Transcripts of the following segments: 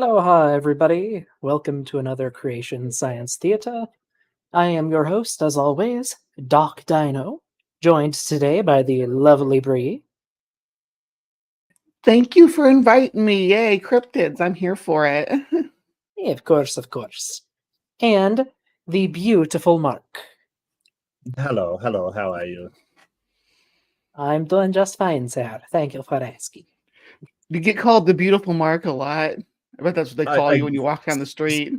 Aloha, everybody. Welcome to another Creation Science Theater. I am your host, as always, Doc Dino, joined today by the lovely Bree. Thank you for inviting me. Yay, cryptids. I'm here for it. Of course, of course. And the beautiful Mark. Hello, how are you? I'm doing just fine, sir. Thank you for asking. You get called the beautiful Mark a lot. I bet that's what they call you when you walk down the street.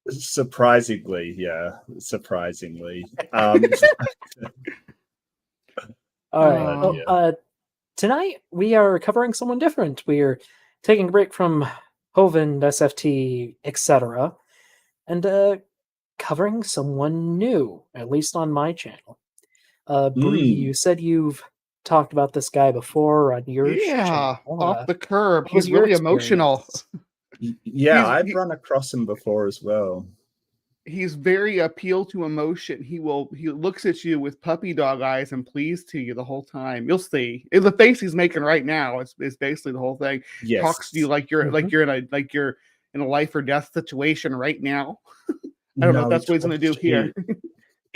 Surprisingly, yeah. Surprisingly. All right. Oh, Well, tonight we are covering someone different. We're taking a break from Hovind, SFT, etc., and covering someone new, at least on my channel. Bree, you said you've talked about this guy before on your yeah, channel. off the curb. What was He's your really emotional. experience? Yeah, I've run across him before as well. He's very appeal to emotion. He looks at you with puppy dog eyes and pleads to you the whole time. You'll see. The face he's making right now is basically the whole thing. Yes. Talks to you like you're in a life or death situation right now. I don't know if that's what he's going to do here.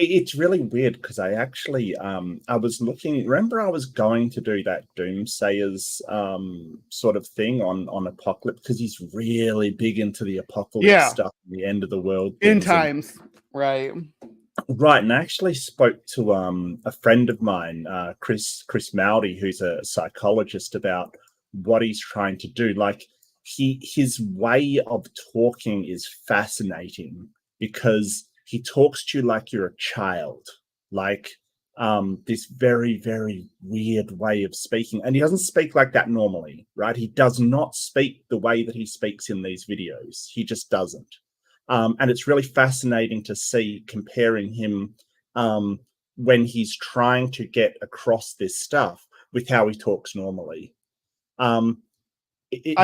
It's really weird because I actually I was looking. Remember, I was going to do that Doomsayers sort of thing on Apocalypse because he's really big into the apocalypse stuff, and the end of the world, end times, right? Right, and I actually spoke to a friend of mine, Chris Mowdy, who's a psychologist, about what he's trying to do. Like his way of talking is fascinating because he talks to you like you're a child, like this very, very weird way of speaking. And he doesn't speak like that normally, right? He does not speak the way that he speaks in these videos. He just doesn't. And it's really fascinating to see comparing him when he's trying to get across this stuff with how he talks normally. I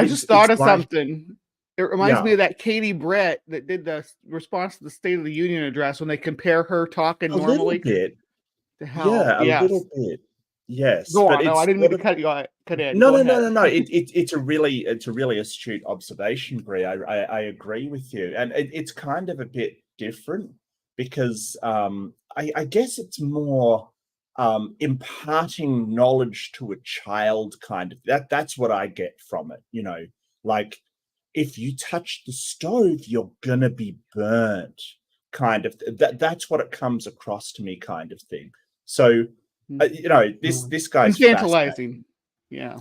just thought of something. It reminds me of that Katie Brett that did the response to the State of the Union address when they compare her talking normally. A little bit. A little bit. Yes. Go on. No, I didn't mean to cut in. No. It's a really astute observation, Brie. I agree with you, and it's kind of a bit different because I guess it's more imparting knowledge to a child, kind of. That's what I get from it. You know, like if you touch the stove, you're gonna be burnt, kind of. That's what it comes across to me, kind of thing. So. This guy's infantilizing, yeah,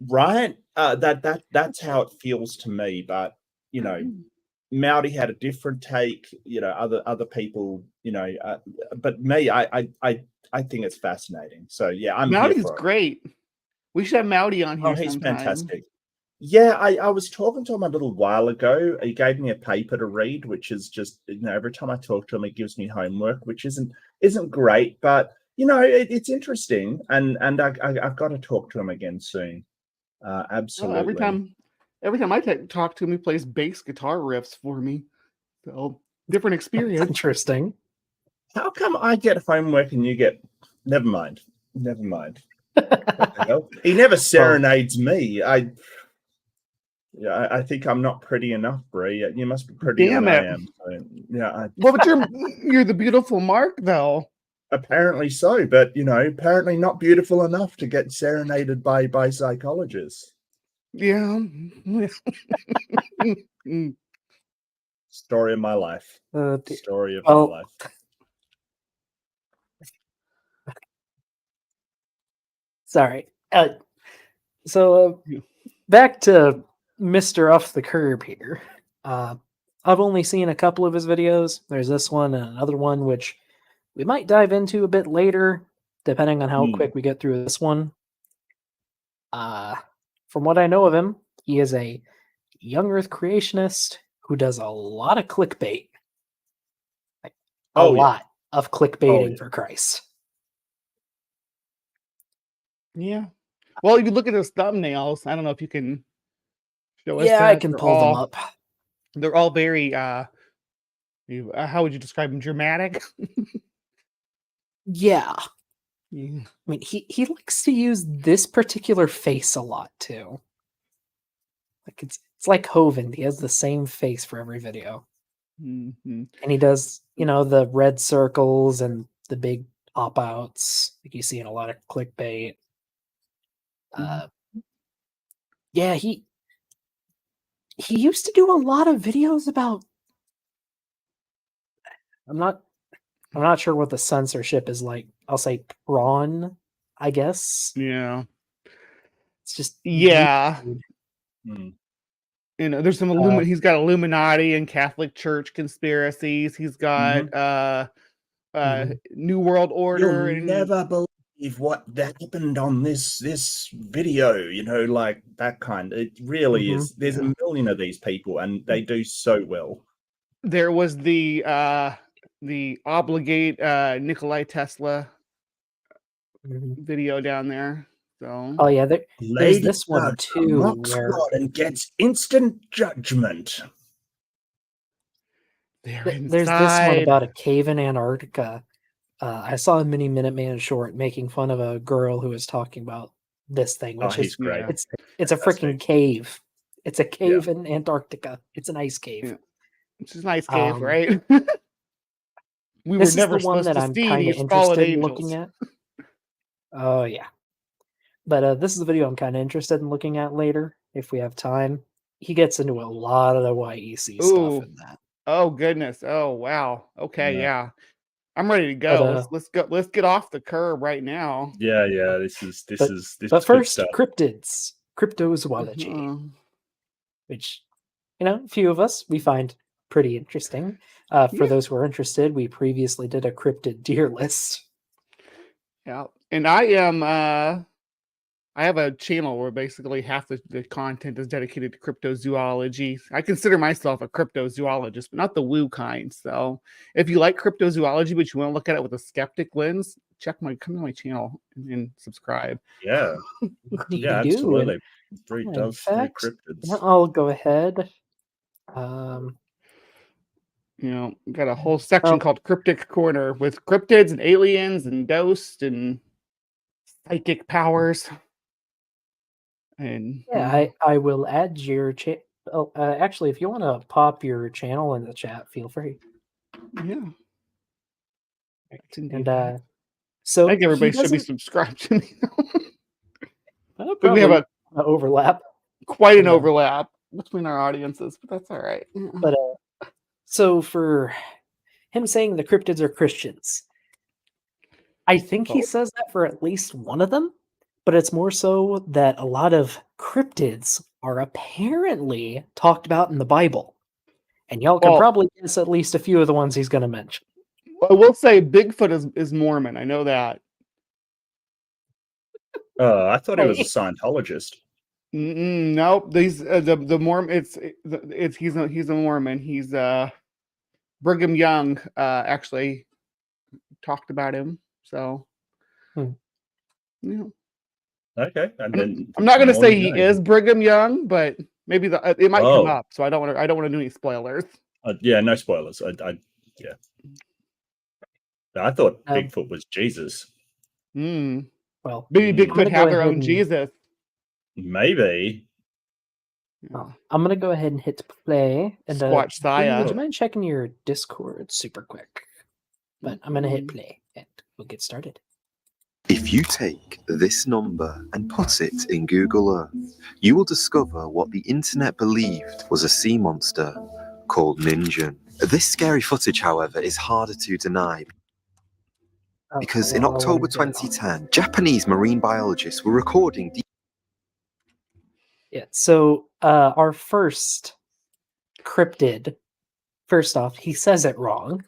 right. That's how it feels to me. But Mowdy had a different take. Other people. But me, I think it's fascinating. So yeah, Mowdy's great. We should have Mowdy on here. Oh, he's fantastic. Yeah, I was talking to him a little while ago. He gave me a paper to read, which is just every time I talk to him, he gives me homework, which isn't great, but. It's interesting, and I've got to talk to him again soon. Absolutely. Well, every time I talk to him, he plays bass guitar riffs for me. So different experience. That's interesting. How come I get homework and you get? Never mind. What the hell? He never serenades me. I think I'm not pretty enough, Brie. You must be prettier than I am. So, yeah. Well, but you're the beautiful Mark, though. Apparently so, but apparently not beautiful enough to get serenaded by psychologists. Yeah. Story of my life. Story of my life. Sorry. So back to Mr. Off the Curb here. I've only seen a couple of his videos. There's this one and another one, which we might dive into a bit later, depending on how quick we get through this one. From what I know of him, he is a young Earth creationist who does a lot of clickbait. A lot of clickbaiting, for Christ. Yeah. Well, if you look at his thumbnails, I don't know if you can show us. Yeah, I can pull them up. They're all very, how would you describe them? Dramatic? Yeah. I mean, he likes to use this particular face a lot too. Like it's It's like Hovind. He has the same face for every video. Mhm. And he does, the red circles and the big pop outs like you see in a lot of clickbait. Yeah, he used to do a lot of videos about. I'm not sure what the censorship is like. I'll say prawn, I guess. Yeah. It's just Yeah. weird. Mm. There's some he's got Illuminati and Catholic Church conspiracies. He's got New World Order. You'll never believe what happened on this video, like that kind. It really is. There's a million of these people, and they do so well. There was the obligate Nikolai Tesla video down there. So Oh yeah, there's Lady this one Gaga too mocks where God and gets instant judgment. there's this one about a cave in Antarctica. I saw a mini Minuteman short making fun of a girl who was talking about this thing, which is great. It's a freaking cave. It's a cave in Antarctica. It's an ice cave. Yeah. It's just an ice cave, right? We were This is never the one supposed that to I'm see kind of these fallen interested in angels. looking at. Oh yeah, but this is the video I'm kind of interested in looking at later if we have time. He gets into a lot of the YEC stuff in that. Oh goodness! Oh wow! Okay, Yeah. I'm ready to go. But, Let's go. Let's get off the curb right now. Yeah. This is But good first, stuff. cryptids, cryptozoology, which a few of us we find pretty interesting. For those who are interested, we previously did a cryptid tier list. Yeah, and I am. I have a channel where basically half the content is dedicated to cryptozoology. I consider myself a cryptozoologist, but not the woo kind. So if you like cryptozoology, but you want to look at it with a skeptic lens, come to my channel and subscribe. Yeah. Yeah, absolutely. Three cryptids. I'll go ahead. Got a whole section called Cryptic Corner with cryptids and aliens and ghosts and psychic powers. And I will add your chat. Oh, actually, if you want to pop your channel in the chat, feel free. Yeah. And so I think everybody should be subscribed to me. We have a overlap. Quite an overlap between our audiences, but that's all right. But so for him saying the cryptids are Christians, I think he says that for at least one of them. But it's more so that a lot of cryptids are apparently talked about in the Bible. And y'all can probably guess at least a few of the ones he's going to mention. I will say Bigfoot is Mormon. I know that. I thought he was a Scientologist. Nope. These the Mormon. He's a Mormon. He's Brigham Young actually talked about him. So yeah. Okay, and then I'm not going to say he is Brigham Young, but maybe it might come up. So I don't want to do any spoilers. Yeah, no spoilers. I thought Bigfoot was Jesus. Well, maybe Bigfoot have their own Jesus. Maybe. I'm gonna go ahead and hit play. And Squatch Saya. Would you mind checking your Discord super quick? But I'm gonna hit play and we'll get started. If you take this number and put it in Google Earth, you will discover what the internet believed was a sea monster called Ninja. This scary footage, however, is harder to deny because in October 2010, Japanese marine biologists were recording. So our first cryptid, first off, he says it wrong.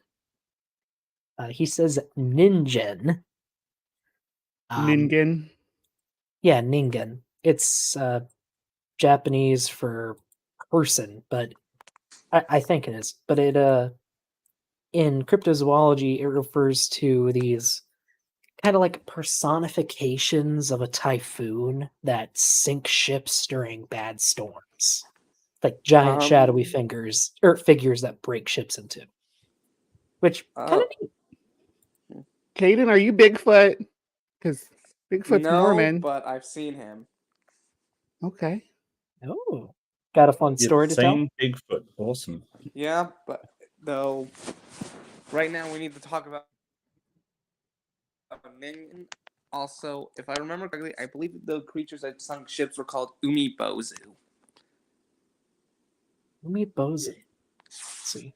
He says Ningen. Ningen. Yeah, Ningen. It's Japanese for person, but I think it is. But it in cryptozoology, it refers to these kind of like personifications of a typhoon that sink ships during bad storms, like giant shadowy figures that break ships in two. Which kind of neat. Caden, are you Bigfoot? Because Bigfoot's Mormon. But I've seen him. Okay. Oh. Got a fun You've story to tell? seen Bigfoot. Awesome. Yeah, but though right now we need to talk about Minion. Also, if I remember correctly, I believe the creatures that sunk ships were called Umibozu. Umibozu. Let's see.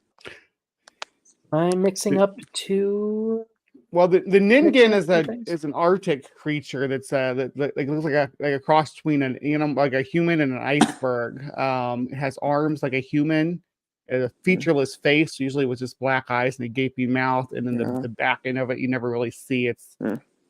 I'm mixing up two. Well, the Ningen Picture is an Arctic creature that's that looks like a cross between an animal, like a human and an iceberg. It has arms like a human, and a featureless face, usually with just black eyes and a gaping mouth, and then the back end of it you never really see.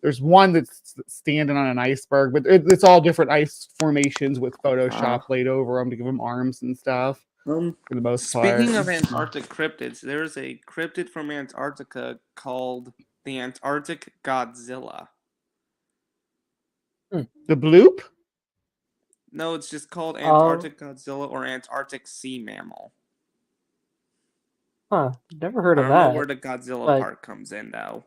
There's one that's standing on an iceberg, but it's all different ice formations with Photoshop laid over them to give them arms and stuff. For the most part. Speaking of Antarctic cryptids, there's a cryptid from Antarctica called the Antarctic Godzilla. The bloop? No, it's just called Antarctic Godzilla or Antarctic Sea Mammal. Huh, never heard I of don't know that. where the Godzilla but- part comes in, though.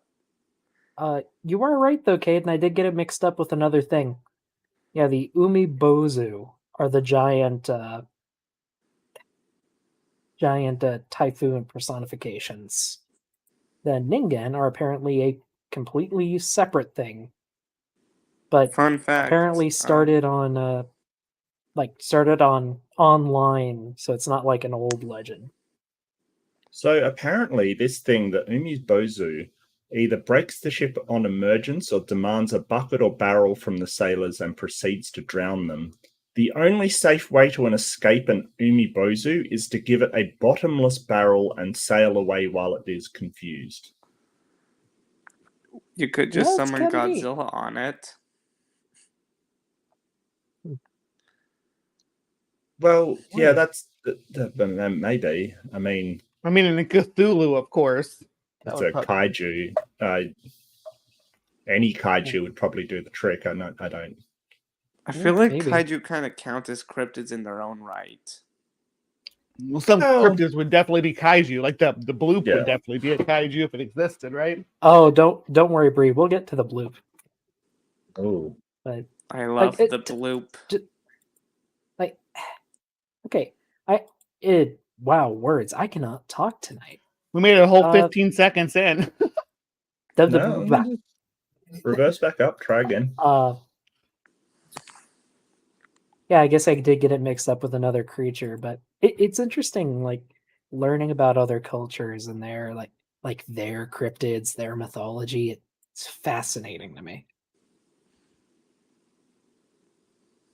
You are right though, Caden. I did get it mixed up with another thing. Yeah, the Umibozu are the giant typhoon personifications. The Ningen are apparently a completely separate thing, but Fun fact. apparently started on online, so it's not like an old legend. So apparently, this thing, the Umibozu, either breaks the ship on emergence or demands a bucket or barrel from the sailors and proceeds to drown them. The only safe way to escape an Umibozu is to give it a bottomless barrel and sail away while it is confused. You could just That's summon kinda neat. Godzilla on it. Well, yeah, Right. that's maybe. I mean, I mean, in Cthulhu, of course. it's a kaiju. Any kaiju would probably do the trick. I don't. I feel like maybe. kaiju kind of count as cryptids in their own right. Well, some cryptids would definitely be kaiju. Like the bloop Yeah. would definitely be a kaiju if it existed, right? Oh, don't worry, Bree. We'll get to the bloop. Oh, But I love it- the bloop. like, okay, wow, words. I cannot talk tonight. We made it a whole 15 seconds in. no. Reverse back up. Try again. Yeah, I guess I did get it mixed up with another creature, but it's interesting, like learning about other cultures and their like their cryptids, their mythology. It's fascinating to me.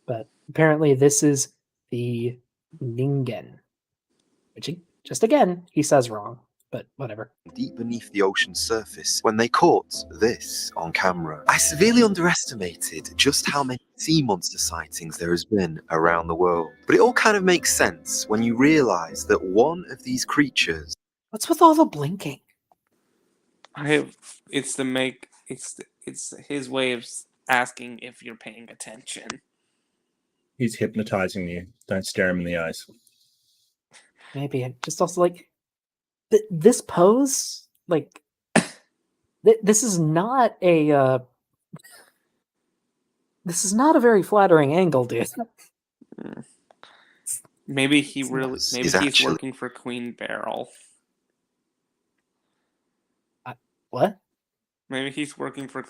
But apparently, this is the Ningen, which just again he says wrong, but whatever. Deep beneath the ocean's surface when they caught this on camera. I severely underestimated just how many sea monster sightings there has been around the world. But it all kind of makes sense when you realise that one of these creatures... What's with all the blinking? It's his way of asking if you're paying attention. He's hypnotizing you. Don't stare him in the eyes. Maybe it just also like this pose, like this is not a very flattering angle, dude. Maybe he's actually- working for Queen Beryl. What? Maybe he's working for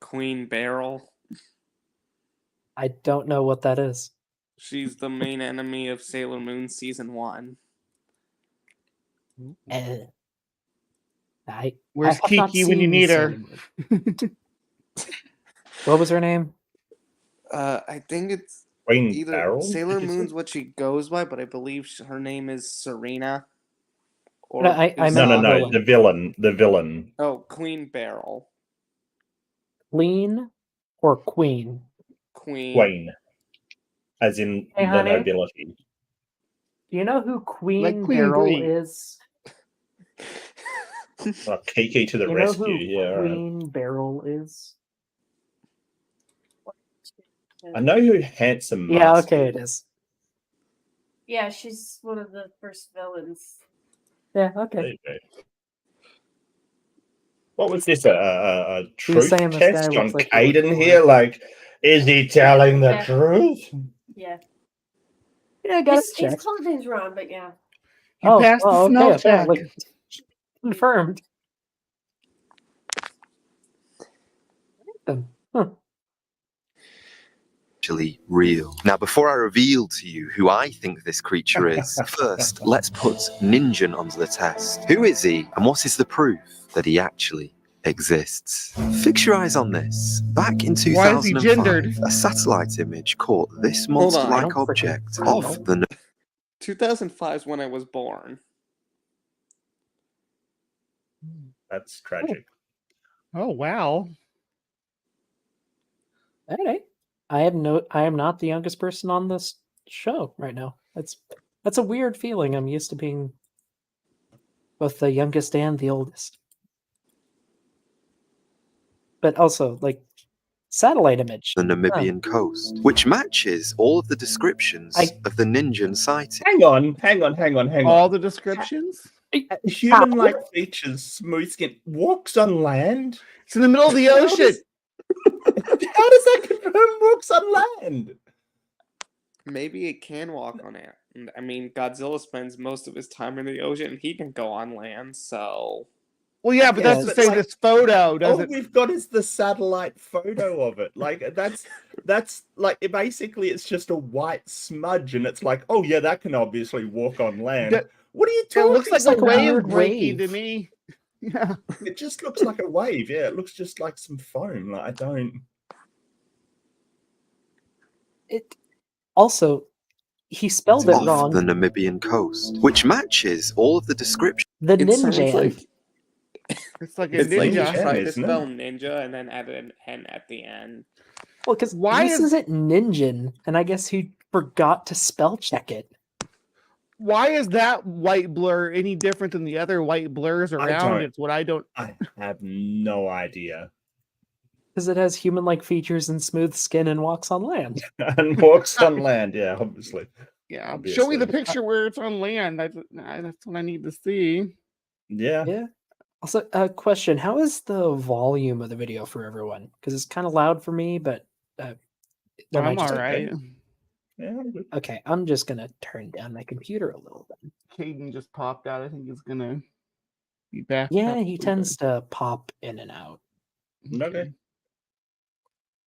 Queen Beryl. I don't know what that is. She's the main enemy of Sailor Moon season 1. Where's I have not Kiki when you seen need her? Sailor Moon. What was her name? I think it's Queen either Beryl? Sailor did you say? Moon's what she goes by, but I believe her name is Serena. Or No, I is No, meant it- the villain. Oh, Queen Beryl. Queen or Queen? Queen. As in Hey, the honey? nobility. Do you know who Queen Like Queen Beryl Bree. is? Well, Kiki to the You know rescue. who Yeah, all right. Queen Beryl is? I know who Handsome Yeah, Mask okay, is. it is. Yeah, she's one of the first villains. Yeah, There okay. you go. What was this? A He was truth saying this guy test on looks like he would Caden do here? it. Like, is he telling the Yeah. truth? Yeah. Yeah, I got it His checked. clothing's wrong, but yeah. He passed the smell okay, check. apparently. Confirmed. Then. Huh. Actually real. Now, before I reveal to you who I think this creature is, first, let's put Ninjan onto the test. Who is he, and what is the proof that he actually exists? Fix your eyes on this. Back in Why is he 2005, gendered? a satellite image caught this Hold on. monster-like I don't freaking object know. of the 2005 is when I was born. That's tragic. Oh wow. All right. I am not the youngest person on this show right now. That's a weird feeling. I'm used to being both the youngest and the oldest. But also, like, satellite image. the Namibian coast, which matches all of the descriptions I- of the Ninjan sighting. Hang on. All the descriptions? Human-like features, smooth skin, walks on land. It's in the middle of the How ocean. does- How does that confirm walks on land? Maybe it can walk on it. I mean, Godzilla spends most of his time in the ocean, and he can go on land. So Well, yeah, but Yeah, that's to but say like- this photo All doesn't. we've got is the satellite photo of it. Like that's like basically it's just a white smudge, and it's like, oh yeah, that can obviously walk on land. That- What are you It talking? looks like like a a wave weird breaking to wave. me. Yeah. It just looks like a wave. Yeah, it looks just like some foam. Like I don't. It also, he spelled it Of wrong. the Namibian coast, which matches all of the descriptions. The it sounds ninja. like It's like a it's like he ninja. Ninja. tried to Isn't it? spell ninja and then added an N at the end. Well, because Why this is- isn't ninjin, and I guess he forgot to spell check it. Why is that white blur any different than the other white blurs I around don't- it? It's what I don't. I have no idea. Because it has human-like features and smooth skin and walks on land. And walks on land. Yeah, obviously. Yeah, show me the Obviously. picture where it's on land. That's what I need to see. Yeah. Yeah. Also, a question: how is the volume of the video for everyone? Because it's kind of loud for me, but there might I'm just- all right. Yeah. I'm good. Okay, I'm just gonna turn down my computer a little bit. Caden just popped out. I think he's gonna be back. Yeah, probably he tends very- to pop in and out. Okay.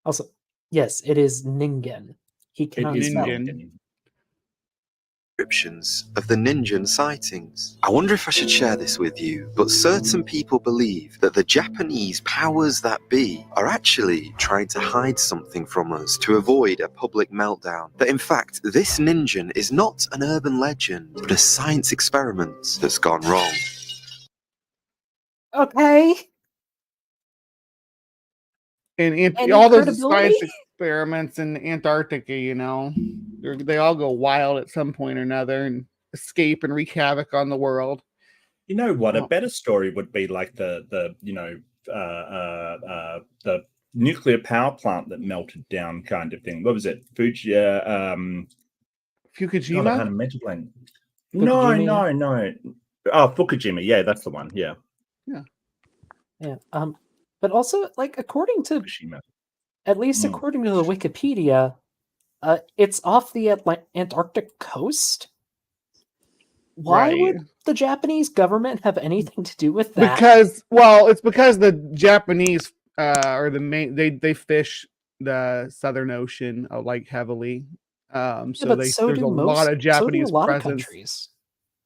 Also, yes, it is Ningen. He It cannot is spell. Ningen. Descriptions of the Ninjan sightings. I wonder if I should share this with you, but certain people believe that the Japanese powers that be are actually trying to hide something from us to avoid a public meltdown. That in fact, this Ninjan is not an urban legend, but a science experiment that's gone wrong. Okay. And Any all those credibility? science experiments in Antarctica, you know, they all go wild at some point or another and escape and wreak havoc on the world. You know what? Oh. A better story would be like the nuclear power plant that melted down, kind of thing. What was it? God, I Fukushima? had a mental blank. Fukushima? No. Oh, Fukushima. Yeah, that's the one. Yeah, Yeah. But also, like, according to Fukushima. at least Mm. according to the Wikipedia, it's off the Antarctic coast. Why Right. would the Japanese government have anything to do with that? Because it's because the Japanese are the main they fish the Southern Ocean like heavily. So but there's so a do lot most, of Japanese so do a lot of presence. countries.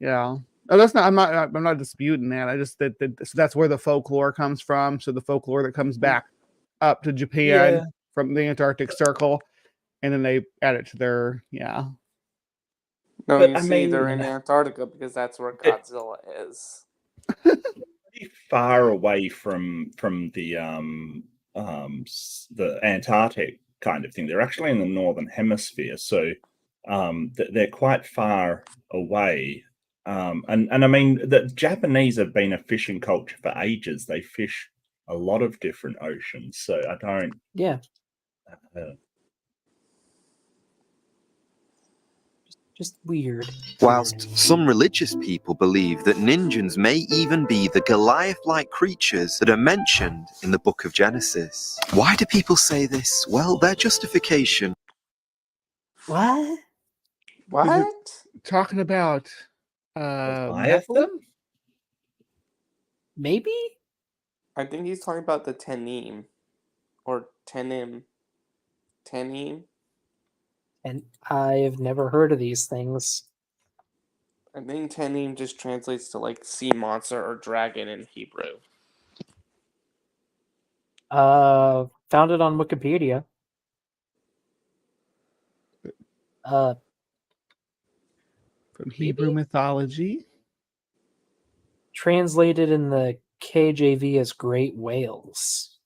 Yeah. Oh, that's not. I'm not disputing that. I just so that's where the folklore comes from. So the folklore that comes back up to Japan Yeah. from the Antarctic Circle, and then they add it to their No, But you I see, they're mean- in Antarctica because that's where Godzilla is. Pretty far away from the Antarctic kind of thing. They're actually in the northern hemisphere, so they're quite far away. And I mean, the Japanese have been a fishing culture for ages. They fish a lot of different oceans, so I don't. Yeah. Just weird. Whilst some religious people believe that ninjas may even be the Goliath-like creatures that are mentioned in the book of Genesis. Why do people say this? Well, their justification What? What? Talking about Leviathan? Nephilim? Maybe? I think he's talking about the Tenim. Or Tenim. Tenim? And I've never heard of these things. I think Tenim just translates to like sea monster or dragon in Hebrew. Found it on Wikipedia. From Hebrew mythology. Translated in the KJV as great whales.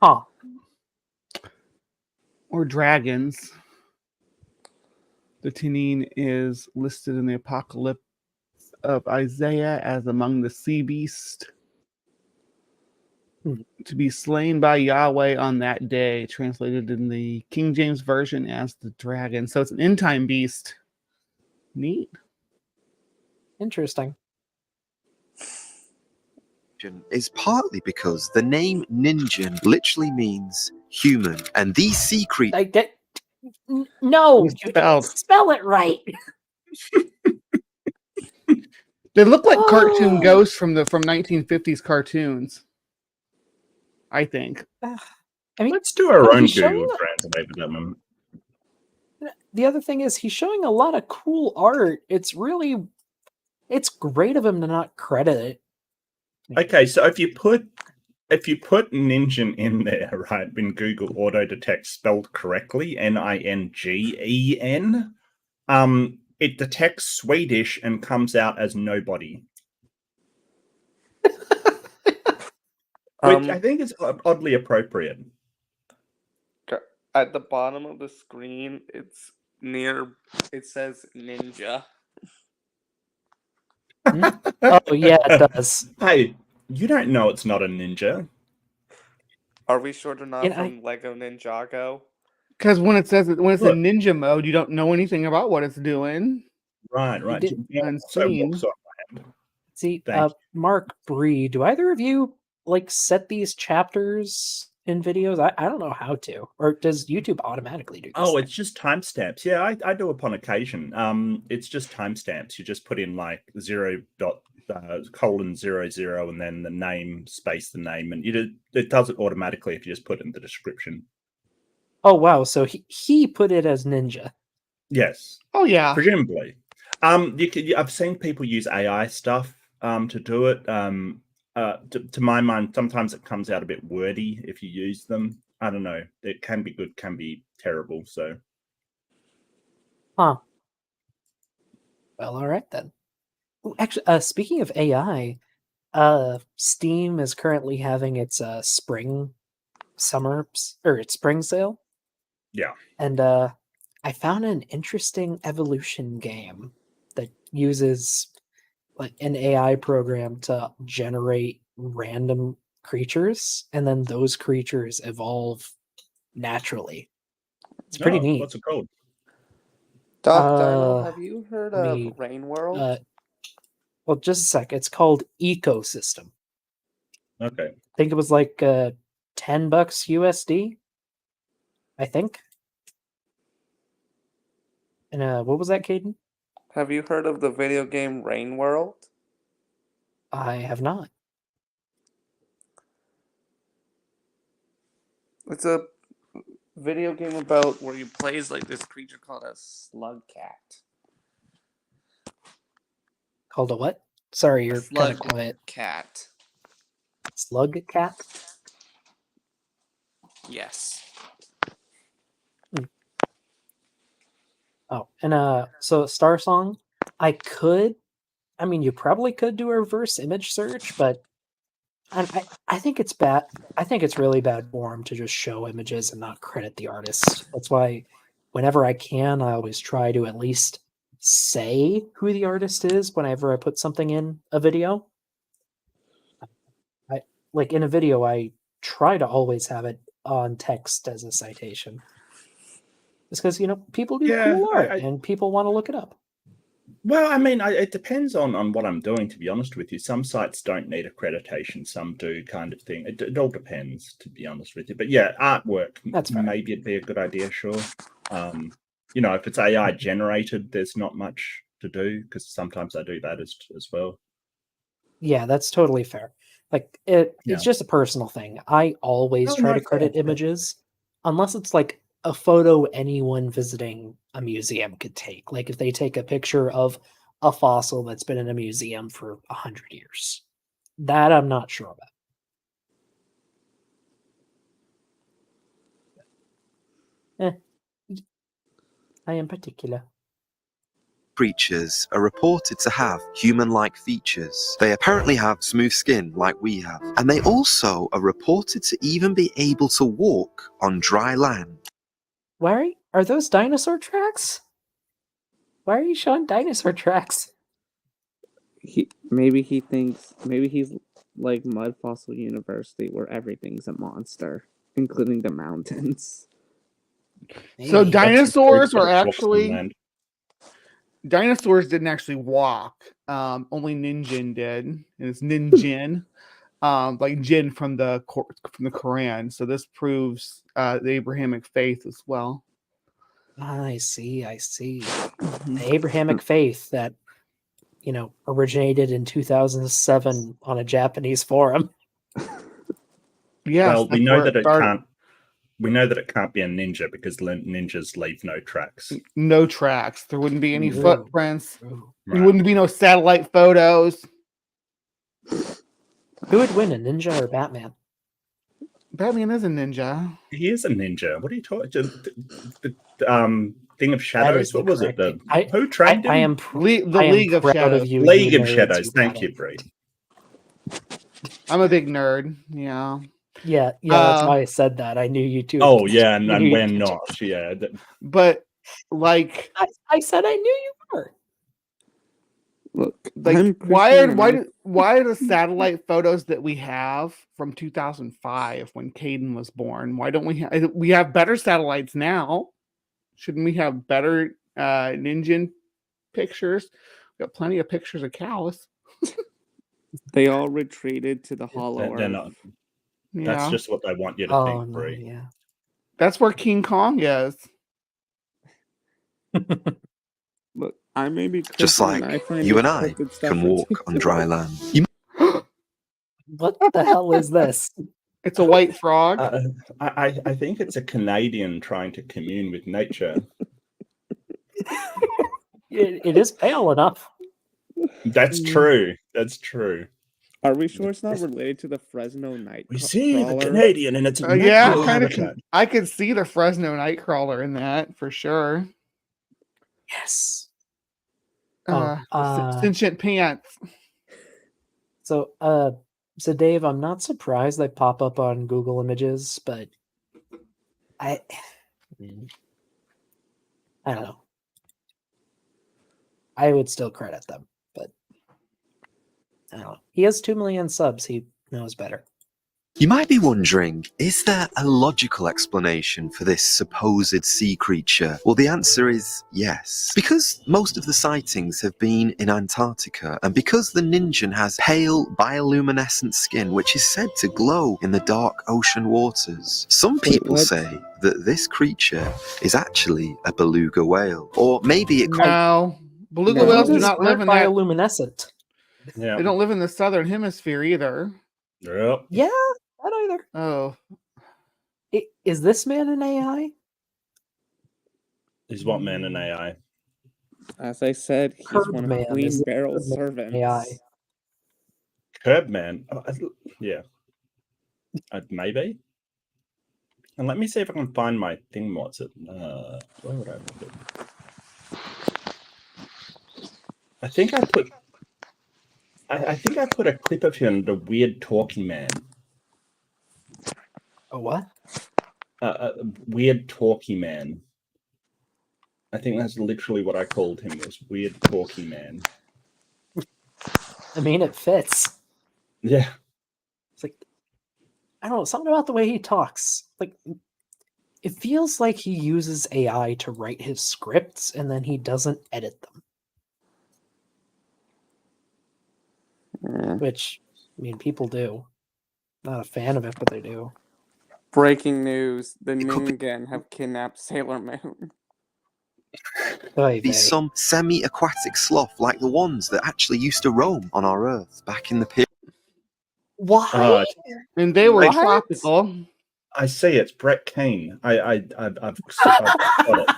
Huh. Or dragons. The Tenin is listed in the Apocalypse of Isaiah as among the sea beast to be slain by Yahweh on that day, translated in the King James Version as the dragon. So it's an end time beast. Neat. Interesting. Is partly because the name Ninjan literally means human, and these sea creatures. I get. No, It's you didn't spelled. spell it right. They look like cartoon Oh. ghosts from 1950s cartoons. I think. I mean, Let's do our own he's showing Google a- Translate with them. the other thing is he's showing a lot of cool art. It's great of him to not credit it. Okay, so if you put Ninjan in there, right, in Google Auto Detect spelled correctly,Ningen, it detects Swedish and comes out as nobody. Which I think is oddly appropriate. At the bottom of the screen, it says ninja. Oh yeah, it does. Hey, you don't know it's not a ninja. Are we sure they're not And from Lego Ninjago? Because when it's in Look. ninja mode, you don't know anything about what it's doing. Right. did- Unseen. See, Thank Mark, Bree, do either of you like set these chapters in videos? I don't know how to. Or does YouTube automatically do this? Oh, it's just timestamps. Yeah, I do upon occasion. It's just timestamps. You just put in like 0.:00 and then the name space the name, and it does it automatically if you just put it in the description. Oh wow, so he put it as ninja. Yes. Oh yeah. Presumably. I've seen people use AI stuff to do it. To my mind, sometimes it comes out a bit wordy if you use them. I don't know. It can be good, can be terrible. So, Huh. Well, all right then. Ooh, actually, speaking of AI, Steam is currently having its spring sale. yeah. And I found an interesting evolution game that uses like an AI program to generate random creatures, and then those creatures evolve naturally. It's pretty neat. What's it called? Doc Dino, have you heard of me- Rain World? Well, just a sec. It's called Ecosystem. Okay. I think it was like $10 USD. I think. And what was that, Caden? Have you heard of the video game Rain World? I have not. It's a video game about where you play as like this creature called a slug cat. Called a what? Sorry, you're kind of Slug quiet. cat. Slug cat? Yes. Oh, and so Star Song, I mean, you probably could do a reverse image search, but I think it's bad. I think it's really bad form to just show images and not credit the artist. That's why whenever I can, I always try to at least say who the artist is whenever I put something in a video. Like in a video, I try to always have it on text as a citation. It's because, people do Yeah, cool art and people want to look it up. Well, I mean, it depends on what I'm doing, to be honest with you. Some sites don't need accreditation, some do, kind of thing. It all depends, to be honest with you. But yeah, artwork, That's fair. maybe it'd be a good idea, sure. If it's AI generated, there's not much to do, because sometimes I do that as well. Yeah, that's totally fair. Like it's Yeah. just a personal thing. I always Oh, try no, to credit fair. images unless it's like a photo anyone visiting a museum could take. Like if they take a picture of a fossil that's been in a museum for 100 years. That I'm not sure about. I am particular. Creatures are reported to have human-like features. They apparently have smooth skin like we have. And they also are reported to even be able to walk on dry land. Larry, are those dinosaur tracks? Why are you showing dinosaur tracks? Maybe he's like Mud Fossil University, where everything's a monster, including the mountains. So Maybe. dinosaurs were Walks on actually land. dinosaurs didn't actually walk. Only Ninjin did, and it's Ninjin, like Jin from the Quran. So this proves the Abrahamic faith as well. I see. Mhm. The Abrahamic faith that, originated in 2007 on a Japanese forum. Yes, Well, we that's know where that it it started. can't. We know that it can't be a ninja because ninjas leave no tracks. No tracks. There wouldn't be any Ooh. footprints. Ooh. There wouldn't be no satellite photos. Who would win, a ninja or Batman? Batman is a ninja. He is a ninja. What are you talking? The Thing of That Shadows. is What was it? incorrect. Who trained him? I am The I am League of proud Shadows. of you. League you of nerds Shadows. who Thank got you, it. Bree. I'm a big nerd. Yeah. Yeah, that's why I said that. I knew you too. Oh yeah, and knew we're you'd catch not. Yeah. But like, I said I knew you were. Look, like why are the satellite photos that we have from 2005 when Caden was born? Why don't we have better satellites now? Shouldn't we have better Ninja pictures? We got plenty of pictures of cows. they all retreated to the Hollow They're Earth. not. Yeah, That's just what they want you to Oh think, no, Bree. yeah. that's where King Kong is. Look, I may be Just cryptid, and like I find you this and I cryptid stuff can walk on ridiculous. dry land. What the hell is this? It's a white frog. I think it's a Canadian trying to commune with nature. It is pale enough. That's true. That's true. Are we sure it's not related to the Fresno night We see the crawler? Canadian and its Yeah, natural kind of. habitat. I could see the Fresno Nightcrawler in that for sure. Yes. Sentient pants. So Dave, I'm not surprised they pop up on Google Images, but I don't know. I would still credit them, but I don't know. He has 2 million subs. He knows better. You might be wondering, is there a logical explanation for this supposed sea creature? Well, the answer is yes. Because most of the sightings have been in Antarctica, and because the Ninjin has pale bioluminescent skin which is said to glow in the dark ocean waters, some people what? say that this creature is actually a beluga whale. Or maybe it No, beluga No. whales do Belugas not live aren't in that. bioluminescent. Yeah. They don't live in the southern hemisphere either. Yep. Yeah, not either. Oh, Is this man an AI? Is what man an AI? As I said, he's Curb one of man, Queen is it Barrel's Curb man servants. AI? Curb man. Yeah. Maybe. And let me see if I can find my thing. What's it? Where would I put it? I think I put. I think I put a clip of him, the weird talking man. A what? A weird talky man. I think that's literally what I called him, was weird talky man. I mean, it fits. Yeah. It's like, I don't know, something about the way he talks. Like, it feels like he uses AI to write his scripts and then he doesn't edit them. which, I mean, people do. Not a fan of it, but they do. Breaking news: the It could be- Ningen have kidnapped Sailor Moon. Oy Be vey. some semi-aquatic sloth like the ones that actually used to roam on our Earth back in the period. Why? And they were What? tropical. I see. It's Brett Keane. I've got it.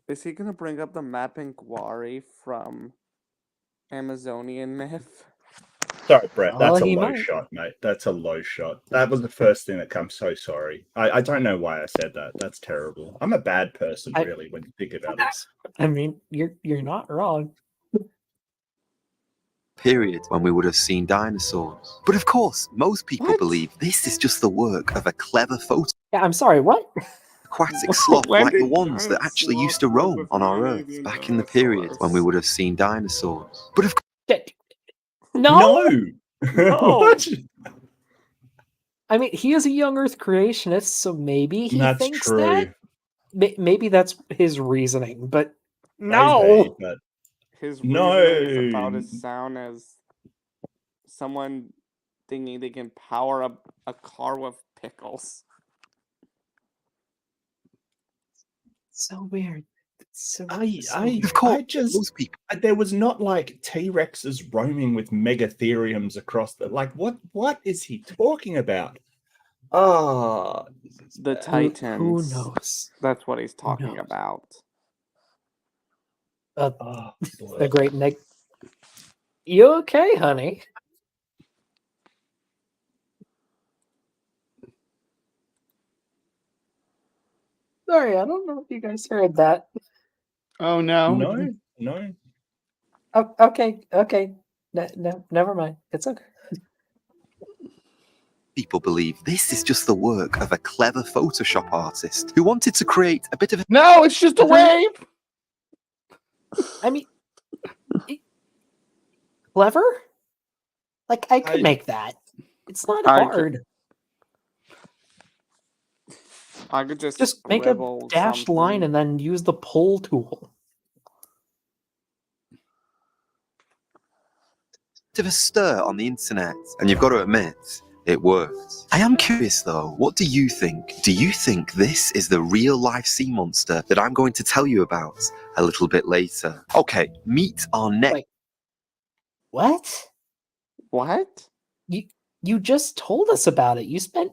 Is he gonna bring up the Mapinguari from Amazonian myth? Sorry, Brett. Well, That's a he low might. shot, mate. That's a low shot. That was the first thing that comes. So sorry. I don't know why I said that. That's terrible. I'm a bad person, I- really, when you think about it. I mean, you're not wrong. Period when we would have seen dinosaurs. But of course, most people What? believe this is just the work of a clever photo Yeah, I'm sorry. What? aquatic sloth When like the did ones that giant actually used to sloth work roam with on our Earth mammalian back in the period when we dinosaurs? would have seen dinosaurs. But of No. No. What? I mean, he is a young Earth creationist, so maybe he That's thinks true. that. Maybe that's his reasoning, but Maybe, no. but His No. reasoning is about as sound as someone thinking they can power up a car with pickles. So weird. So, I just most people there was not like T-Rexes roaming with megatheriums across the what is he talking about? Ah, The who Titans. knows? That's what he's talking knows? about. The great Nick. You okay, honey? Sorry, I don't know if you guys heard that. Oh no. no. Oh, okay. No, never mind. It's okay. people believe this is just the work of a clever Photoshop artist who wanted to create a bit of a No, it's just a wave. I mean, clever? Like, I could make that. It's not I hard. I could just make a scribble dashed line something. and then use the pull tool. bit of a stir on the internet, and you've got to admit, it worked. I am curious though, what do you think? Do you think this is the real life sea monster that I'm going to tell you about a little bit later? Okay, meet our next. Wait. What? What? You just told us about it. You spent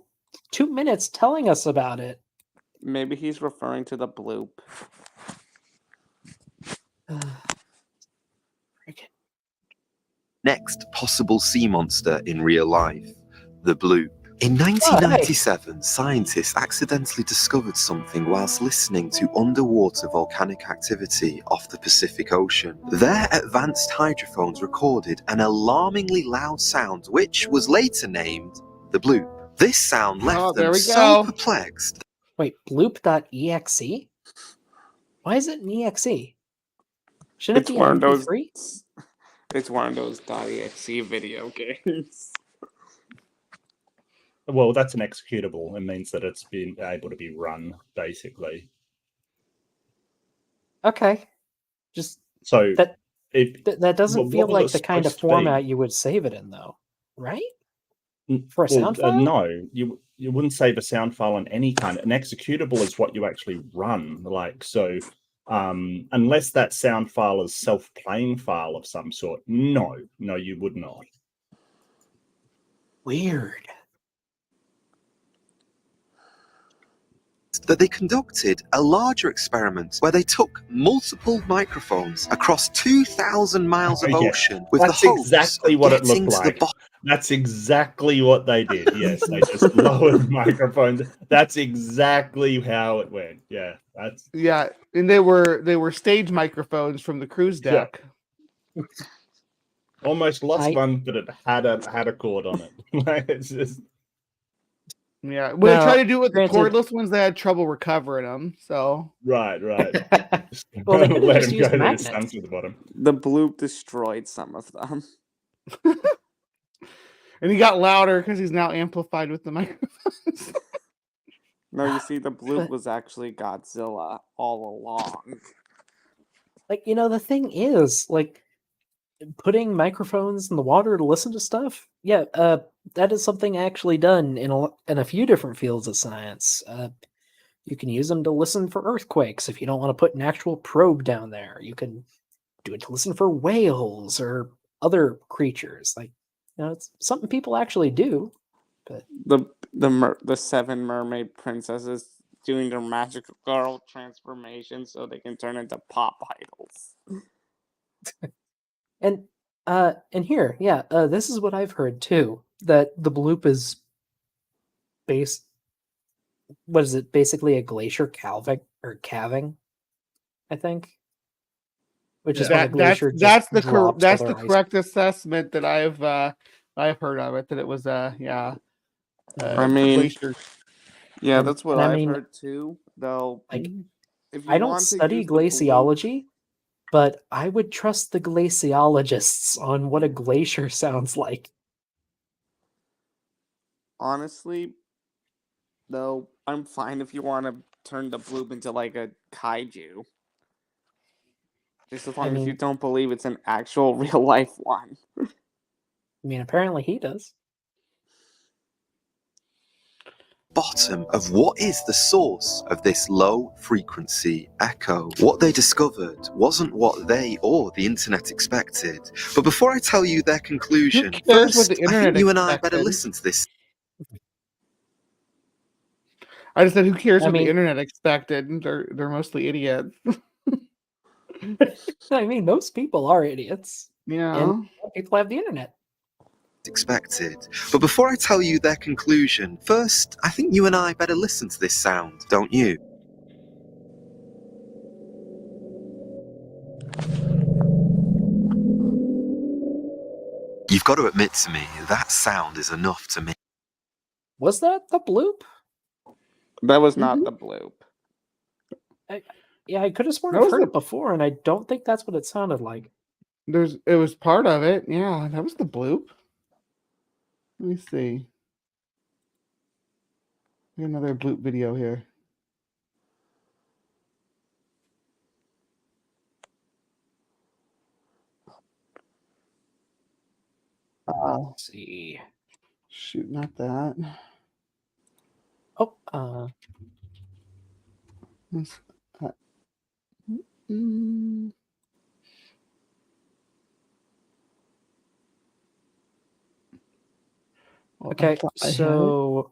2 minutes telling us about it. Maybe he's referring to the bloop. Next possible sea monster in real life, the bloop. In 1997, scientists accidentally discovered something whilst listening to underwater volcanic activity off the Pacific Ocean. Their advanced hydrophones recorded an alarmingly loud sound, which was later named the bloop. This sound left them so perplexed. Wait, bloop.exe? Why is it an exe? Shouldn't it be an MP3? It's one of those .exe video games. Well, that's an executable. It means that it's been able to be run, basically. Okay. Just so that that doesn't feel like the kind of format you would save it in, though, right? For a sound file? No, you wouldn't save a sound file on any kind. An executable is what you actually run. Like so, unless that sound file is self-playing file of some sort, no, you would not. Weird. That they conducted a larger experiment where they took multiple microphones across 2,000 miles of ocean with That's the hopes exactly of what it getting looked to like. the That's exactly what they did. Yes, they just lowered microphones. That's exactly how it went. Yeah, that's and they were stage microphones from the cruise deck. Yeah. Almost lost one, but it had a cord on it. It's just when they tried to do it with the cordless ones, they had trouble recovering them. So right. Well, they could let just him use go to the magnets. stunts at the bottom. The bloop destroyed some of them. And he got louder because he's now amplified with the microphones. No, you see, the bloop was actually Godzilla all along. Like, the thing is, like, putting microphones in the water to listen to stuff, yeah, that is something actually done in a few different fields of science. You can use them to listen for earthquakes if you don't want to put an actual probe down there. You can do it to listen for whales or other creatures. Like, it's something people actually do. But The 7 mermaid princesses doing their magical girl transformation so they can turn into pop idols. and here, yeah, this is what I've heard too. That the bloop is base. What is it? Basically, a glacier calving, I think. Which is when a glacier just drops that's all the their ice. correct assessment that I've heard of it. That it was I mean, glacier. yeah, And- that's what and I I've mean, heard too. Though, Like, if you I don't want to study use the bloop, glaciology, but I would trust the glaciologists on what a glacier sounds like. honestly, though, I'm fine if you want to turn the bloop into like a kaiju. Just as long as you mean- don't believe it's an actual real life one. I mean, apparently he does. Bottom of what is the source of this low frequency echo. What they discovered wasn't what they or the internet expected. But before I tell you their conclusion, Who cares what first, the I internet think you and I better expected? listen to this. I just said, who cares I what mean- the internet expected? They're mostly idiots. I mean, most people are idiots. Yeah. And a lot of people have the internet. Expected. But before I tell you their conclusion, first, I think you and I better listen to this sound, don't you? You've got to admit to me, that sound is enough to me. Was that the bloop? That was not the bloop. Yeah, I could have sworn That I've was heard the- it before, and I don't think that's what it sounded like. It was part of it. Yeah, that was the bloop. Let me see. We have another bloop video here. Let's see. Shoot, not that. Oh, Let's- mm. Well, I okay. thought I had it.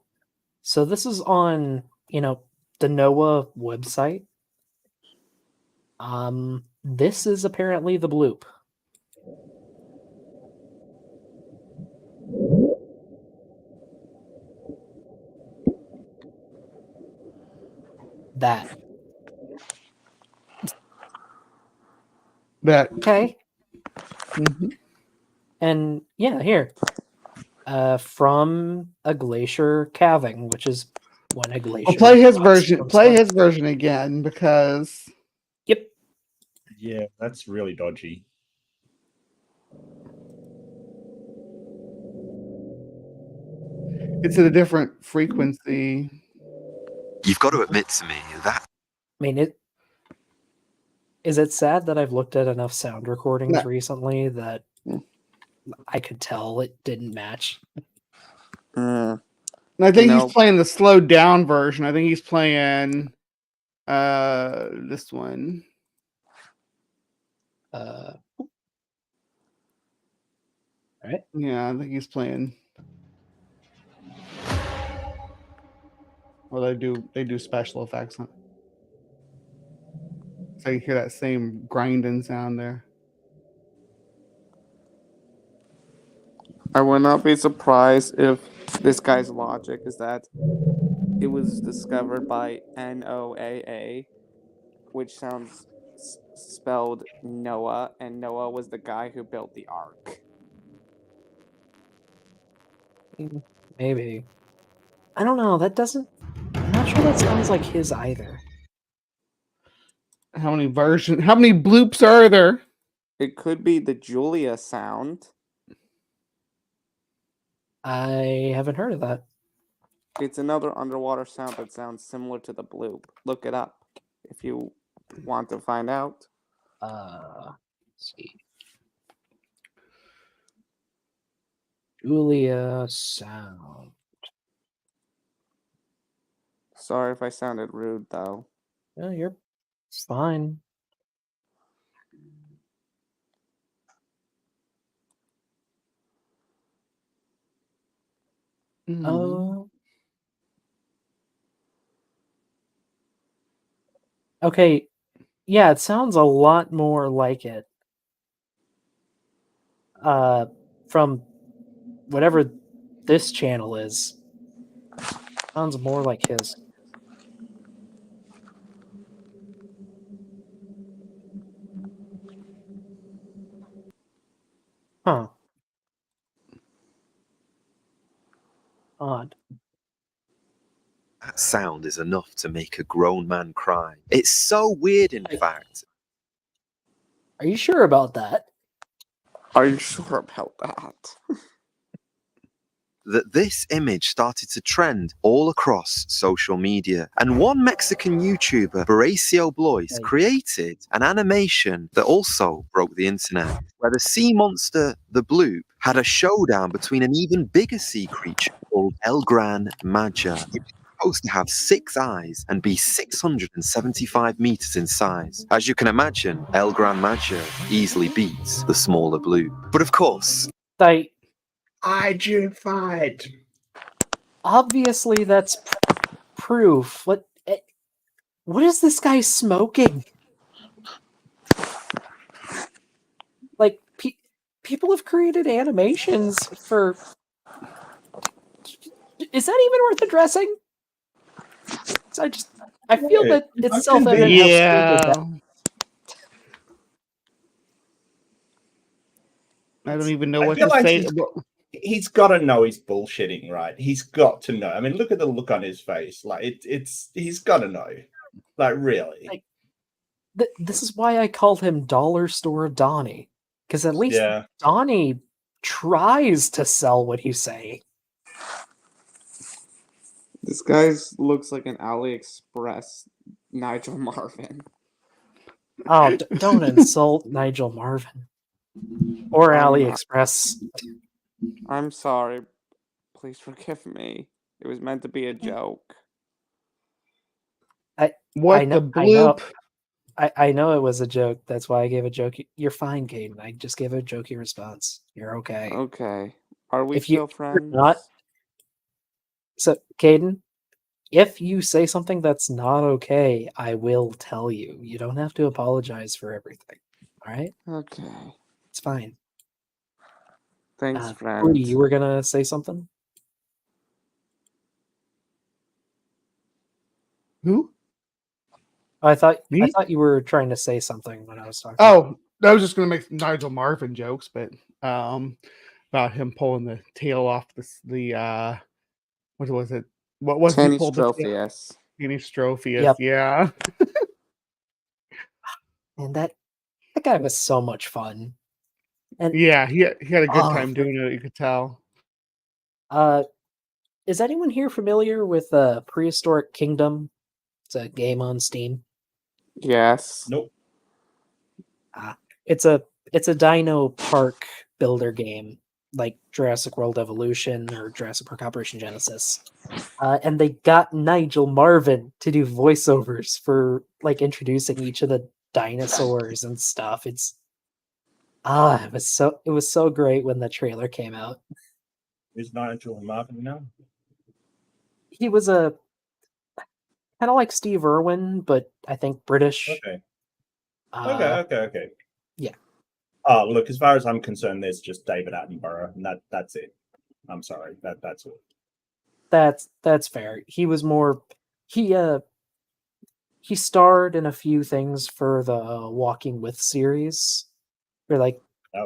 So this is on, the NOAA website. This is apparently the bloop. That. That. Okay. Mhm. And yeah, here. From a glacier calving, which is when a glacier. I'll play his drops version. from Play sun. his version again because Yep. Yeah, that's really dodgy. it's at a different frequency. You've got to admit to me, that I mean, is it sad that I've looked at enough sound recordings No. recently that I could tell it didn't match? And I think No. he's playing the slowed down version. I think he's playing this one. Right. Yeah, I think he's playing. Well, they do special effects on it. So you hear that same grinding sound there. I would not be surprised if this guy's logic is that it was discovered by NOAA, which sounds spelled Noah, and Noah was the guy who built the ark. Maybe. I don't know. That doesn't. I'm not sure that sounds like his either. How many bloops are there? It could be the Julia sound. I haven't heard of that. It's another underwater sound that sounds similar to the bloop. Look it up if you want to find out. Let's see. Julia Sound. Sorry if I sounded rude, though. Yeah, you're fine. Oh. Okay. Yeah, it sounds a lot more like it. From whatever this channel is. Sounds more like his. Huh. Odd. That sound is enough to make a grown man cry. It's so weird, in fact. Are you sure about that? Are you sure about that? That this image started to trend all across social media. And one Mexican YouTuber, Horacio Blois, created an animation that also broke the internet, where the sea monster, the bloop, had a showdown between an even bigger sea creature called El Gran Maja. It was supposed to have 6 eyes and be 675 meters in size. As you can imagine, El Gran Maja easily beats the smaller bloop. But of course, Hydrified. Obviously, that's proof. What is this guy smoking? Like, people have created animations for. Is that even worth addressing? I feel that it's self-evident how stupid that. I don't even know I what feel to like say. he's got to know he's bullshitting, right? He's got to know. I mean, look at the look on his face. Like he's got to know. Like really. Like, this is why I called him Dollar Store Donnie, because at least Donnie tries to sell what he's saying. This guy looks like an AliExpress Nigel Marvin. Oh, don't insult Nigel Marvin. Or AliExpress. I'm sorry. Please forgive me. It was meant to be a joke. I know it was a joke. That's why I gave a joke. You're fine, Caden. I just gave a jokey response. You're okay. Okay. Are we still friends? So, Caden, if you say something that's not okay, I will tell you. You don't have to apologize for everything. All right? Okay. It's fine. Thanks, friend. Rudy, you were gonna say something? Who? I thought you were trying to say something when I was talking. Oh, I was just going to make Nigel Marvin jokes, but about him pulling the tail off the what was it? What was he pulled the tail? Tanystrophius. Yep. Yeah. And that guy was so much fun. And yeah, he had a good time doing it. You could tell. Is anyone here familiar with Prehistoric Kingdom? It's a game on Steam. Yes. Nope. It's a dino park builder game, like Jurassic World Evolution or Jurassic Park Operation Genesis. And they got Nigel Marvin to do voiceovers for like introducing each of the dinosaurs and stuff. It was so great when the trailer came out. Is Nigel Marvin now? He was a kind of like Steve Irwin, but I think British. Okay. Okay. Yeah. Look, as far as I'm concerned, there's just David Attenborough, and that's it. I'm sorry, that's all. That's fair. He was more. He starred in a few things for the Walking With series, where like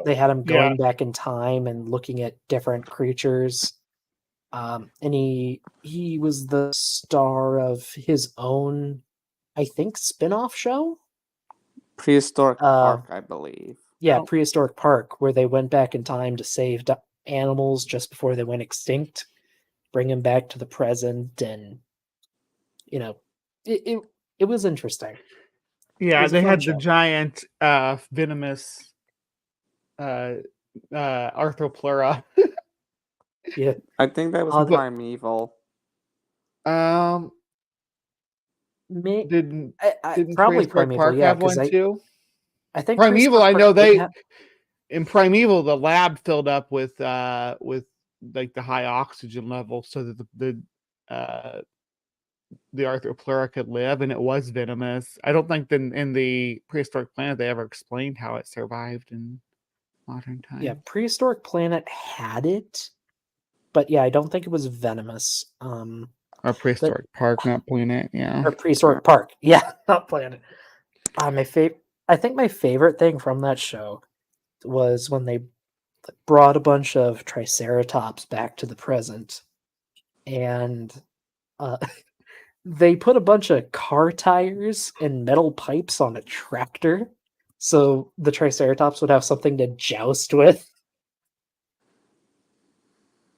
they had him going back in time and looking at different creatures. And he was the star of his own, I think, spin-off show. Prehistoric Park, I believe. Yeah, Prehistoric Park, where they went back in time to save animals just before they went extinct, bring them back to the present, and it was interesting. Yeah, they had the giant venomous arthropleura. Yeah. I think that was Oh, Primeval. May, Didn't probably Prehistoric Primeval, Park yeah, have because one too? I think Primeval, I Prehistoric know Park did they have- in Primeval the lab filled up with like the high oxygen level so that the Arthropleura could live, and it was venomous. I don't think in the Prehistoric Planet they ever explained how it survived in modern times. yeah, Prehistoric Planet had it, but yeah, I don't think it was venomous. Or Prehistoric Park, not Planet. Yeah. Or Prehistoric Park, yeah, not Planet. I think my favorite thing from that show was when they brought a bunch of Triceratops back to the present, and uh, they put a bunch of car tires and metal pipes on a tractor, so the Triceratops would have something to joust with.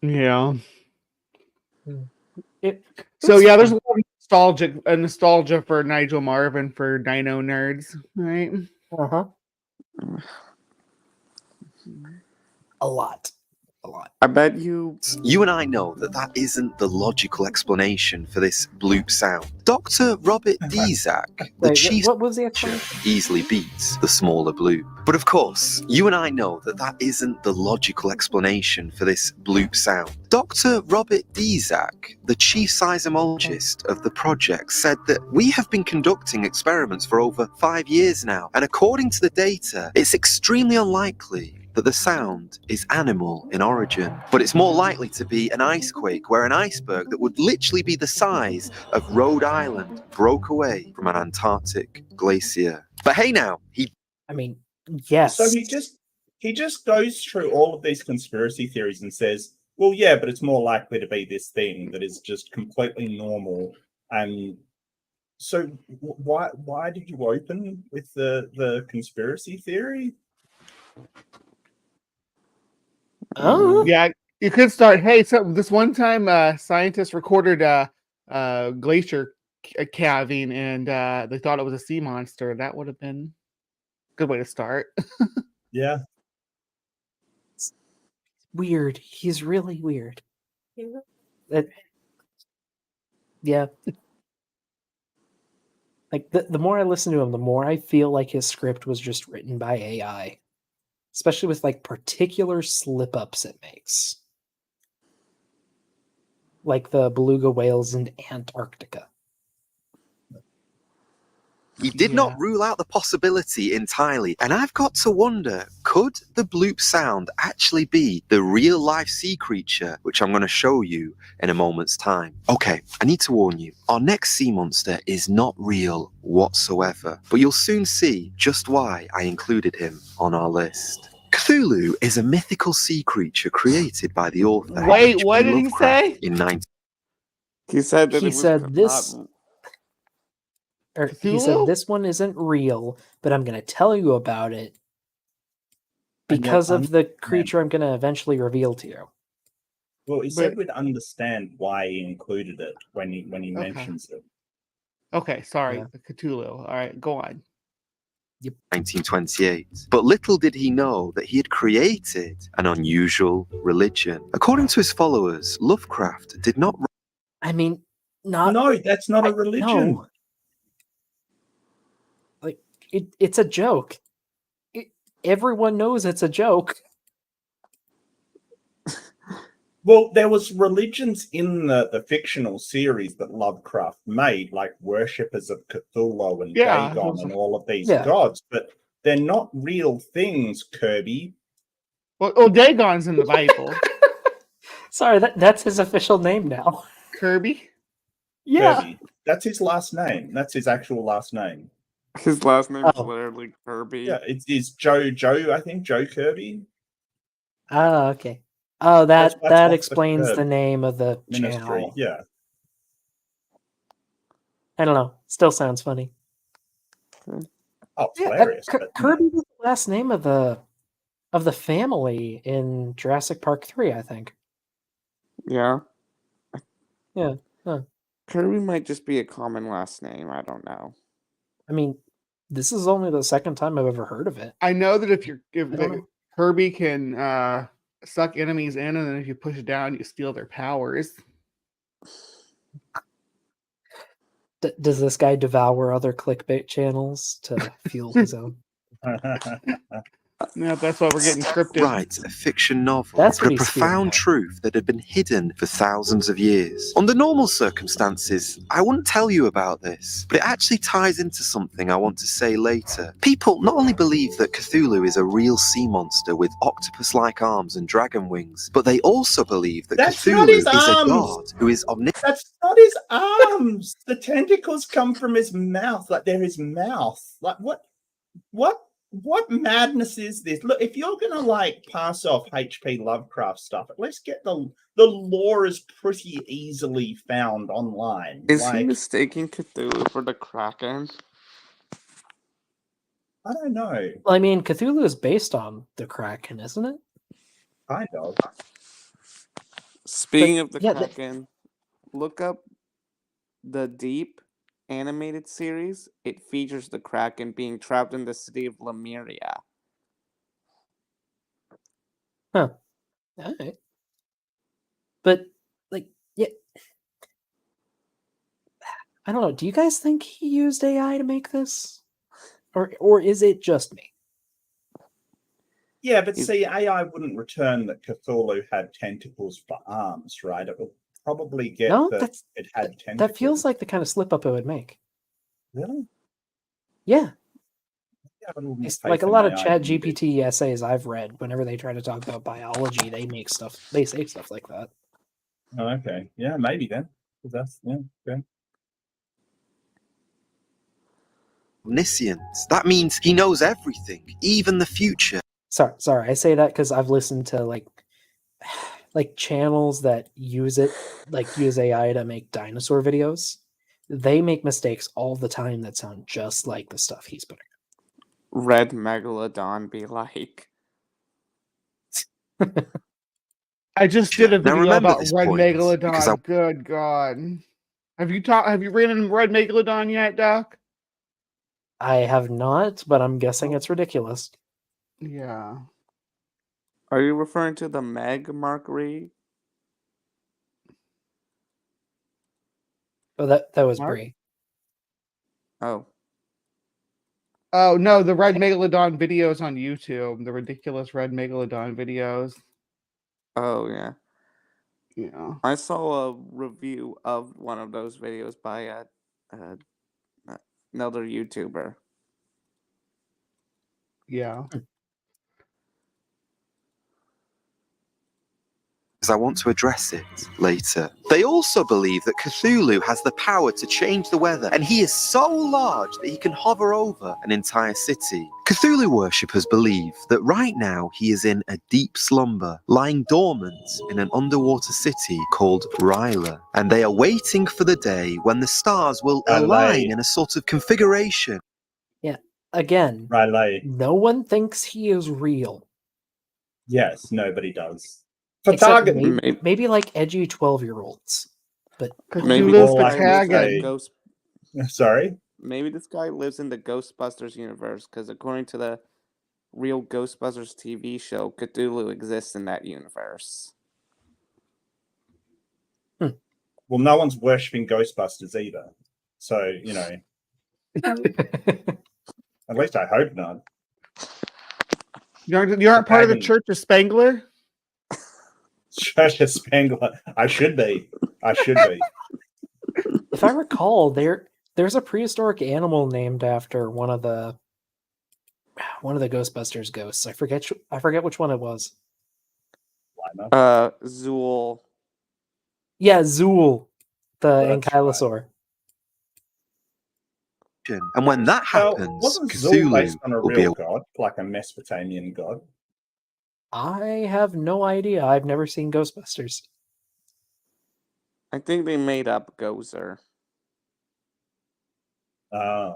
Yeah. It So was yeah, there's a fun. lot of nostalgia for Nigel Marvin for Dino nerds, right? Uh-huh. A lot. I bet you. You and I know that that isn't the logical explanation for this bloop sound. Dr. Robert Dizak, the Wait, chief, what was the explanation? easily beats the smaller bloop. But of course, you and I know that that isn't the logical explanation for this bloop sound. Dr. Robert Dizak, the chief seismologist of the project, said that we have been conducting experiments for over 5 years now, and according to the data, it's extremely unlikely that the sound is animal in origin, but it's more likely to be an ice quake where an iceberg that would literally be the size of Rhode Island broke away from an Antarctic glacier. But hey now, I mean, yes. So he just goes through all of these conspiracy theories and says, well, yeah, but it's more likely to be this thing that is just completely normal. And so why did you open with the conspiracy theory? Oh, Yeah, you could start. Hey, so this one time, scientists recorded a glacier calving, and they thought it was a sea monster. That would have been a good way to start. Yeah. weird. He's really weird. Yeah. Like the more I listen to him, the more I feel like his script was just written by AI, especially with like particular slip ups it makes, like the beluga whales in Antarctica. He did Yeah. not rule out the possibility entirely, and I've got to wonder, could the bloop sound actually be the real-life sea creature, which I'm going to show you in a moment's time? Okay, I need to warn you, our next sea monster is not real whatsoever, but you'll soon see just why I included him on our list. Cthulhu is a mythical sea creature created by the author Wait, H.P. what did he Lovecraft say? in 19... He said that He it was said this- not. Or he Cthulhu? said this one isn't real, but I'm going to tell you about it And because you'll of the creature I'm going to eventually reveal to you. Well, he said But- we'd understand why he included it when he Okay. mentions it. Okay, sorry, Yeah. Cthulhu. All right, go on. 1928. But little did he know that he had created an unusual religion. According to his followers, Lovecraft did not. I mean, not No, that's not a I- religion. no. Like it's a joke. Everyone knows it's a joke. Well, there was religions in the fictional series that Lovecraft made, like worshippers of Cthulhu and Yeah. Dagon and all of these Yeah. gods, but they're not real things, Kirby. Well, Dagon's in the Bible. Sorry, that's his official name now. Kirby. Yeah. Kirby. That's his last name. That's his actual last name. His last name is Oh. literally Kirby. Yeah, it's Joe, I think, Joe Kirby. Oh, okay. Oh, That's that off the explains the Kirby name of the Ministry. channel. Yeah. I don't know. Still sounds funny. Oh, it's Yeah, hilarious. but, you know. Kirby was the last name of the family in Jurassic Park 3, I think. Yeah. Yeah. Huh. Kirby might just be a common last name. I don't know. I mean, this is only the second time I've ever heard of it. I know that if I don't know. Kirby can suck enemies in, and then if you push it down, you steal their powers. Does this guy devour other clickbait channels to fuel his own? Yeah, that's why we're getting cryptid. Write a fiction novel, That's but what a he's spewing profound out. truth that had been hidden for thousands of years. Under normal circumstances, I wouldn't tell you about this, but it actually ties into something I want to say later. People not only believe that Cthulhu is a real sea monster with octopus-like arms and dragon wings, but they also believe that That's Cthulhu not his is a arms! god who is omnipotent. That's not his arms. The tentacles come from his mouth, like they're his mouth. Like what madness is this? Look, if you're gonna like pass off H.P. Lovecraft stuff, at least get the lore is pretty easily found online. Is he Like, mistaking Cthulhu for the Kraken? I don't know. Well, I mean, Cthulhu is based on the Kraken, isn't it? Kind of. Speaking of the yeah, Kraken, look up the Deep animated series. It features the Kraken being trapped in the city of Lemuria. Huh. All right. But like, yeah, I don't know. Do you guys think he used AI to make this, or is it just me? Yeah, but He's- see, AI wouldn't return that Cthulhu had tentacles for arms, right? It would probably get No, that it had tentacles. that feels like the kind of slip up it would make. Really? Yeah, Yeah, but we'll it's pay like a for lot an of AI Chat to do it. GPT essays I've read. Whenever they try to talk about biology, they say stuff like that. Oh, okay. Yeah, maybe then. That's okay. Omniscient. That means he knows everything, even the future. Sorry, I say that because I've listened to like channels that use AI to make dinosaur videos. They make mistakes all the time that sound just like the stuff he's putting. Red Megalodon be like. I just did a Now video remember about this Red point, Megalodon. because Good God. Have you ran in Red Megalodon yet, Doc? I have not, but I'm guessing it's ridiculous. Yeah. Are you referring to the Meg Marguerite? Oh, that was Mark? Brie. Oh. Oh no, the Red Megalodon videos on YouTube. The ridiculous Red Megalodon videos. Oh, yeah. Yeah. I saw a review of one of those videos by another YouTuber. Yeah. I want to address it later. They also believe that Cthulhu has the power to change the weather, and he is so large that he can hover over an entire city. Cthulhu worshippers believe that right now he is in a deep slumber, lying dormant in an underwater city called Ryla, and they are waiting for the day when the stars will align in a sort of configuration. Yeah. Again, Riley. no one thinks he is real. Yes, nobody does. For Except target. maybe like edgy 12-year-olds. But Maybe Cthulhu's this the guy lives in the Kagan. Ghost. Sorry? Maybe this guy lives in the Ghostbusters universe, because according to the real Ghostbusters TV show, Cthulhu exists in that universe. Well, no one's worshipping Ghostbusters either. So, at least I hope not. You aren't part of the Kagan. Church of Spangler? Church of Spangler. I should be. if I recall, there's a prehistoric animal named after one of the Ghostbusters ghosts. I forget which one it was. Why not? Zool. Yeah, Zool, the That's ankylosaur. And when that Well, happens, wasn't Zool Cthulhu based on a will be real god, like a Mesopotamian god? I have no idea. I've never seen Ghostbusters. I think they made up Gozer. Hmm.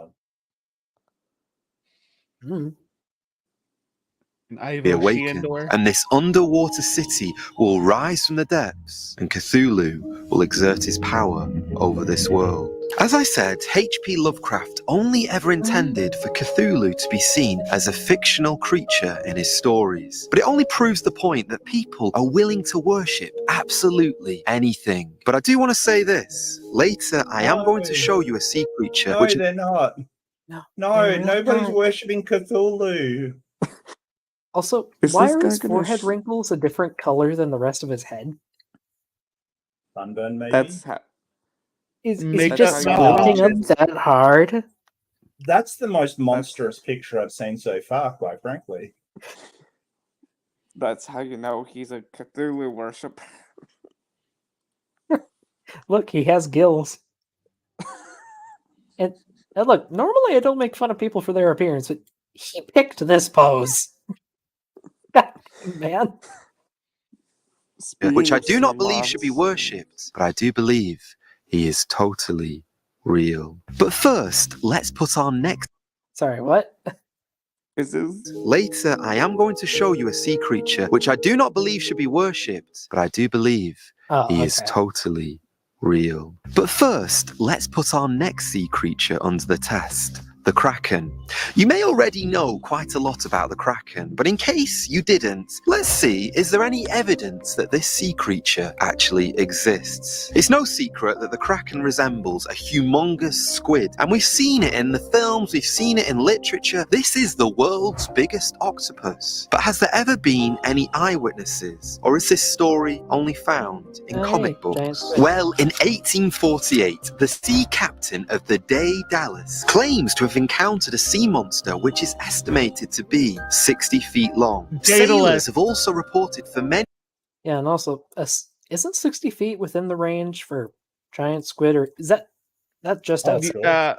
And be Ivo awakened, Shandor. and this underwater city will rise from the depths, and Cthulhu will exert his power over this world. As I said, H.P. Lovecraft only ever intended for Cthulhu to be seen as a fictional creature in his stories. But it only proves the point that people are willing to worship absolutely anything. But I do want to say this. Later, I am going to show you a sea creature No, they're not. No, No, they're really nobody's not. worshipping Cthulhu. Also, Is why this are guy his gonna forehead wrinkles a different color than the rest of his head? Sunburn, maybe? That's how. Is he Makeup just That's how you squinting know. them that hard? That's the most monstrous picture I've seen so far, quite frankly. That's how you know he's a Cthulhu worshiper. Look, he has gills. And look, normally I don't make fun of people for their appearance, but he picked this pose. God, man. which I Speaking do of not sea believe should be moths, worshipped, but I do believe he is totally real. But first, let's put our next. Sorry, what? is this Later, I am going to show you a sea creature which I do not believe should be worshipped, but I do believe Oh, he is okay. totally real. But first, let's put our next sea creature under the test. The Kraken. You may already know quite a lot about the Kraken, but in case you didn't, let's see, is there any evidence that this sea creature actually exists? It's no secret that the Kraken resembles a humongous squid, and we've seen it in the films, we've seen it in literature. This is the world's biggest octopus. But has there ever been any eyewitnesses, or is this story only found in comic Giant books? squid. Well, in 1848, the sea captain of the Day Dallas claims to have encountered a sea monster which is estimated to be 60 feet long. Daedalus. Sailors have also reported for many. Yeah, and also, isn't 60 feet within the range for giant squid, or is that just Oh, outside?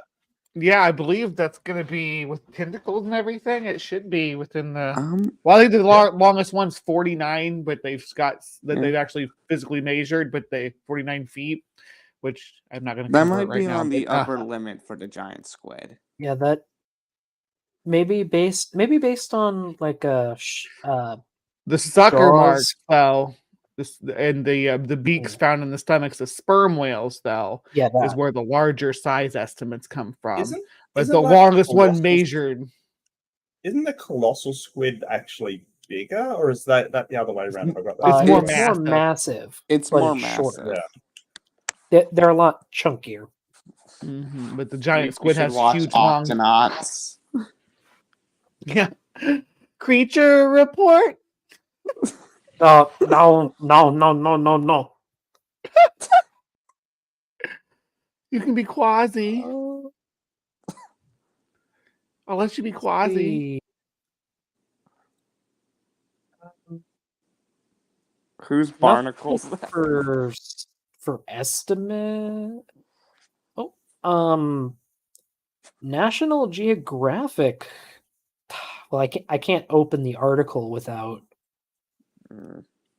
Yeah, I believe that's going to be with tentacles and everything. It should be within the. um Well, I think the longest one's 49, but they've Yeah. actually physically measured, but they 49 feet, which I'm not going to that convert might right be now. on the but, upper limit for the giant squid. Yeah, that maybe based on like the sucker marks, Jaws. though, and the beaks found in the stomachs, the sperm whales, though, Yeah, is that. where the larger size estimates come from. Isn't But isn't the that longest one colossal- measured. Isn't the colossal squid actually bigger, or is that the other way around? I got that. It's more It's massive. more massive. It's but more it's shorter. massive. Yeah. They're a lot chunkier. But the giant You squid should has watch huge long. Octonauts. Yeah. Creature report. No. You can be Quasi. I'll let you be Quasi. Who's barnacles? For estimate. Oh, National Geographic. Well, I can't open the article without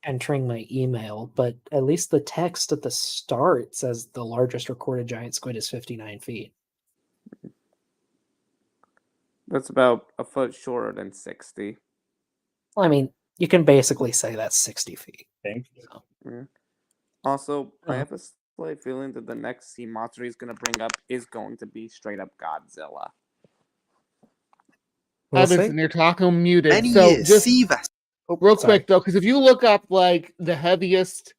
entering my email, but at least the text at the start says the largest recorded giant squid is 59 feet. That's about a foot shorter than 60. I mean, you can basically say that's 60 feet. Thank you. So, Yeah. Also, I Oh. have a slight feeling that the next sea monster he's going to bring up is going to be straight up Godzilla. we'll I've been see. sitting here talking muted. Many So years, just sea vessels. Oh, real sorry. quick though, because if you look up like the heaviest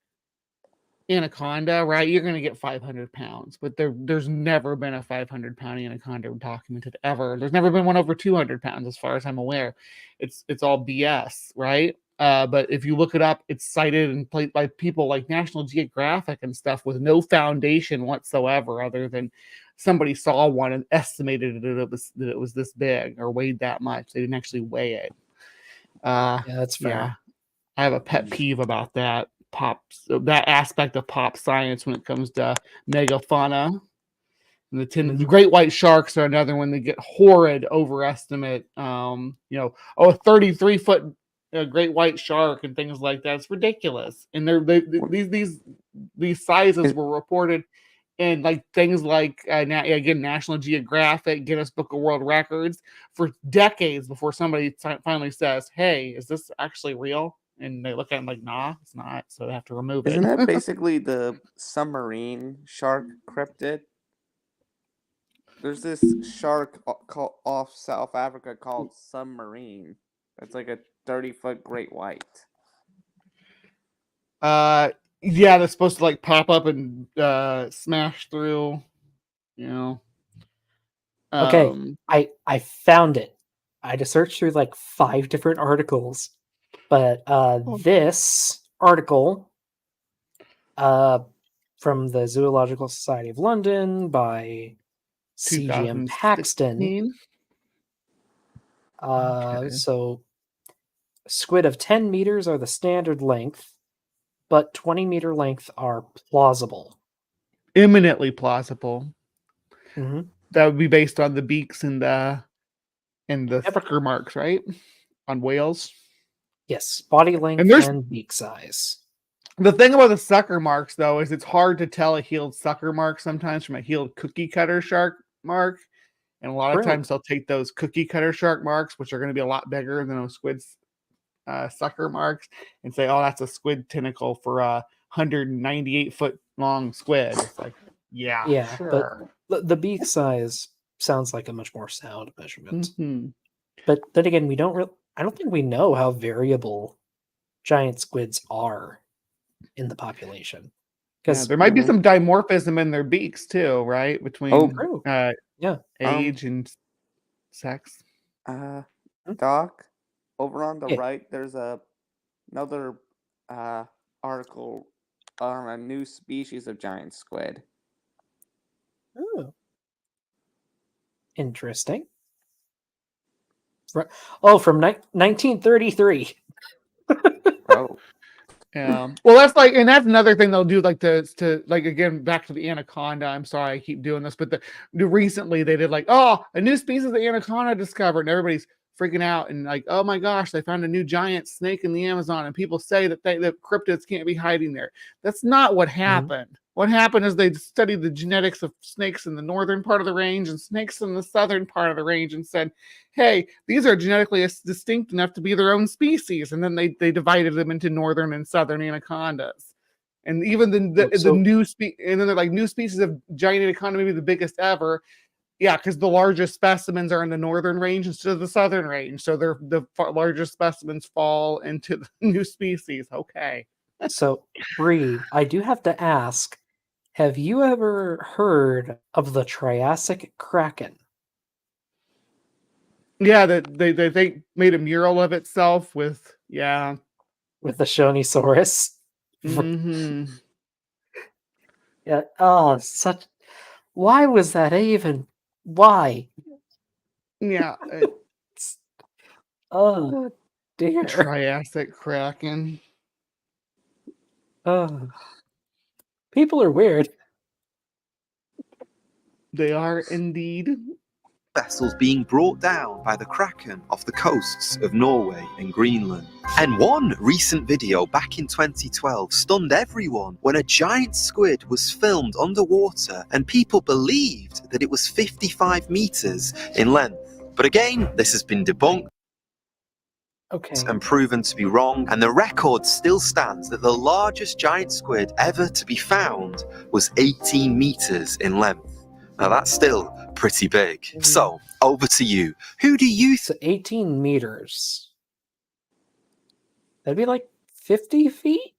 anaconda, right, you're gonna get 500 pounds. But there's never been a 500-pound anaconda documented ever. There's never been one over 200 pounds, as far as I'm aware. It's all BS, right? But if you look it up, it's cited and played by people like National Geographic and stuff with no foundation whatsoever, other than somebody saw one and estimated that it was this big or weighed that much. They didn't actually weigh it. Yeah, that's fair. Yeah, I have a pet peeve about that that aspect of pop science when it comes to megafauna. And the great white sharks are another one that get horrid overestimate. A 33-foot great white shark and things like that. It's ridiculous. And these sizes were reported in like things like National Geographic, Guinness Book of World Records for decades before somebody finally says, "Hey, is this actually real?" And they look at them like, "Nah, it's not." So they have to remove it. Isn't that basically the submarine shark cryptid? There's this shark off South Africa called submarine. That's like a 30-foot great white. Yeah, that's supposed to like pop up and smash through. You know. Okay, I found it. I had to search through like 5 different articles, but this article from the Zoological Society of London by CGM Paxton. 2016. So squid of 10 meters are the standard length, but 20-meter length are plausible. Eminently plausible. Mm-hmm. That would be based on the beaks and the Yep. sucker marks, right? On whales. Yes, body length there's- and beak size. The thing about the sucker marks, though, is it's hard to tell a healed sucker mark sometimes from a healed cookie cutter shark mark. And a lot of True. times they'll take those cookie cutter shark marks, which are going to be a lot bigger than those squid sucker marks, and say, oh, that's a squid tentacle for a 198-foot long squid. It's like, yeah, sure. But the beak size sounds like a much more sound measurement. Mm-hmm. But then again, I don't think we know how variable giant squids are in the population. Because there might be some dimorphism in their beaks too, right? Between age and sex. Doc, over on the right, there's another article on a new species of giant squid. Oh. Interesting. From 1933. Oh. Yeah. Well, that's another thing they'll do, like to again back to the anaconda. I'm sorry I keep doing this, but recently they did a new species of anaconda discovered, and everybody's freaking out and like, oh my gosh, they found a new giant snake in the Amazon, and people say that the cryptids can't be hiding there. That's not what happened. Mm-hmm. What happened is they studied the genetics of snakes in the northern part of the range and snakes in the southern part of the range and said, hey, these are genetically distinct enough to be their own species. And then they divided them into northern and southern anacondas. And even the new and then they're like, new species of giant anaconda, maybe the biggest ever. Yeah, because the largest specimens are in the northern range instead of the southern range. So the largest specimens fall into the new species. Okay. So, Bree, I do have to ask, have you ever heard of the Triassic Kraken? Yeah, they made a mural of itself with the Shonisaurus. Mm-hmm. Yeah. Oh, why was that even? Why? Yeah. Oh dear. Triassic Kraken. People are weird. They are indeed. Vessels being brought down by the Kraken off the coasts of Norway and Greenland. And one recent video back in 2012 stunned everyone when a giant squid was filmed underwater and people believed that it was 55 meters in length. But again, this has been debunked. Okay. And proven to be wrong, and the record still stands that the largest giant squid ever to be found was 18 meters in length. Now that's still pretty big. So, over to you. Who do you think? 18 meters. That'd be like 50 feet?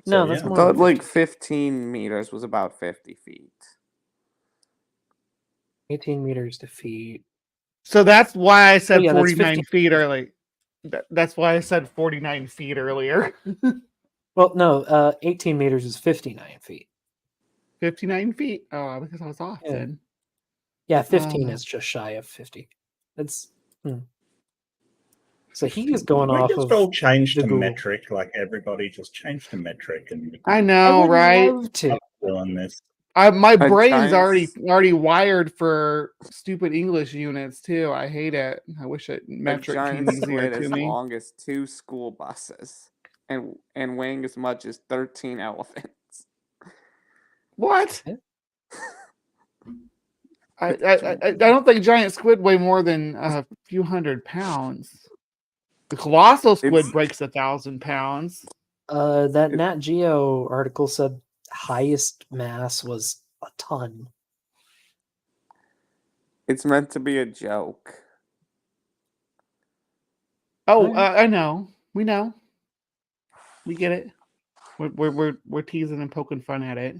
No, that's more. I thought like 15 meters was about 50 feet. 18 meters to feet. So that's why I said 49 feet early. That's why I said 49 feet earlier. Well, no, 18 meters is 59 feet. 59 feet? Oh, because I was off then. Yeah, 15 is just shy of 50. That's So he is going off of. all change to metric, like everybody just changed to metric, and I know, right? Love to. Doing this. My brain's already wired for stupid English units too. I hate it. I wish metric came easier to me. As long as 2 school buses and weighing as much as 13 elephants. What? I don't think giant squid weigh more than a few hundred pounds. The colossal squid breaks 1,000 pounds. That Nat Geo article said highest mass was a ton. It's meant to be a joke. Oh, Alright. I know. We know. We get it. We're teasing and poking fun at it.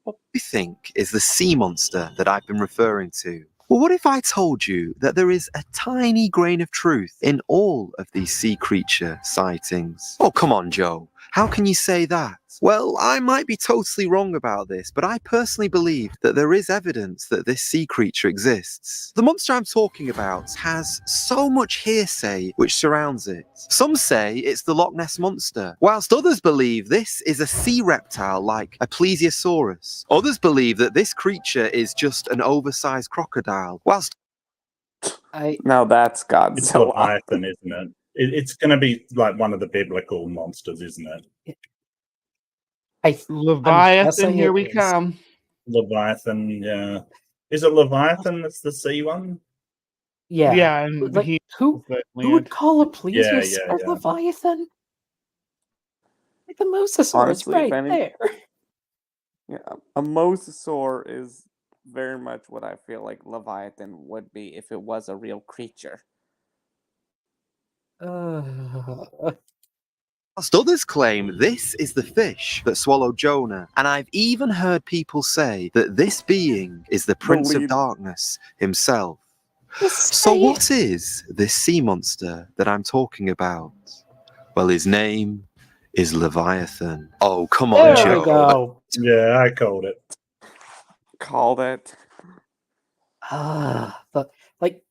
What do you think is the sea monster that I've been referring to? Well, what if I told you that there is a tiny grain of truth in all of these sea creature sightings? Oh, come on, Joe. How can you say that? Well, I might be totally wrong about this, but I personally believe that there is evidence that this sea creature exists. The monster I'm talking about has so much hearsay which surrounds it. Some say it's the Loch Ness Monster, whilst others believe this is a sea reptile like a plesiosaurus. Others believe that this creature is just an oversized crocodile, whilst Now that's It's Godzilla. Leviathan, isn't it? It's going to be like one of the biblical monsters, isn't it? I'm Leviathan, guessing here it we is. come. Leviathan, yeah. Is it Leviathan that's the sea one? Yeah. Yeah, and Like, he who the would land. call a Yeah, plesiosaur yeah, yeah. Leviathan? Like the mosasaur is Honestly, if right any- there. Yeah, a mosasaur is very much what I feel like Leviathan would be if it was a real creature. whilst others claim this is the fish that swallowed Jonah. And I've even heard people say that this being is the Prince of lead- Darkness himself. Just So say what it. is this sea monster that I'm talking about? Well, his name is Leviathan. Oh, come on, There Joe. we go. Yeah, I called it. Called it. But like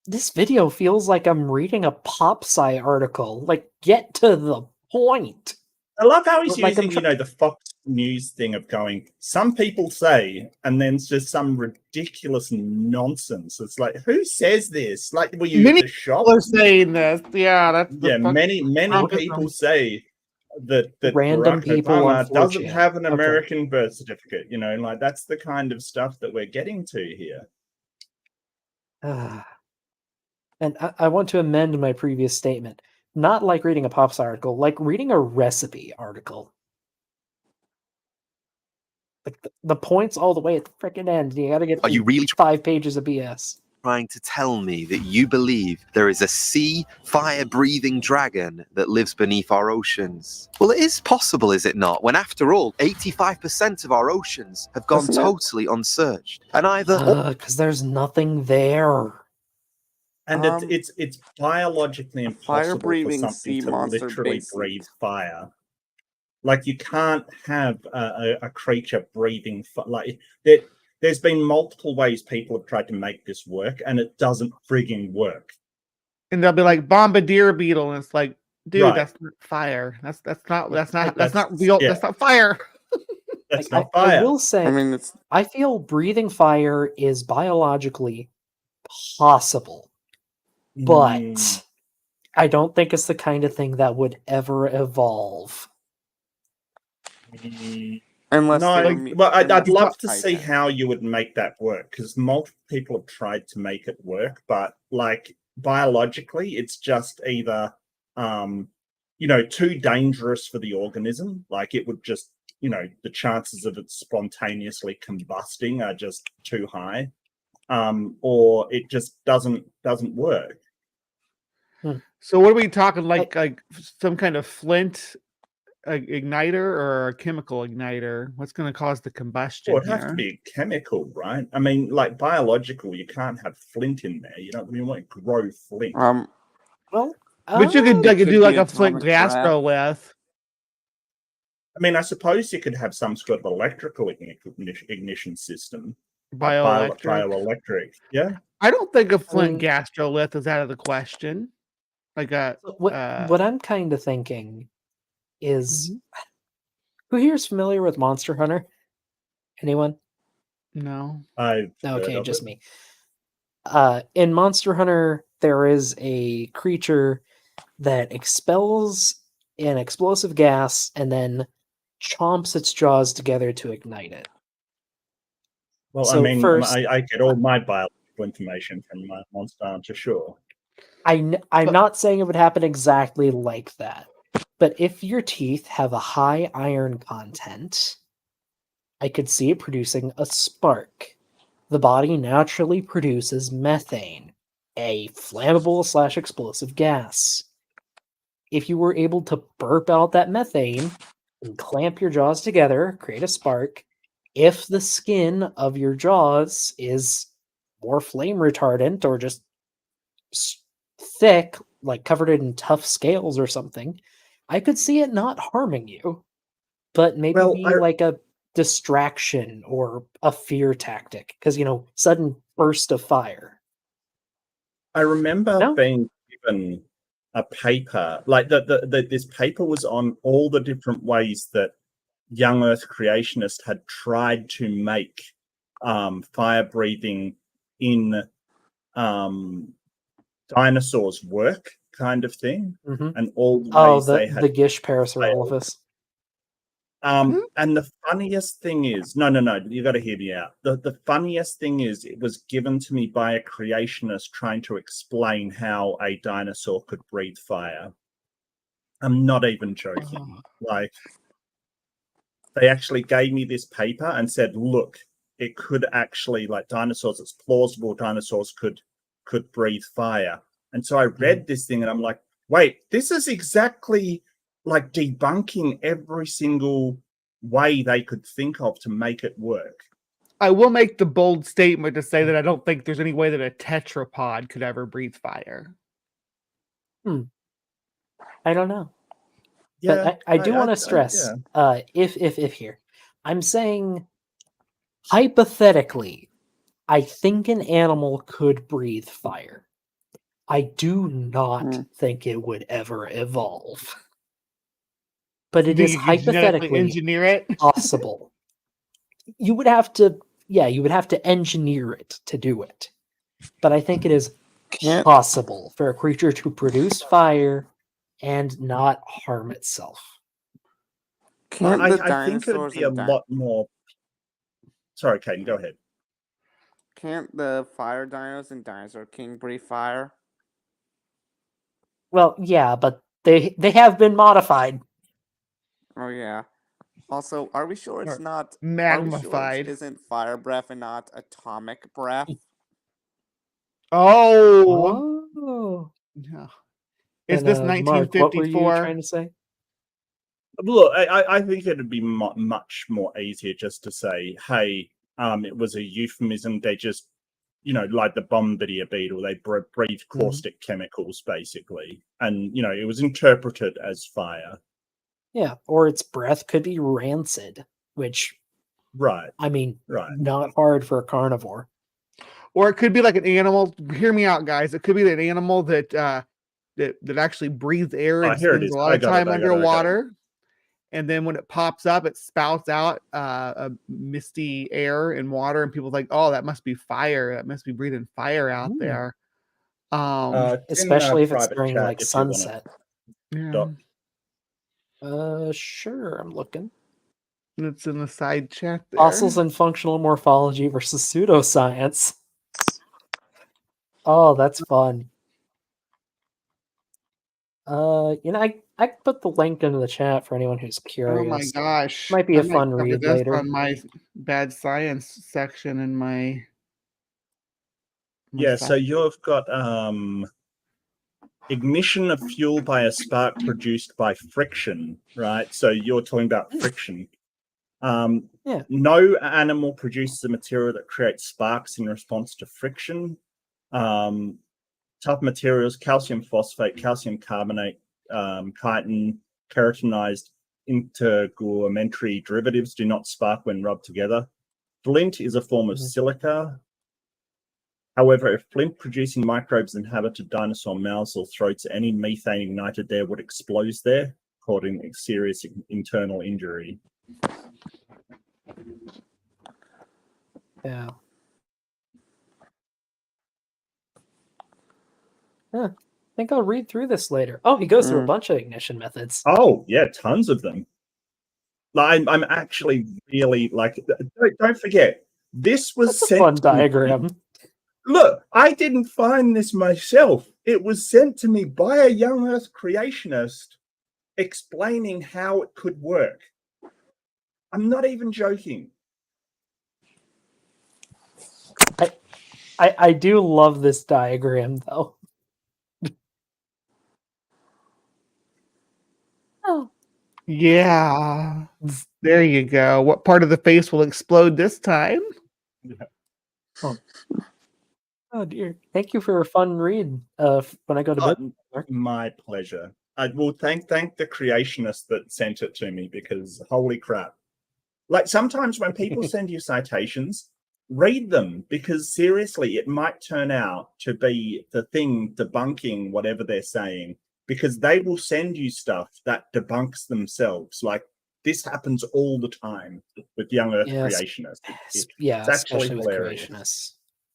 this video feels like I'm reading a pop sci article. Like, get to the point. I love how he's Like, I'm using, the Fox News thing of going, some people say, and then it's just some ridiculous nonsense. It's like, who says this? Like, were you Many at the shop? people are saying this. Yeah, that's the Yeah, fuck- many wrong with people them. say that Random Barack people on Obama doesn't 4chan. have an Okay. American birth certificate. Like that's the kind of stuff that we're getting to here. And I want to amend my previous statement. Not like reading a pop sci article, like reading a recipe article. Like the points all the way at the freaking end. You gotta get Are you through really 5 pages of BS. trying to tell me that you believe there is a sea fire-breathing dragon that lives beneath our oceans? Well, it is possible, is it not? When after all, 85% of our oceans have gone Isn't it? totally unsearched. And either Because there's nothing there. And it's biologically impossible for fire-breathing something sea to monster literally basically- breathe fire. Like you can't have a creature breathing like that. There's been multiple ways people have tried to make this work, and it doesn't frigging work. And they'll be like bombardier beetle, and it's like, dude, Right. that's not fire. That's not That's- real. yeah. That's not fire. That's Like, not fire. I will say, I mean, it's I feel breathing fire is biologically possible, but Mm. I don't think it's the kind of thing that would ever evolve. unless No, they were but I'd unless love they're to see Titan. how you would make that work because multiple people have tried to make it work, but like biologically, it's just either too dangerous for the organism. Like it would just, the chances of it spontaneously combusting are just too high, or it just doesn't work. So what are we talking? Like some kind of flint igniter or a chemical igniter? What's going to cause the combustion? Well, it'd have to be chemical, right? I mean, like biological, you can't have flint in there. You won't grow flint. Well, But you could It could do like be a flint atomic breath. gastrolith. I mean, I suppose you could have some sort of electrical ignition system. Bioelectric. Bioelectric. Yeah. I don't think a flint mean- gastrolith is out of the question. Like a what I'm kind of thinking is, Mm-hmm. who here is familiar with Monster Hunter? Anyone? no. I've heard Okay, of just it. me. In Monster Hunter, there is a creature that expels an explosive gas and then chomps its jaws together to ignite it. Well, So I mean, first- I get all my biological information from my Monster Hunter, sure. I'm not saying it would happen exactly like that, but if your teeth have a high iron content, I could see it producing a spark. The body naturally produces methane, a flammable / explosive gas. If you were able to burp out that methane and clamp your jaws together, create a spark, if the skin of your jaws is more flame retardant or just thick, like covered in tough scales or something, I could see it not harming you, but maybe Well, be like a distraction or a fear tactic because, sudden burst of fire. I remember No? being given a paper, like this paper was on all the different ways that young Earth creationists had tried to make fire breathing in dinosaurs work, kind of thing, Mhm. and all the Oh, ways they the had Gish failed. Parasaurolophus. And the funniest thing is, no, you got to hear me out. The funniest thing is, it was given to me by a creationist trying to explain how a dinosaur could breathe fire. I'm not even joking. Like, they actually gave me this paper and said, look, it could actually, like dinosaurs, it's plausible dinosaurs could breathe fire. And so I read this thing and I'm like, wait, this is exactly like debunking every single way they could think of to make it work. I will make the bold statement to say that I don't think there's any way that a tetrapod could ever breathe fire. I don't know. Yeah, But I do want to stress, if here, I'm saying hypothetically, I think an animal could breathe fire. I do not think it would ever evolve. But You it think is you could genetically hypothetically engineer it? possible. You would have to engineer it to do it. But I think it is Can't possible for a creature to produce fire and not harm itself. can't the I think it would dinosaurs be a and lot more. Sorry, Caden, go ahead. can't the fire dinos and Dinosaur King breathe fire? Well, yeah, but they have been modified. Oh yeah. Also, are we sure it's Or not? Are we sure magnified. it isn't fire breath and not atomic breath? Oh, Oh. no. Is And this Mark, what were you 1954? trying to say? Look, I think it'd be much more easier just to say, hey, it was a euphemism. They just, like the bombardier beetle, they breathe caustic chemicals, basically. And, it was interpreted as fire. Yeah, or its breath could be rancid, which, Right, I mean, right. not hard for a carnivore. Or it could be like an animal. Hear me out, guys. It could be an animal that that actually breathes air and Here it spends is. a lot I of got it, time I got it. underwater. And then when it pops up, it spouts out a misty air and water, and people are like, "Oh, that must be fire. That must be breathing fire out there." It's in Especially if it's private during chat like if you want sunset. to. Sure, I'm looking. It's in the side chat there. Fossils and functional morphology versus pseudoscience. Oh, that's fun. I put the link into the chat for anyone who's curious. Oh my gosh. Might be a I might fun cover read this later. on my bad science section in my Yeah, so you've got ignition of fuel by a spark produced by friction, right? So you're talking about friction. Yeah. No animal produces a material that creates sparks in response to friction. Tough materials, calcium phosphate, calcium carbonate, chitin, keratinized intergoumentary derivatives do not spark when rubbed together. Flint is a form of silica. However, if flint-producing microbes inhabited dinosaur mouths or throats, any methane ignited there would explode there, causing serious internal injury. Yeah. I think I'll read through this later. Oh, he goes through a bunch of ignition methods. Oh, yeah, tons of them. I'm actually really like. Don't forget, this was That's a fun sent to me. diagram. Look, I didn't find this myself. It was sent to me by a young Earth creationist explaining how it could work. I'm not even joking. I do love this diagram though. Oh. Yeah. There you go. What part of the face will explode this time? Oh dear. Thank you for a fun read. When I go to bed. Mark. My pleasure. I will thank the creationist that sent it to me, because holy crap. Like, sometimes when people send you citations, read them, because seriously, it might turn out to be the thing debunking whatever they're saying, because they will send you stuff that debunks themselves. Like, this happens all the time with young Earth Yes. creationists. Yeah, It's actually especially with hilarious. creationists.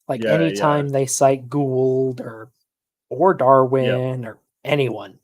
Like Yeah, anytime they cite Gould or Darwin or anyone.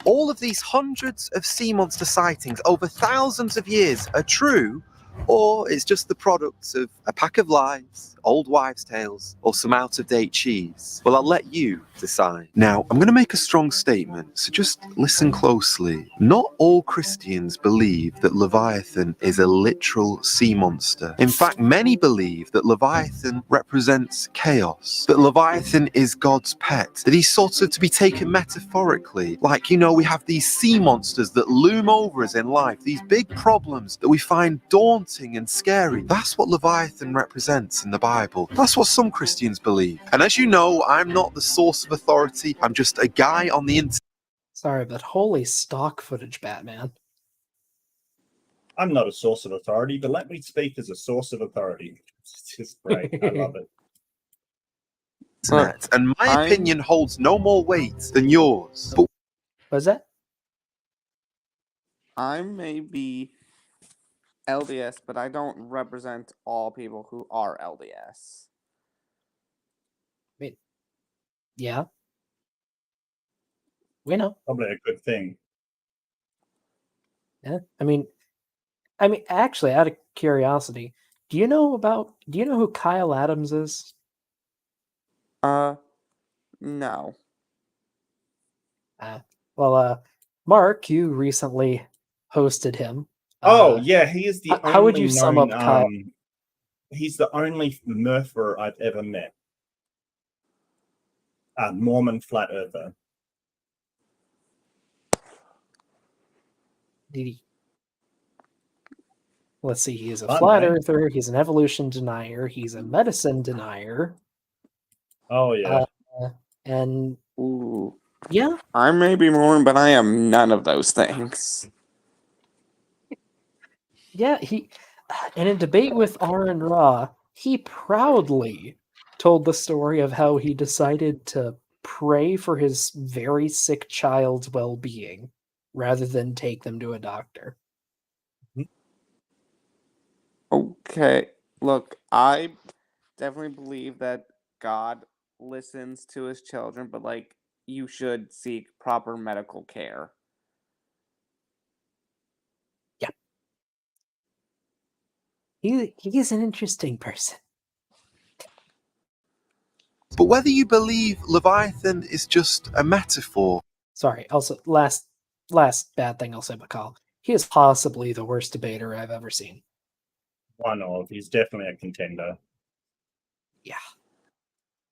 All of these hundreds of sea monster sightings over thousands of years are true, or it's just the products of a pack of lies, old wives' tales, or some out-of-date cheese? Well, I'll let you decide. Now, I'm going to make a strong statement, so just listen closely. Not all Christians believe that Leviathan is a literal sea monster. In fact, many believe that Leviathan represents chaos, that Leviathan is God's pet, that he's sort of to be taken metaphorically. Like, you know, we have these sea monsters that loom over us in life, these big problems that we find daunting and scary. That's what Leviathan represents in the Bible. That's what some Christians believe. And as you know, I'm not the source of authority. I'm just a guy on the internet. Sorry, but holy stock footage, Batman. I'm not a source of authority, but let me speak as a source of authority. It's just great. I love it. And my opinion holds no more weight than yours. But Was that? I may be LDS, but I don't represent all people who are LDS. Wait. Yeah. We know. Probably a good thing. Yeah. I mean, actually, out of curiosity, do you know who Kyle Adams is? No. Well, Mark, you recently hosted him. Oh, yeah, he is the only how would you sum up Kyle? He's the only Murpher I've ever met. Mormon flat earther. Let's see, he's a Fun, flat eh? earther, he's an evolution denier, he's a medicine denier. Oh, yeah. And Ooh. yeah. I may be Mormon, but I am none of those things. Yeah, he in a debate with Aaron Ra, he proudly told the story of how he decided to pray for his very sick child's well-being rather than take them to a doctor. Okay, look, I definitely believe that God listens to his children, but like, you should seek proper medical care. Yeah. He is an interesting person. But whether you believe Leviathan is just a metaphor. Sorry, also last bad thing I'll say about Kyle. He is possibly the worst debater I've ever seen. One of. He's definitely a contender. Yeah.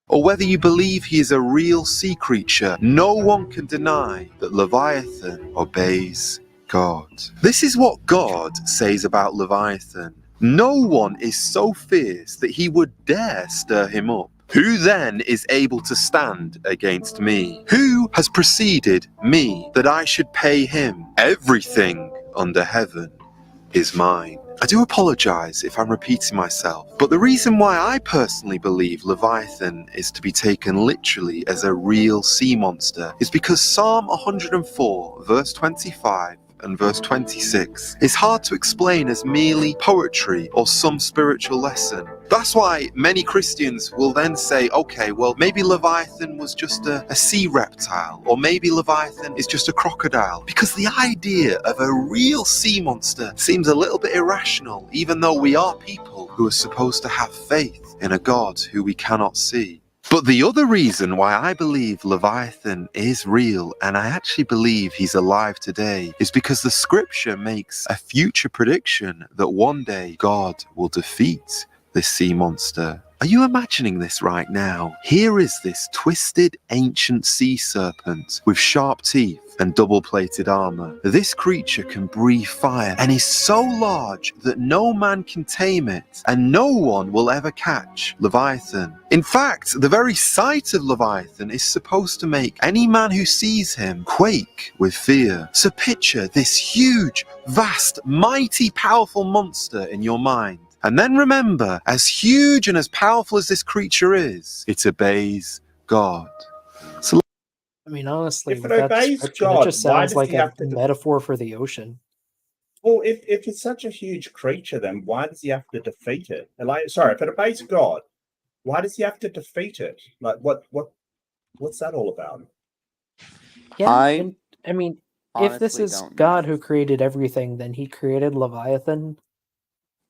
Or whether you believe he is a real sea creature, no one can deny that Leviathan obeys God. This is what God says about Leviathan. No one is so fierce that he would dare stir him up. Who then is able to stand against me? Who has preceded me that I should pay him? Everything under heaven is mine. I do apologise if I'm repeating myself, but the reason why I personally believe Leviathan is to be taken literally as a real sea monster is because Psalm 104 verse 25 and verse 26 is hard to explain as merely poetry or some spiritual lesson. That's why many Christians will then say, okay, well, maybe Leviathan was just a sea reptile, or maybe Leviathan is just a crocodile, because the idea of a real sea monster seems a little bit irrational, even though we are people who are supposed to have faith in a God who we cannot see. But the other reason why I believe Leviathan is real, and I actually believe he's alive today, is because the scripture makes a future prediction that one day God will defeat this sea monster. Are you imagining this right now? Here is this twisted ancient sea serpent with sharp teeth and double-plated armor. This creature can breathe fire and is so large that no man can tame it, and no one will ever catch Leviathan. In fact, the very sight of Leviathan is supposed to make any man who sees him quake with fear. So picture this huge, vast, mighty, powerful monster in your mind. And then remember, as huge and as powerful as this creature is, it obeys God. So I mean, honestly, If it with that obeys description, it God, just why sounds does like he a have to metaphor for the ocean. Well, if it's such a huge creature, then why does he have to defeat it? Like, sorry, if it obeys God, why does he have to defeat it? Like, what's that all about? Yeah, I and I mean, if this honestly is don't God know. who created everything, then he created Leviathan.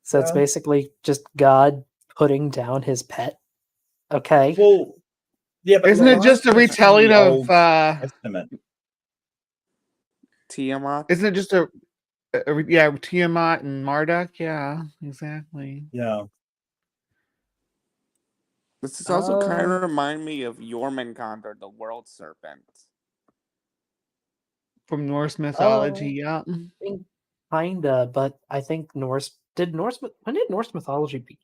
So it's Yeah. basically just God putting down his pet. Okay. Well, yeah, but Isn't it just a Leviathan's from retelling the of Old Testament. Tiamat. isn't it just a yeah, Tiamat and Marduk? Yeah, exactly. Yeah. This is also kind Uh, of remind me of Jormungandr, the world serpent. From Norse oh, mythology, yeah. I think kinda, but I think when did Norse mythology be?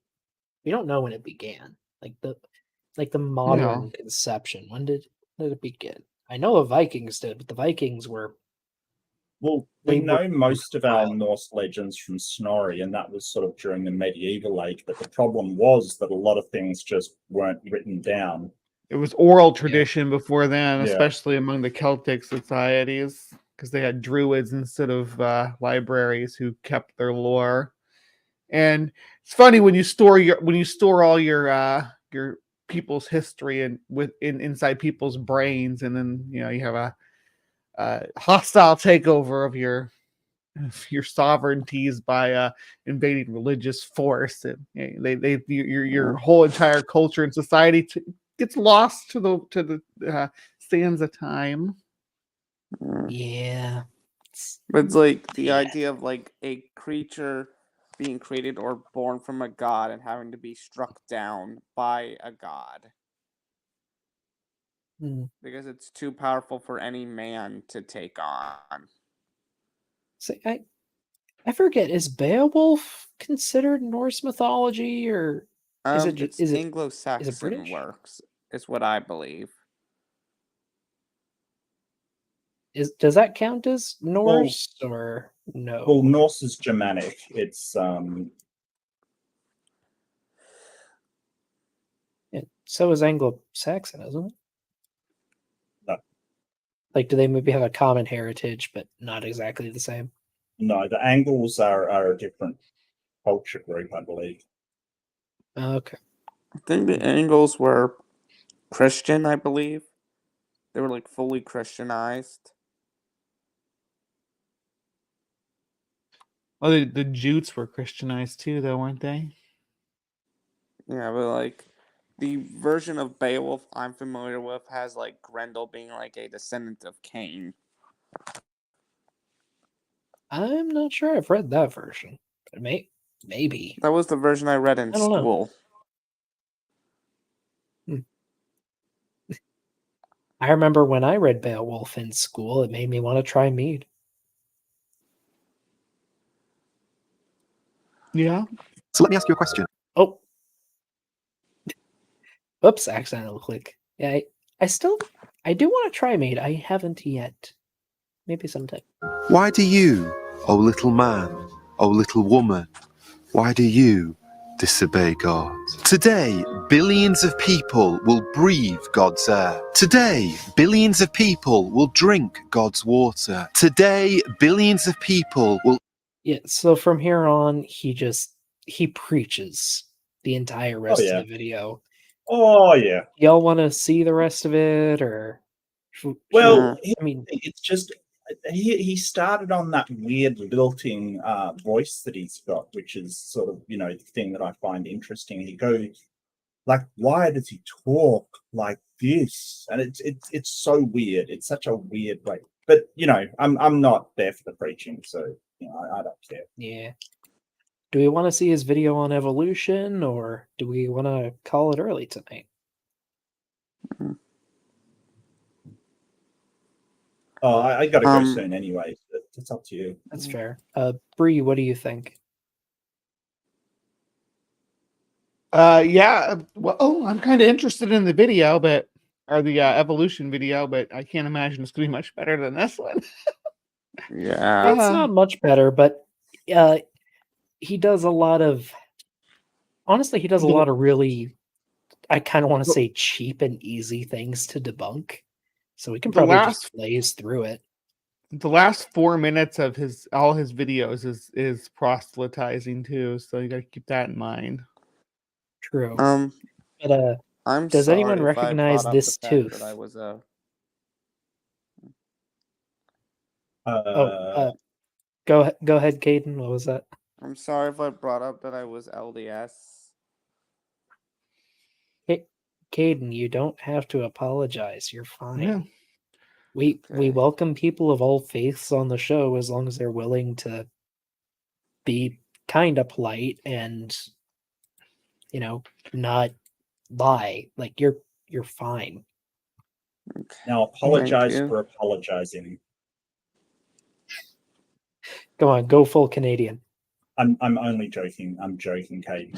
We don't know when it began. Like the No. modern conception. When did it begin? I know the Vikings did, but the Vikings were Well, we they were know most of our wild. Norse legends from Snorri, and that was sort of during the medieval age. But the problem was that a lot of things just weren't written down. It was oral Yeah. tradition before then, Yeah. especially among the Celtic societies, because they had druids instead of libraries who kept their lore. And it's funny when you store all your people's history and inside people's brains, and then you have a hostile takeover of your sovereignties by invading religious force, and your whole entire culture and society gets lost to the sands of time. Mm. Yeah. But it's like the Yeah. idea of like a creature being created or born from a god and having to be struck down by a god Hmm. because it's too powerful for any man to take on. See, I forget, is Beowulf considered Norse mythology, or is it It's is it Anglo-Saxon British? works, is what I believe. Does that count as Well, Norse or no? Norse is Germanic. It's So is Anglo-Saxon, isn't it? no, Like, do they maybe have a common heritage, but not exactly the same? no, the Angles are a different culture group, I believe. Okay. I think the Angles were Christian, I believe. They were like fully Christianized. Oh, the Jutes were Christianized too, though, weren't they? Yeah, but like the version of Beowulf I'm familiar with has like Grendel being like a descendant of Cain. I'm not sure I've read that version. But maybe. That was the version I read in I don't know. school. I remember when I read Beowulf in school, it made me want to try mead. Yeah. So let me ask you a question. Oh. Oops, accidental click. Yeah, I do want to try mead. I haven't yet. Maybe sometime. Why do you, O little man, O little woman, why do you disobey God? Today, billions of people will breathe God's air. Today, billions of people will drink God's water. Today, billions of people will... Yeah, so from here on, he preaches the entire rest yeah. of the video. Oh yeah. Y'all want to see the rest of it, or? Well, I mean, it's just he started on that weird lilting voice that he's got, which is sort of the thing that I find interesting. He goes Like, why does he talk like this? And it's so weird. It's such a weird way. But I'm not there for the preaching, so I don't care. Yeah. Do we want to see his video on evolution, or do we want to call it early tonight? Oh, I gotta go Um, soon anyway. It's up to you. That's fair. Bree, what do you think? Yeah. Well, I'm kind of interested in the video, or the evolution video, but I can't imagine it's gonna be much better than this one. yeah. It's not much better, but he does a lot of. Honestly, he does a lot of really, I kind of want to say cheap and easy things to debunk. So we can The probably last- just blaze through it. The last 4 minutes of all his videos is proselytizing too, so you gotta keep that in mind. True. But I'm does sorry anyone if I recognize brought up this the fact tooth? that I was a. Go ahead, Caden. What was that? I'm sorry if I brought up that I was LDS. Hey, Caden, you don't have to apologize. You're fine. Yeah. We Okay. welcome people of all faiths on the show as long as they're willing to be kind of polite and not lie. Like you're fine. Now apologize you. for apologizing. Go on, go full Canadian. I'm only joking. I'm joking, Kate.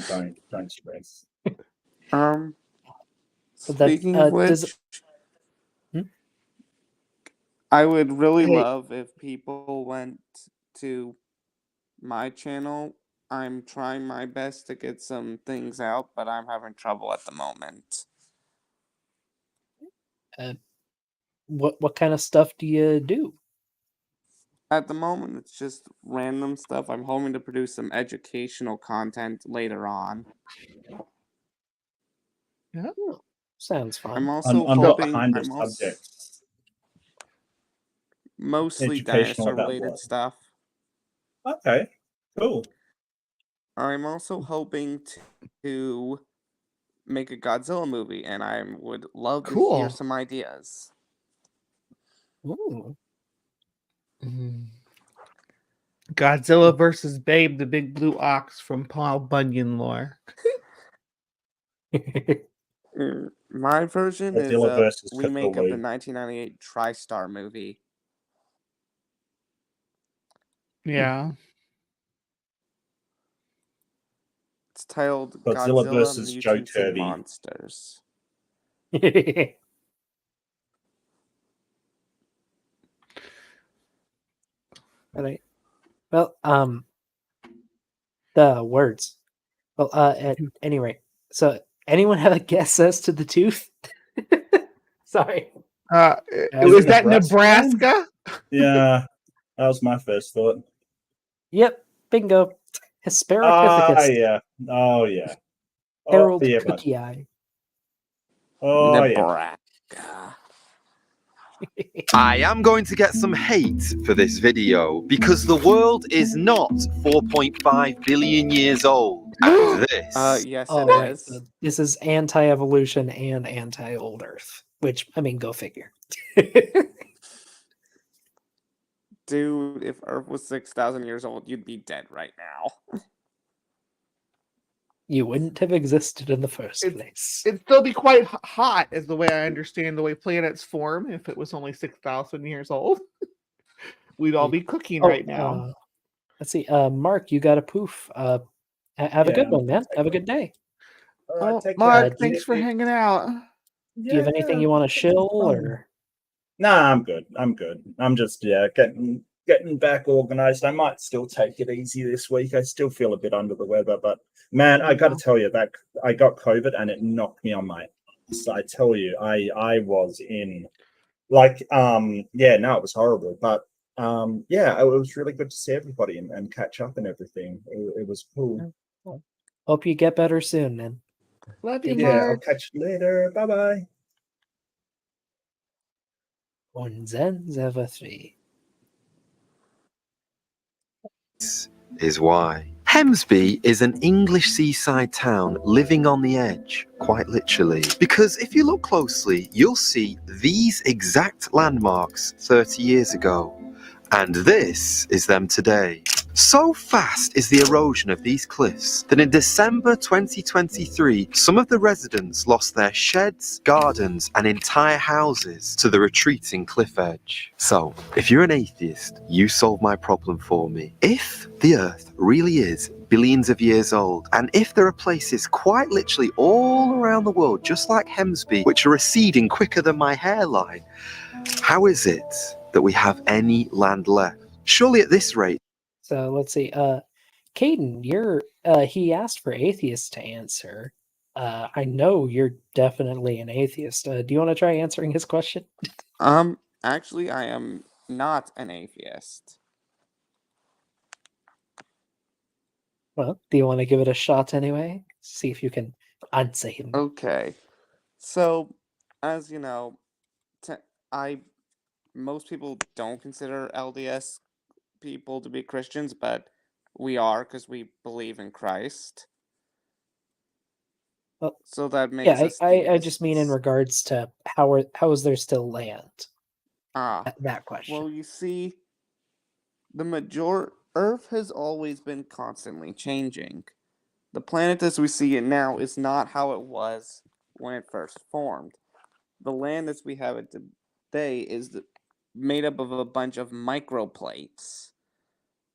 Don't stress. But Speaking of which, I would really love if people went to my channel. I'm trying my best to get some things out, but I'm having trouble at the moment. What kind of stuff do you do? At the moment, it's just random stuff. I'm hoping to produce some educational content later on. Yeah. Sounds fun. I'm also on what hoping. kind of I'm also subjects? mostly Educational about dinosaur-related what? stuff. Okay, cool. I'm also hoping to make a Godzilla movie, and I would love to hear Cool. some ideas. Ooh. Godzilla versus Babe, the Big Blue Ox from Paul Bunyan lore. My version is Godzilla a versus remake of the Cthulhu. 1998 TriStar movie. Yeah. It's titled Godzilla Godzilla versus Joe Mutants and Turby. Monsters. Alright. Well, the words. Well, at any rate, so anyone have a guess as to the tooth? Sorry. Was that Nebraska? Yeah, that was my first thought. Yep, bingo. Hesperipithecus. Yeah. Oh yeah. Harold yeah, Cookie Eye. Oh yeah. Nebraska. I am going to get some hate for this video because the world is not 4.5 billion years old. And this Yes, Oh, it right. is. So this is anti-evolution and anti-old Earth, which, I mean, go figure. Dude, if Earth was 6,000 years old, you'd be dead right now. You wouldn't have existed in the first place. It'd still be quite hot, is the way I understand the way planets form. If it was only 6,000 years old, we'd all be cooking right now. Let's see. Mark, you got a poof. Have a good one, man. Have a good day. All right, Mark, thanks for hanging out. Do you have anything you want to shill, or? Nah, I'm good. I'm just getting back organized. I might still take it easy this week. I still feel a bit under the weather, but man, I got to tell you that I got COVID and it knocked me on my ass. I tell you, I was in it was horrible, but it was really good to see everybody and catch up and everything. It was cool. Hope you get better soon, man. Love you, Yeah, I'll Mark. catch you later. Bye bye. Und then there were three. is why. Hemsby is an English seaside town living on the edge, quite literally. Because if you look closely, you'll see these exact landmarks 30 years ago. And this is them today. So fast is the erosion of these cliffs that in December 2023, some of the residents lost their sheds, gardens, and entire houses to the retreating cliff edge. So, if you're an atheist, you solve my problem for me. If the Earth really is billions of years old, and if there are places quite literally all around the world, just like Hemsby, which are receding quicker than my hairline, how is it that we have any land left? Surely at this rate. So let's see. Caden, he asked for atheists to answer. I know you're definitely an atheist. Do you want to try answering his question? Actually, I am not an atheist. Well, do you want to give it a shot anyway? See if you can answer him. Okay. So, as you know, most people don't consider LDS people to be Christians, but we are because we believe in Christ. Well, So that makes yeah, us I just mean in theists. regards to how is there still land? That question. Well, you see, the Earth has always been constantly changing. The planet as we see it now is not how it was when it first formed. The land as we have it today is made up of a bunch of microplates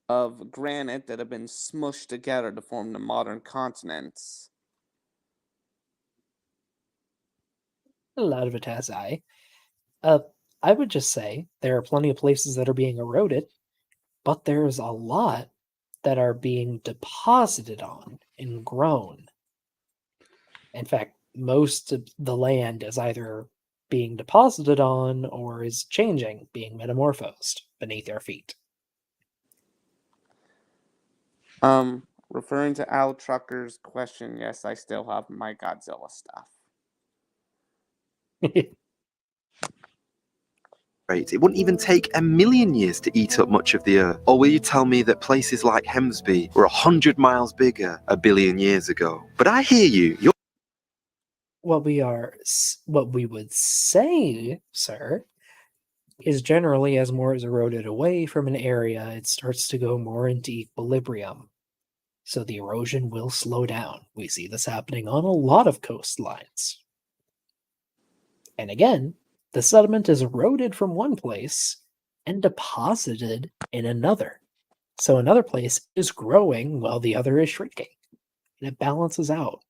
of granite that have been smushed together to form the modern continents. A lot of it has I. I would just say there are plenty of places that are being eroded, but there's a lot that are being deposited on and grown. In fact, most of the land is either being deposited on or is changing, being metamorphosed beneath our feet. Referring to Al Trucker's question, yes, I still have my Godzilla stuff. It wouldn't even take 1,000,000 years to eat up much of the Earth. Or will you tell me that places like Hemsby were 100 miles bigger 1,000,000,000 years ago? But I hear you. What we would say, sir, is generally as more is eroded away from an area, it starts to go more into equilibrium. So the erosion will slow down. We see this happening on a lot of coastlines. And again, the sediment is eroded from one place and deposited in another. So another place is growing while the other is shrinking. And it balances out.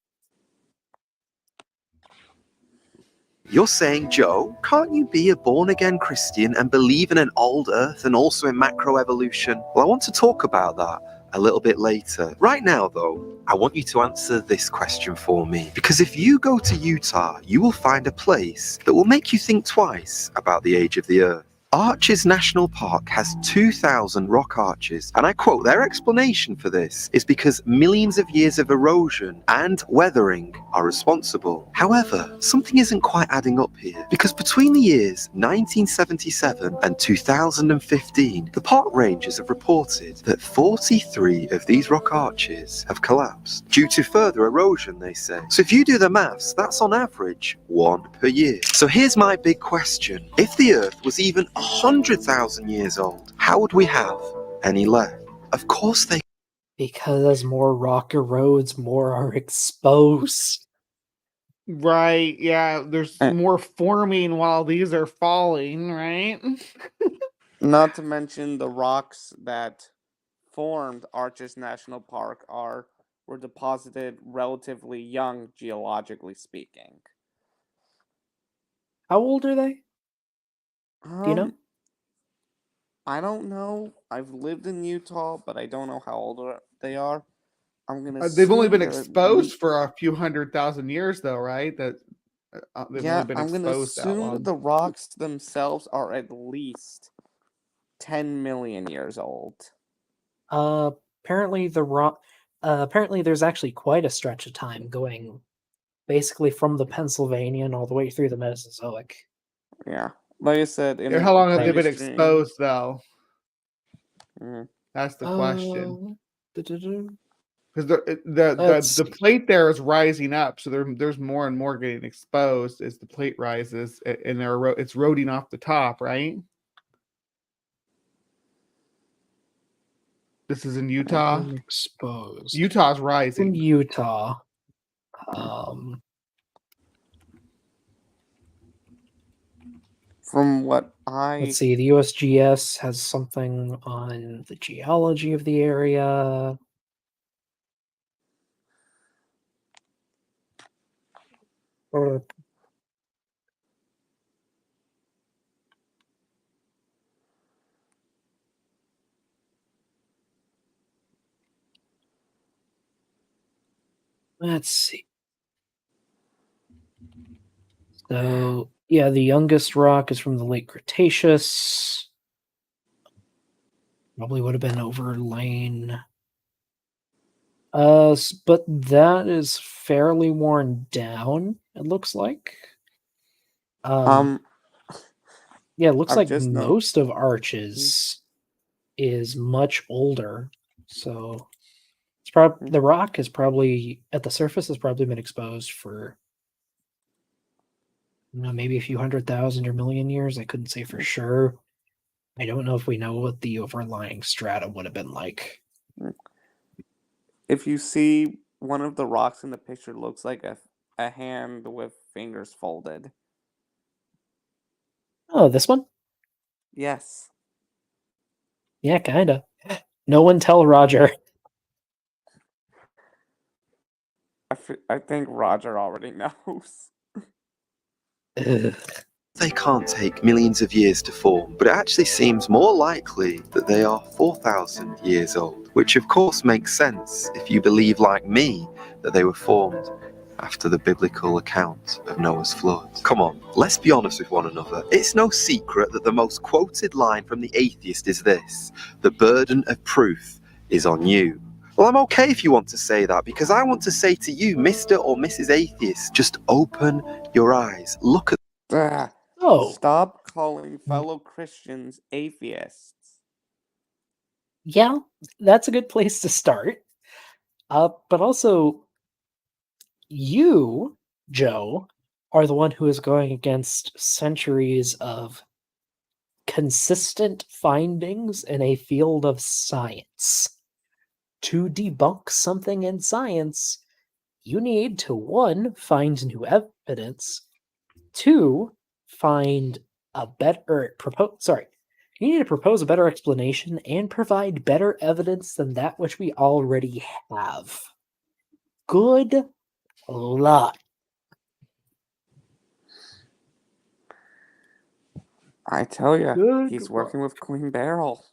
You're saying, Joe, can't you be a born-again Christian and believe in an old Earth and also in macroevolution? Well, I want to talk about that a little bit later. Right now, though, I want you to answer this question for me. Because if you go to Utah, you will find a place that will make you think twice about the age of the Earth. Arches National Park has 2,000 rock arches, and I quote, their explanation for this is because millions of years of erosion and weathering are responsible. However, something isn't quite adding up here, because between the years 1977 and 2015, the park rangers have reported that 43 of these rock arches have collapsed due to further erosion, they say. So if you do the maths, that's on average 1 per year. So here's my big question. If the Earth was even 100,000 years old, how would we have any left? Of course they... Because as more rock erodes, more are exposed. Right, yeah, there's more forming while these are falling, right? Not to mention the rocks that formed Arches National Park were deposited relatively young, geologically speaking. How old are they? Do you know? I don't know. I've lived in Utah, but I don't know how old they are. I'm gonna. They've only been assume they're exposed for a few 100,000 years, though, right? That they've Yeah, only been I'm gonna exposed that assume that long. the rocks themselves are at least 10 million years old. Apparently apparently there's actually quite a stretch of time going basically from the Pennsylvanian all the way through the Mesozoic. Yeah, like I said, in How long have they been chemistry- exposed, though? Mm. That's the question. Because Let's the see. plate there is rising up, so there's more and more getting exposed as the plate rises, and it's eroding off the top, right? This is in Utah. Exposed. Utah's In rising. Utah. From what I Let's see. The USGS has something on the geology of the area. Let's see. So, yeah, the youngest rock is from the late Cretaceous. Probably would have been overlain. But that is fairly worn down, it looks like. Yeah, it looks I've like just most of Arches is much older. So it's the rock is probably at the surface has probably been exposed for maybe a few 100,000 or million years. I couldn't say for sure. I don't know if we know what the overlying strata would have been like. If you see one of the rocks in the picture looks like a hand with fingers folded. Oh, this one? Yes. Yeah, kinda. No one tell Roger. I think Roger already knows. Ugh. They can't take millions of years to form, but it actually seems more likely that they are 4,000 years old, which of course makes sense if you believe, like me, that they were formed after the biblical account of Noah's flood. Come on, let's be honest with one another. It's no secret that the most quoted line from the atheist is this: the burden of proof is on you. Well, I'm okay if you want to say that, because I want to say to you, Mr. or Mrs. Atheist, just open your eyes, look at Oh, Stop calling fellow Christians atheists. yeah, that's a good place to start. But also, you, Joe, are the one who is going against centuries of consistent findings in a field of science. To debunk something in science, you need to, one, find new evidence, two, find a better you need to propose a better explanation and provide better evidence than that which we already have. Good luck. I tell you, Good he's luck. working with Queen Beryl.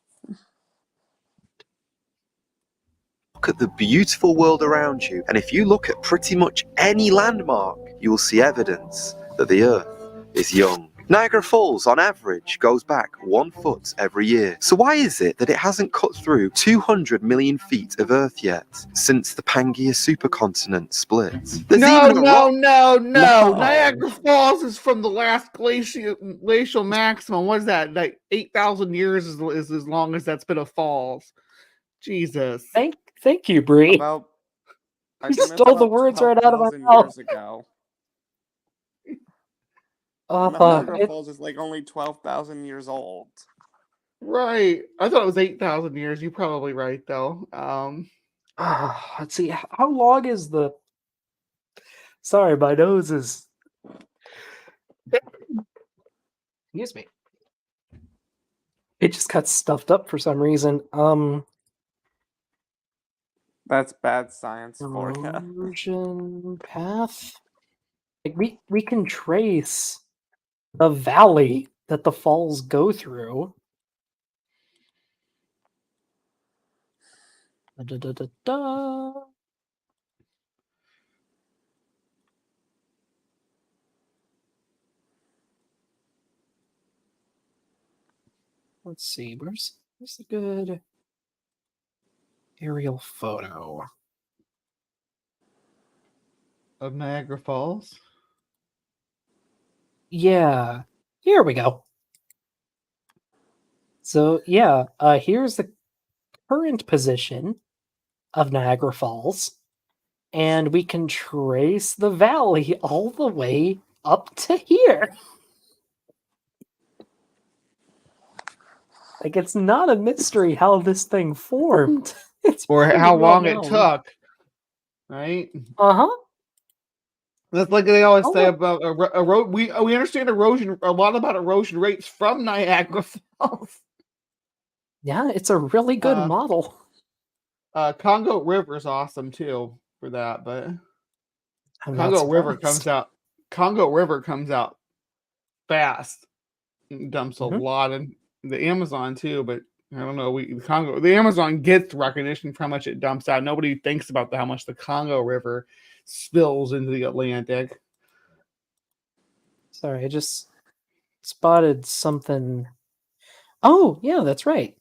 at the beautiful world around you, and if you look at pretty much any landmark, you will see evidence that the Earth is young. Niagara Falls, on average, goes back 1 foot every year. So why is it that it hasn't cut through 200 million feet of Earth yet, since the Pangaea supercontinent split? There's No, even a no, rock. no, no. No. Niagara Falls is from the last glacial maximum. What is that? Like 8,000 years is as long as that's been a falls. Jesus. Thank you, Bree. About I You think that's stole the about words right out of my 12,000 mouth. years ago. Niagara It, Falls is like only 12,000 years old. Right. I thought it was 8,000 years. You're probably right, though. let's see. How long is the? Sorry, my nose is. Excuse me. It just got stuffed up for some reason. That's bad science for you. Erosion path. Like we can trace the valley that the falls go through. Da, da, da, da. Let's see. Where's the good aerial photo? Of Niagara Falls. Yeah, here we go. So yeah, here's the current position of Niagara Falls, and we can trace the valley all the way up to here. Like, it's not a mystery how this thing formed. It's Or pretty how well long it known. took, right? Uh-huh. That's like they always Oh, say look. about we understand erosion, a lot about erosion rates from Niagara Falls. Yeah, it's a really good Uh, model. Congo River is awesome too for that, but I'm not surprised. Congo River comes out fast. It dumps a Mhm. lot in the Amazon too, but I don't know. The Amazon gets recognition for how much it dumps out. Nobody thinks about how much the Congo River spills into the Atlantic. Sorry, I just spotted something. Oh, yeah, that's right.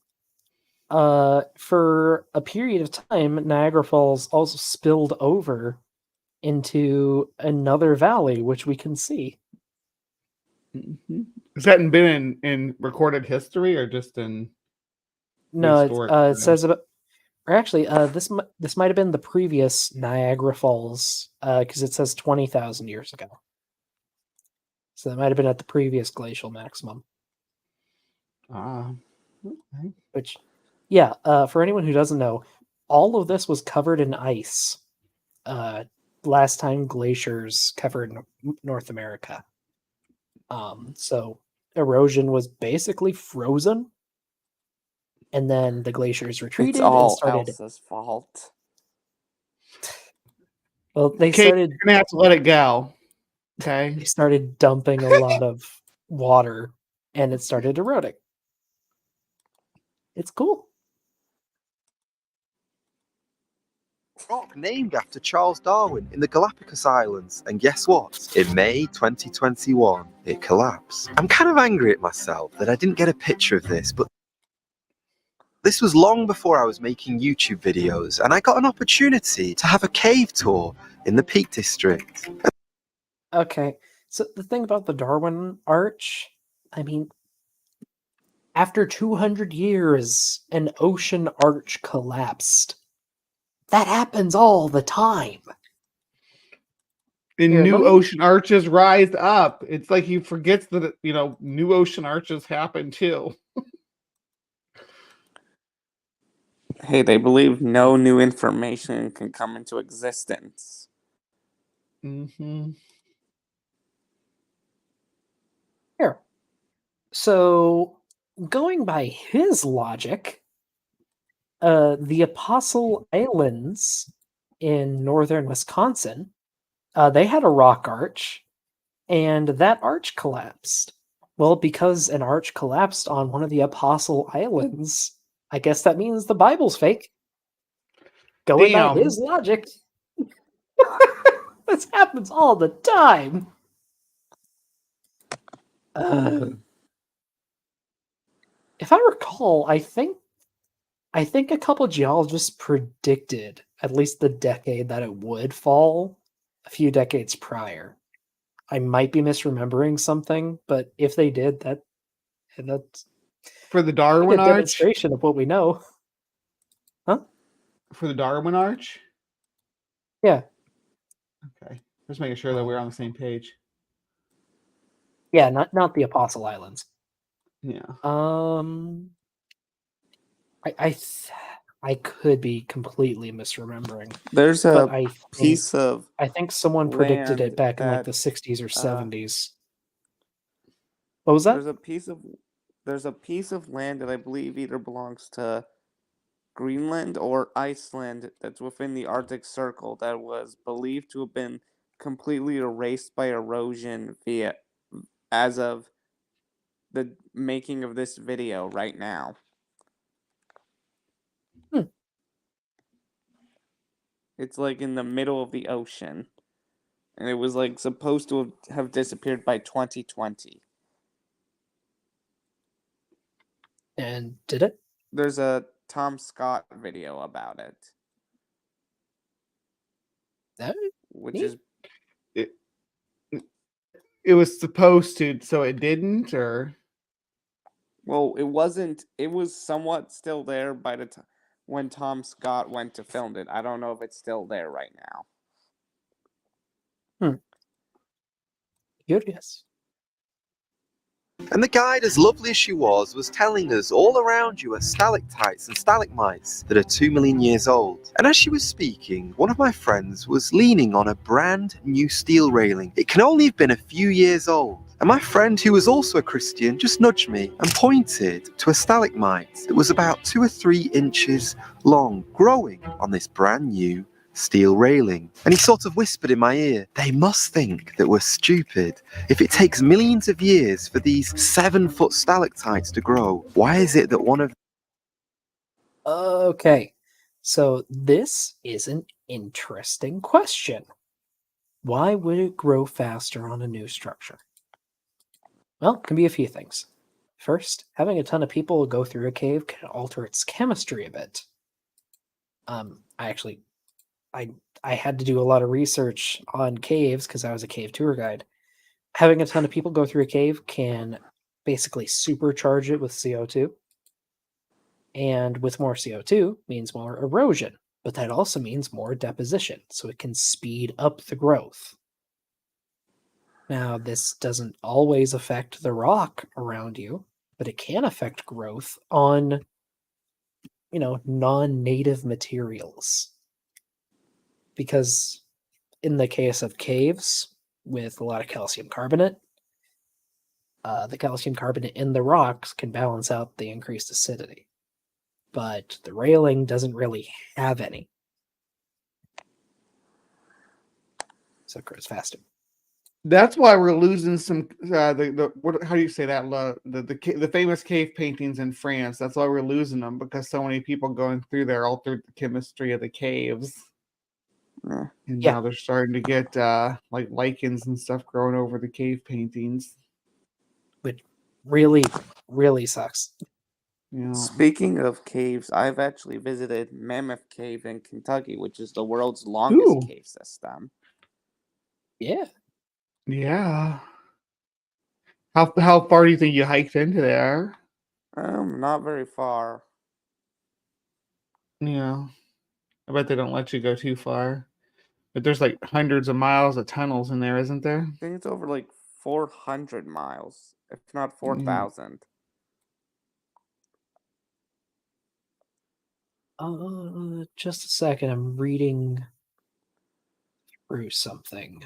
For a period of time, Niagara Falls also spilled over into another valley, which we can see. Mm-hmm. Has that been in recorded history or just in No, historic? it says about, or actually, this might have been the previous Niagara Falls, because it says 20,000 years ago. So that might have been at the previous glacial maximum. Okay. Which, yeah, for anyone who doesn't know, all of this was covered in ice. Last time glaciers covered North America. So erosion was basically frozen, and then the glaciers It's retreated and all started. Elsa's fault. Well, they Okay, started. you're gonna have to let it go. Okay. They started dumping a lot of water, and it started eroding. It's cool. Rock named after Charles Darwin in the Galapagos Islands, and guess what? In May 2021, it collapsed. I'm kind of angry at myself that I didn't get a picture of this, but this was long before I was making YouTube videos, and I got an opportunity to have a cave tour in the Peak District. Okay, so the thing about the Darwin Arch, I mean, after 200 years, an ocean arch collapsed. That happens all the time. And Here, let new me. ocean arches rise up. It's like he forgets that new ocean arches happen too. Hey, they believe no new information can come into existence. Mm-hmm. Here. So, going by his logic, the Apostle Islands in northern Wisconsin, they had a rock arch, and that arch collapsed. Well, because an arch collapsed on one of the Apostle Islands, I guess that means the Bible's fake. Going by Damn. his logic. This happens all the time. If I recall, I think a couple geologists predicted at least the decade that it would fall a few decades prior. I might be misremembering something, but if they did, that's For the a Darwin good Arch? demonstration of what we know. Huh? For the Darwin Arch? Yeah. Okay. Just making sure that we're on the same page. Yeah, not the Apostle Islands. Yeah. I could be completely misremembering. There's But a piece of I think someone predicted land it back in like the that 60s or 70s. What was that? there's a piece of land that I believe either belongs to Greenland or Iceland that's within the Arctic Circle that was believed to have been completely erased by erosion as of the making of this video right now. It's like in the middle of the ocean. And it was like supposed to have disappeared by 2020. And did it? There's a Tom Scott video about it, which Neat. is It was supposed to, so it didn't, or well, it wasn't. It was somewhat still there by the time. when Tom Scott went to film it. I don't know if it's still there right now. Curious. And the guide, as lovely as she was telling us all around you are stalactites and stalagmites that are 2 million years old. And as she was speaking, one of my friends was leaning on a brand new steel railing. It can only have been a few years old. And my friend, who was also a Christian, just nudged me and pointed to a stalagmite that was about 2 or 3 inches long, growing on this brand new steel railing. And he sort of whispered in my ear, they must think that we're stupid. If it takes millions of years for these 7-foot stalactites to grow, why is it that one of... Okay, so this is an interesting question. Why would it grow faster on a new structure? Well, it can be a few things. First, having a ton of people go through a cave can alter its chemistry a bit. I had to do a lot of research on caves because I was a cave tour guide. Having a ton of people go through a cave can basically supercharge it with CO2. And with more CO2 means more erosion, but that also means more deposition, so it can speed up the growth. Now, this doesn't always affect the rock around you, but it can affect growth on, non-native materials. Because in the case of caves with a lot of calcium carbonate, the calcium carbonate in the rocks can balance out the increased acidity. But the railing doesn't really have any. So it grows faster. That's why we're losing some. How do you say that? The famous cave paintings in France. That's why we're losing them, because so many people going through there altered the chemistry of the caves. And now they're starting to get like lichens and stuff growing over the cave paintings. Which really, really sucks. Yeah. Speaking of caves, I've actually visited Mammoth Cave in Kentucky, which is the world's longest cave system. Yeah. Yeah. How far do you think you hiked into there? Not very far. Yeah. I bet they don't let you go too far. But there's like hundreds of miles of tunnels in there, isn't there? I think it's over like 400 miles, if not 4,000. Just a second. I'm reading through something.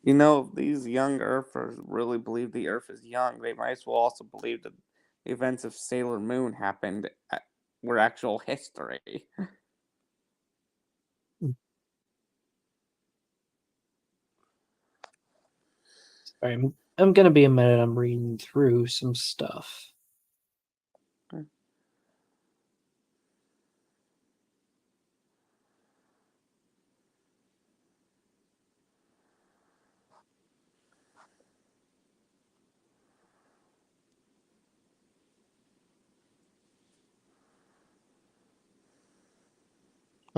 If these young Earthers really believe the Earth is young, they might as well also believe that the events of Sailor Moon happened were actual history. Sorry, I'm gonna be a minute. I'm reading through some stuff.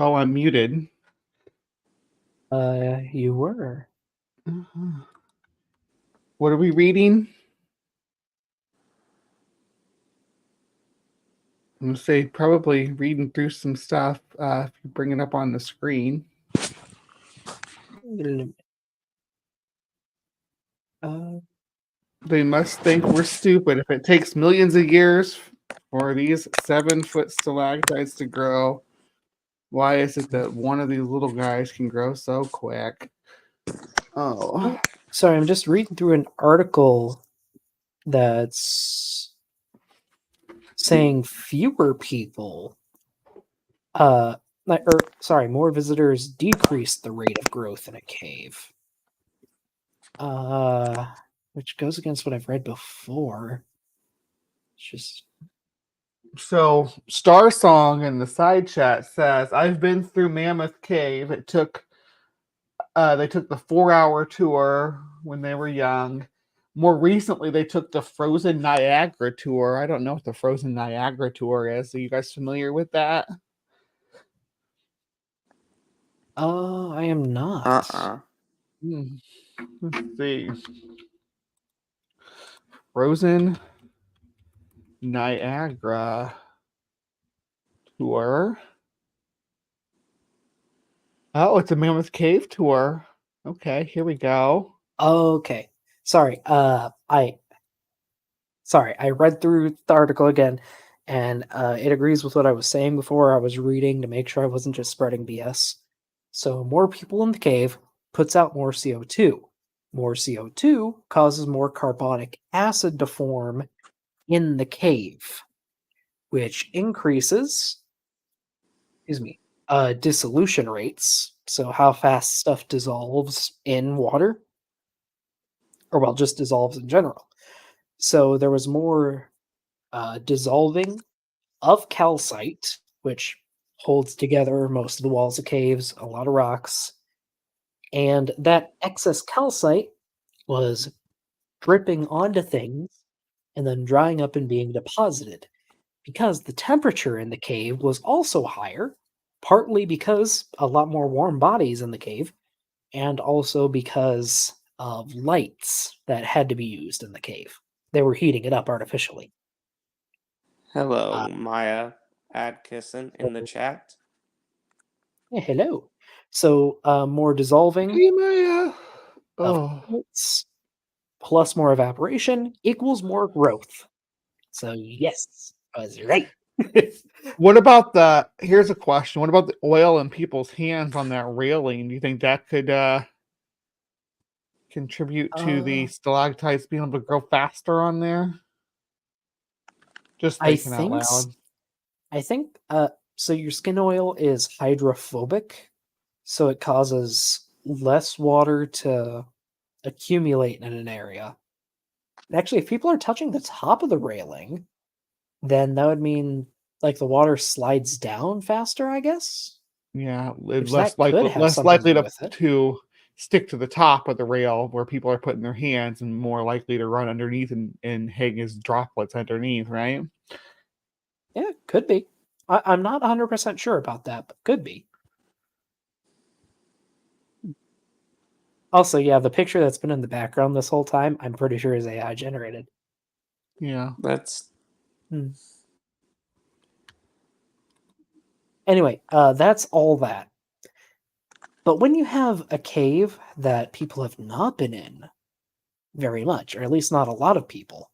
Oh, I'm muted. You were. What are we reading? I'm gonna say probably reading through some stuff. If you bring it up on the screen. They must think we're stupid. If it takes millions of years for these 7-foot stalactites to grow, why is it that one of these little guys can grow so quick? Oh. Sorry, I'm just reading through an article that's saying fewer people, more visitors decrease the rate of growth in a cave. Which goes against what I've read before. It's just... So Star Song in the side chat says, I've been through Mammoth Cave. They took the 4-hour tour when they were young. more recently they took the Frozen Niagara tour. I don't know what the Frozen Niagara tour is. Are you guys familiar with that? I am not. Let's see. Frozen Niagara tour. Oh, it's a Mammoth Cave tour. Okay, here we go. Okay. Sorry. I read through the article again, and it agrees with what I was saying before. I was reading to make sure I wasn't just spreading BS. So more people in the cave puts out more CO2. More CO2 causes more carbonic acid to form in the cave, which increases, dissolution rates. So how fast stuff dissolves in water, or well, just dissolves in general. So there was more dissolving of calcite, which holds together most of the walls of caves, a lot of rocks. And that excess calcite was dripping onto things and then drying up and being deposited because the temperature in the cave was also higher, partly because a lot more warm bodies in the cave, and also because of lights that had to be used in the cave. They were heating it up artificially. Hello, Maya Adkisson in the chat. Yeah, hello. So more dissolving Hey, Maya. of Oh, lights plus more evaporation equals more growth. So yes, I was right. what about here's a question. What about the oil in people's hands on that railing? Do you think that could contribute to the stalactites being able to grow faster on there? Just I thinking out think loud. I think so your skin oil is hydrophobic, so it causes less water to accumulate in an area. Actually, if people are touching the top of the railing, then that would mean like the water slides down faster, I guess. Yeah, Which less that could likely have something to do to with it. to stick to the top of the rail where people are putting their hands, and more likely to run underneath and hang as droplets underneath, right? Yeah, could be. I'm not 100% sure about that, but could be. Also, yeah, the picture that's been in the background this whole time, I'm pretty sure is AI generated. Yeah. That's Anyway, that's all that. But when you have a cave that people have not been in very much, or at least not a lot of people,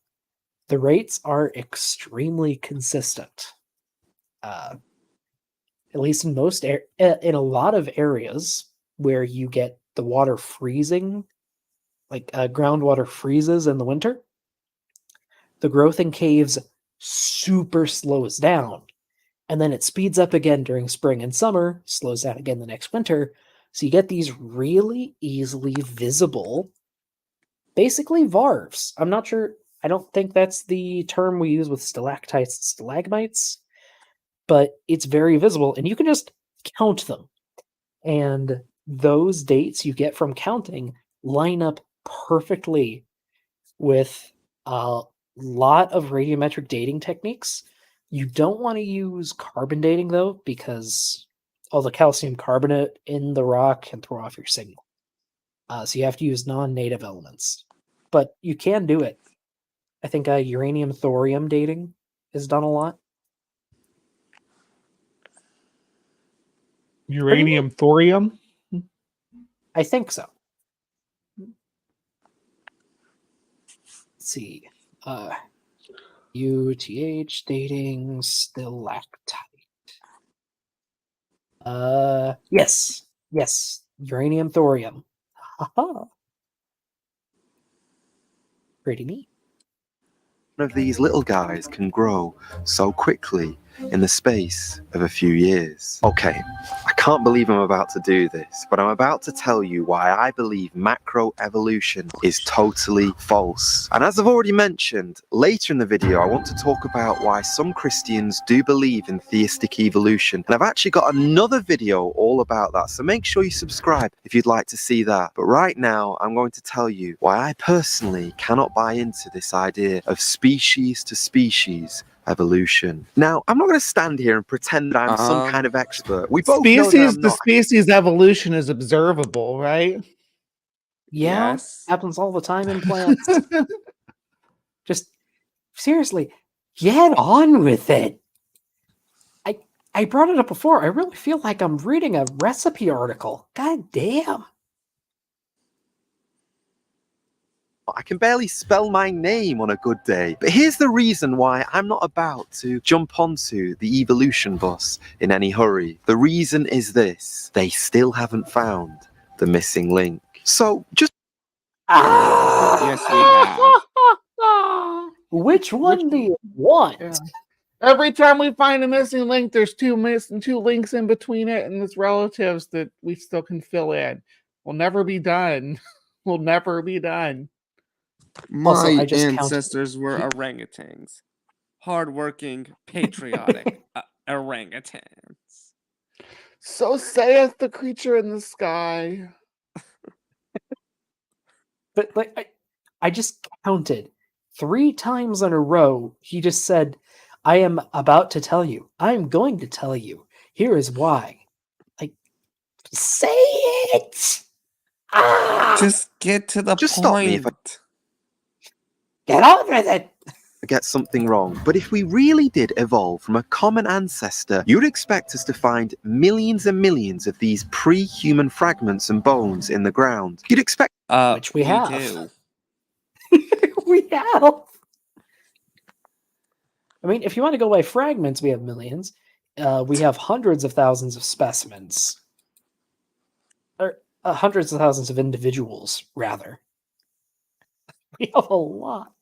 the rates are extremely consistent. At least in in a lot of areas where you get the water freezing, like groundwater freezes in the winter, the growth in caves super slows down, and then it speeds up again during spring and summer, slows down again the next winter. So you get these really easily visible, basically varves. I'm not sure. I don't think that's the term we use with stalactites and stalagmites, but it's very visible, and you can just count them. And those dates you get from counting line up perfectly with a lot of radiometric dating techniques. You don't want to use carbon dating though, because all the calcium carbonate in the rock can throw off your signal. So you have to use non-native elements, but you can do it. I think uranium thorium dating is done a lot. Uranium thorium. I think so. Let's see. UTH dating stalactite. Yes. Yes. Uranium thorium. Haha. Pretty neat. One of these little guys can grow so quickly in the space of a few years. Okay, I can't believe I'm about to do this, but I'm about to tell you why I believe macroevolution is totally false. And as I've already mentioned, later in the video I want to talk about why some Christians do believe in theistic evolution. And I've actually got another video all about that, so make sure you subscribe if you'd like to see that. But right now I'm going to tell you why I personally cannot buy into this idea of species to species evolution. Now, I'm not going to stand here and pretend that I'm some kind of expert. We both know that Species I'm to not. species evolution is observable, right? Yeah, Yes. happens all the time in plants. Just seriously, get on with it. I brought it up before. I really feel like I'm reading a recipe article. God damn. I can barely spell my name on a good day. But here's the reason why I'm not about to jump onto the evolution bus in any hurry. The reason is this: they still haven't found the missing link. So just Yes, we have. Which one do you want? Yeah. Every time we find a missing link, there's two links in between it, and it's relatives that we still can fill in. We'll never be done. We'll never be done. Also, My I just counted. ancestors were orangutans. Hardworking, patriotic orangutans. So saith the creature in the sky. But like I just counted 3 times in a row. He just said, "I am about to tell you. I'm going to tell you. Here is why." Like, say it. Just get to the Just point. stop me if I Get on with it. get something wrong. But if we really did evolve from a common ancestor, you'd expect us to find millions and millions of these pre-human fragments and bones in the ground. You'd expect Which we me have. too. We have. I mean, if you want to go by fragments, we have millions. We have hundreds of thousands of specimens. Or hundreds of thousands of individuals, rather. We have a lot.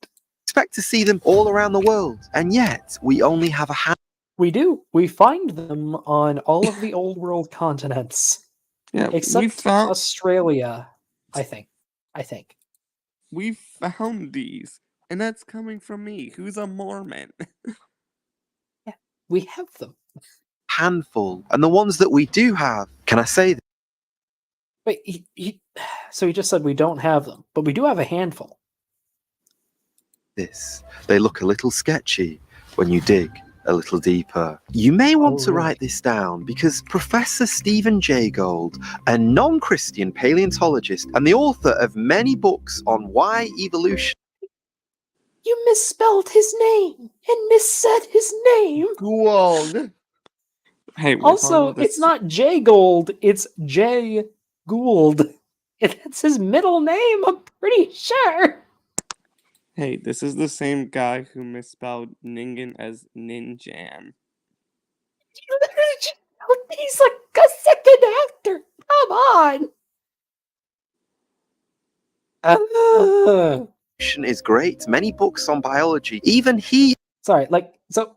to see them all around the world, and yet we only have a handful. We do. We find them on all of the old world continents. Yeah, Except Australia, I think. we found these, and that's coming from me, who's a Mormon. Yeah, we have them. Handful, and the ones that we do have, can I say Wait, so he just said we don't have them, but we do have a handful. this? They look a little sketchy when you dig a little deeper. You may want to write this down because Professor Stephen Jay Gould, a non-Christian paleontologist and the author of many books on why evolution. You misspelled his name and missaid his name. Gould. Hey, Also, it's not Jay Gould, it's Jay Gould. That's his middle name, I'm pretty sure. Hey, this is the same guy who misspelled Ningen as Ninjan. He's like a second actor. Come on. Is great. Many books on biology. Even he. Sorry, so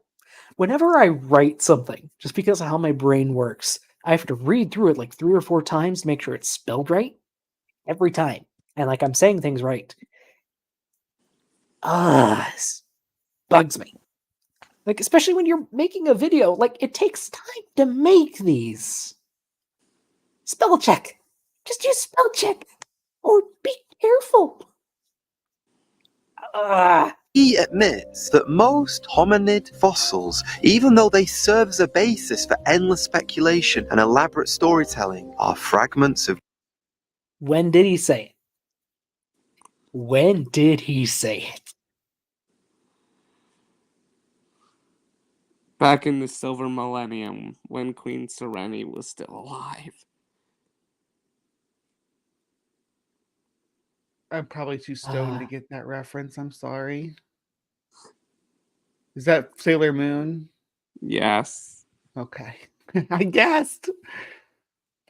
whenever I write something, just because of how my brain works, I have to read through it like 3 or 4 times to make sure it's spelled right. Every time. And I'm saying things right. This bugs me. Especially when you're making a video, it takes time to make these. Spell check. Just use spell check. Or be careful. He admits that most hominid fossils, even though they serve as a basis for endless speculation and elaborate storytelling, are fragments of. When did he say it? When did he say it? Back in the Silver Millennium, when Queen Serene was still alive. I'm probably too stoned to get that reference. I'm sorry. Is that Sailor Moon? Yes. Okay. I guessed.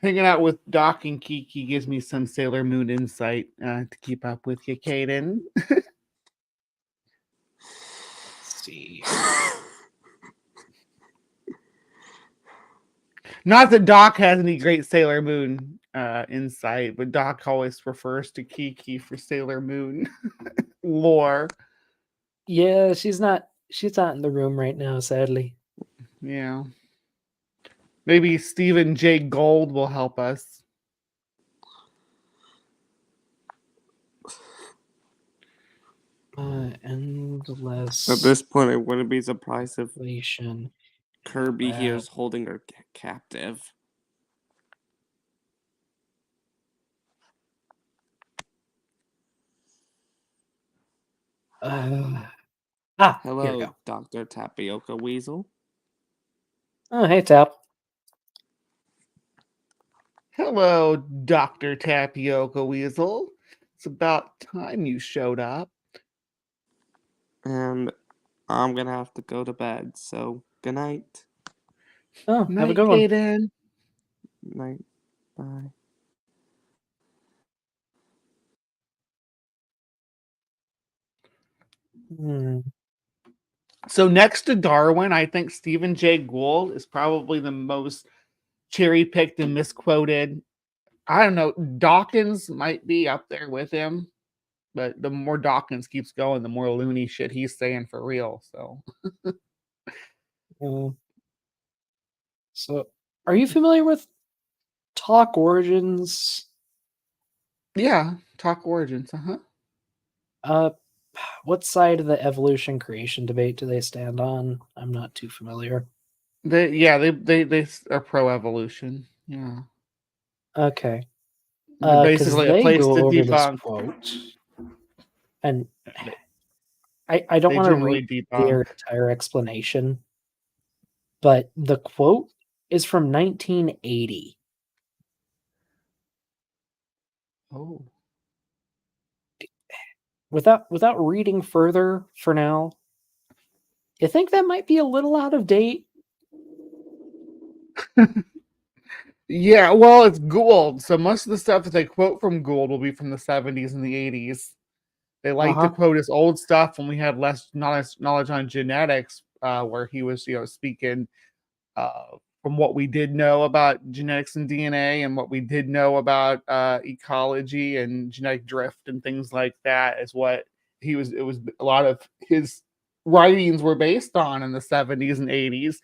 Hanging out with Doc and Kiki gives me some Sailor Moon insight to keep up with you, Caden. Let's see. Not that Doc has any great Sailor Moon insight, but Doc always refers to Kiki for Sailor Moon lore. Yeah, she's not in the room right now, sadly. Yeah. Maybe Stephen J. Gold will help us. Endless At this point, I wouldn't be surprised if inflation. Kirby here Wow. is holding her captive. Here we Hello, go. Dr. Tapioca Weasel. Oh, hey, Tap. Hello, Dr. Tapioca Weasel. It's about time you showed up. And I'm gonna have to go to bed, so good night. Oh, have a Night, good one. Kaden. Night. Bye. Hmm. So next to Darwin, I think Stephen Jay Gould is probably the most cherry-picked and misquoted. I don't know. Dawkins might be up there with him, but the more Dawkins keeps going, the more loony shit he's saying for real. So So, are you familiar with Talk Origins? yeah, talk origins, uh-huh. What side of the evolution creation debate do they stand on? I'm not too familiar. They are pro-evolution. Yeah. Okay. They're Because basically a they place go to over this debunk. quote, and I don't They want to read generally their debunk. entire explanation, but the quote is from 1980. Oh. Without reading further for now, you think that might be a little out of date? Yeah, well, it's Gould, so most of the stuff that they quote from Gould will be from the 70s and the 80s. They like to Uh-huh. quote his old stuff when we had less knowledge on genetics, where he was, speaking from what we did know about genetics and DNA and what we did know about ecology and genetic drift and things like that is what it was a lot of his writings were based on in the 70s and 80s.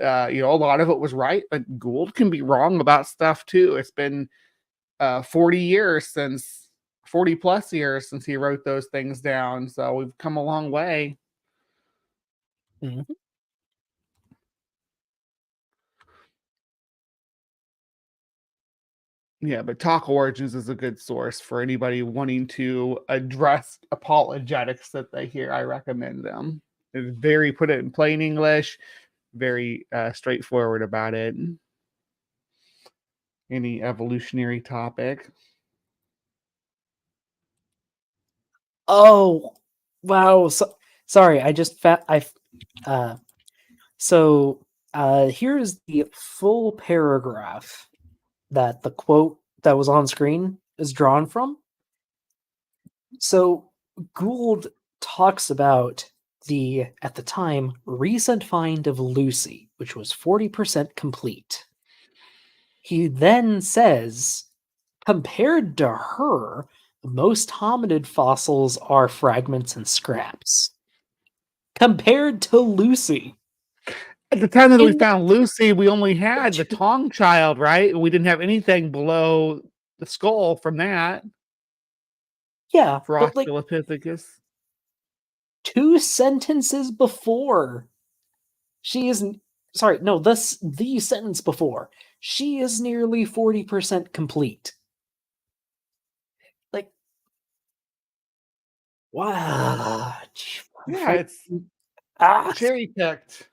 A lot of it was right, but Gould can be wrong about stuff too. It's been 40 plus years since he wrote those things down. So we've come a long way. Mhm. Yeah, but Talk Origins is a good source for anybody wanting to address apologetics that they hear. I recommend them. It's put it in plain English, very straightforward about it. Any evolutionary topic. Oh, wow. Sorry, I just here's the full paragraph that the quote that was on screen is drawn from. So Gould talks about the, at the time, recent find of Lucy, which was 40% complete. He then says, compared to her, most hominid fossils are fragments and scraps. Compared to Lucy. At the time that we In found Lucy, we only had the Tong child, right? We didn't have anything below the skull from that Yeah, for but like Australopithecus. 2 sentences before, she isn't. Sorry, no, the sentence before, she is nearly 40% complete. Like, wow. Yeah, it's Ah, cherry picked.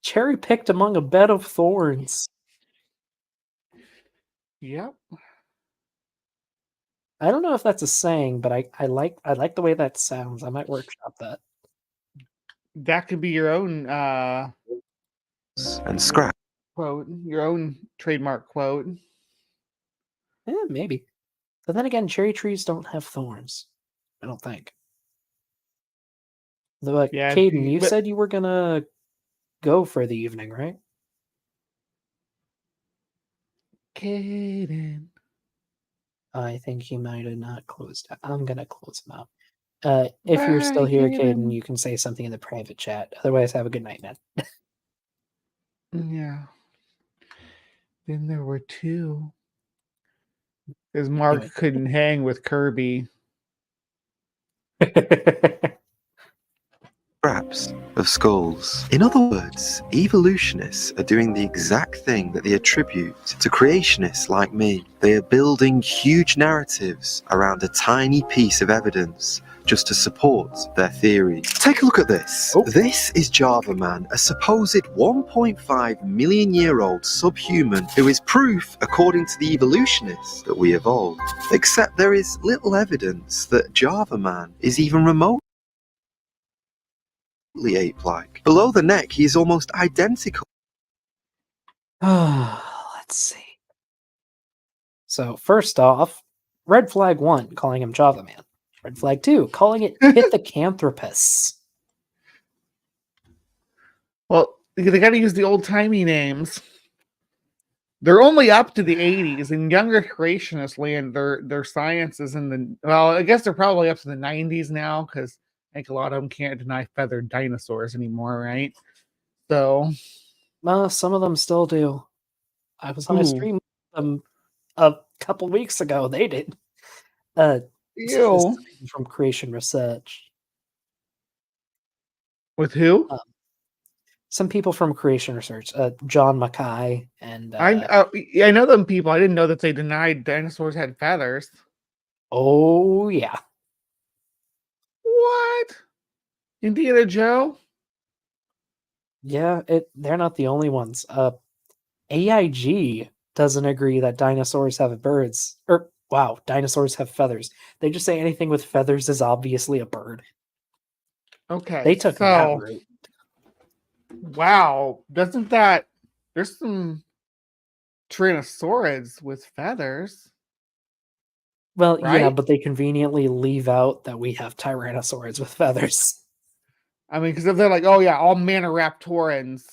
cherry picked among a bed of thorns. Yep. I don't know if that's a saying, but I like the way that sounds. I might workshop that. That could be your own And scrap. quote, your own trademark quote. Yeah, maybe. But then again, cherry trees don't have thorns. I don't think. Though, Yeah, Caden, you but said you were gonna go for the evening, right? Caden. I think he might have not closed out. I'm gonna close him out. If you're still Bye, here, Caden, Caden. you can say something in the private chat. Otherwise, have a good night, man. Yeah. Then there were two. Because Mark Anyway. couldn't hang with Kirby. Scraps of skulls. In other words, evolutionists are doing the exact thing that they attribute to creationists like me. They are building huge narratives around a tiny piece of evidence just to support their theory. Take a look at this. Oh. This is Java Man, a supposed 1.5 million year old subhuman who is proof, according to the evolutionists, that we evolved. Except there is little evidence that Java Man is even remotely ape-like. Below the neck, he is almost identical. Let's see. So first off, red flag 1, calling him Java Man. Red flag 2, calling it Pithecanthropus. Well, they got to use the old-timey names. They're only up to the 80s. In younger creationist land, their science is in the... Well, I guess they're probably up to the 90s now, because I think a lot of them can't deny feathered dinosaurs anymore, right? So... Some of them still do. I was on a Ooh. stream with them a couple weeks ago. They did. This Ew. is from Creation Research. With who? Some people from Creation Research, John Mackay and I know them people. I didn't know that they denied dinosaurs had feathers. oh yeah, What? Indiana Joe? yeah. They're not the only ones. AIG doesn't agree that dinosaurs have birds. Or wow, dinosaurs have feathers. They just say anything with feathers is obviously a bird. Okay. They took that route. Wow. Doesn't that... There's some Tyrannosaurids with feathers. Well, yeah, Right? but they conveniently leave out that we have tyrannosaurs with feathers. I mean, because if they're like, oh yeah, all Maniraptorans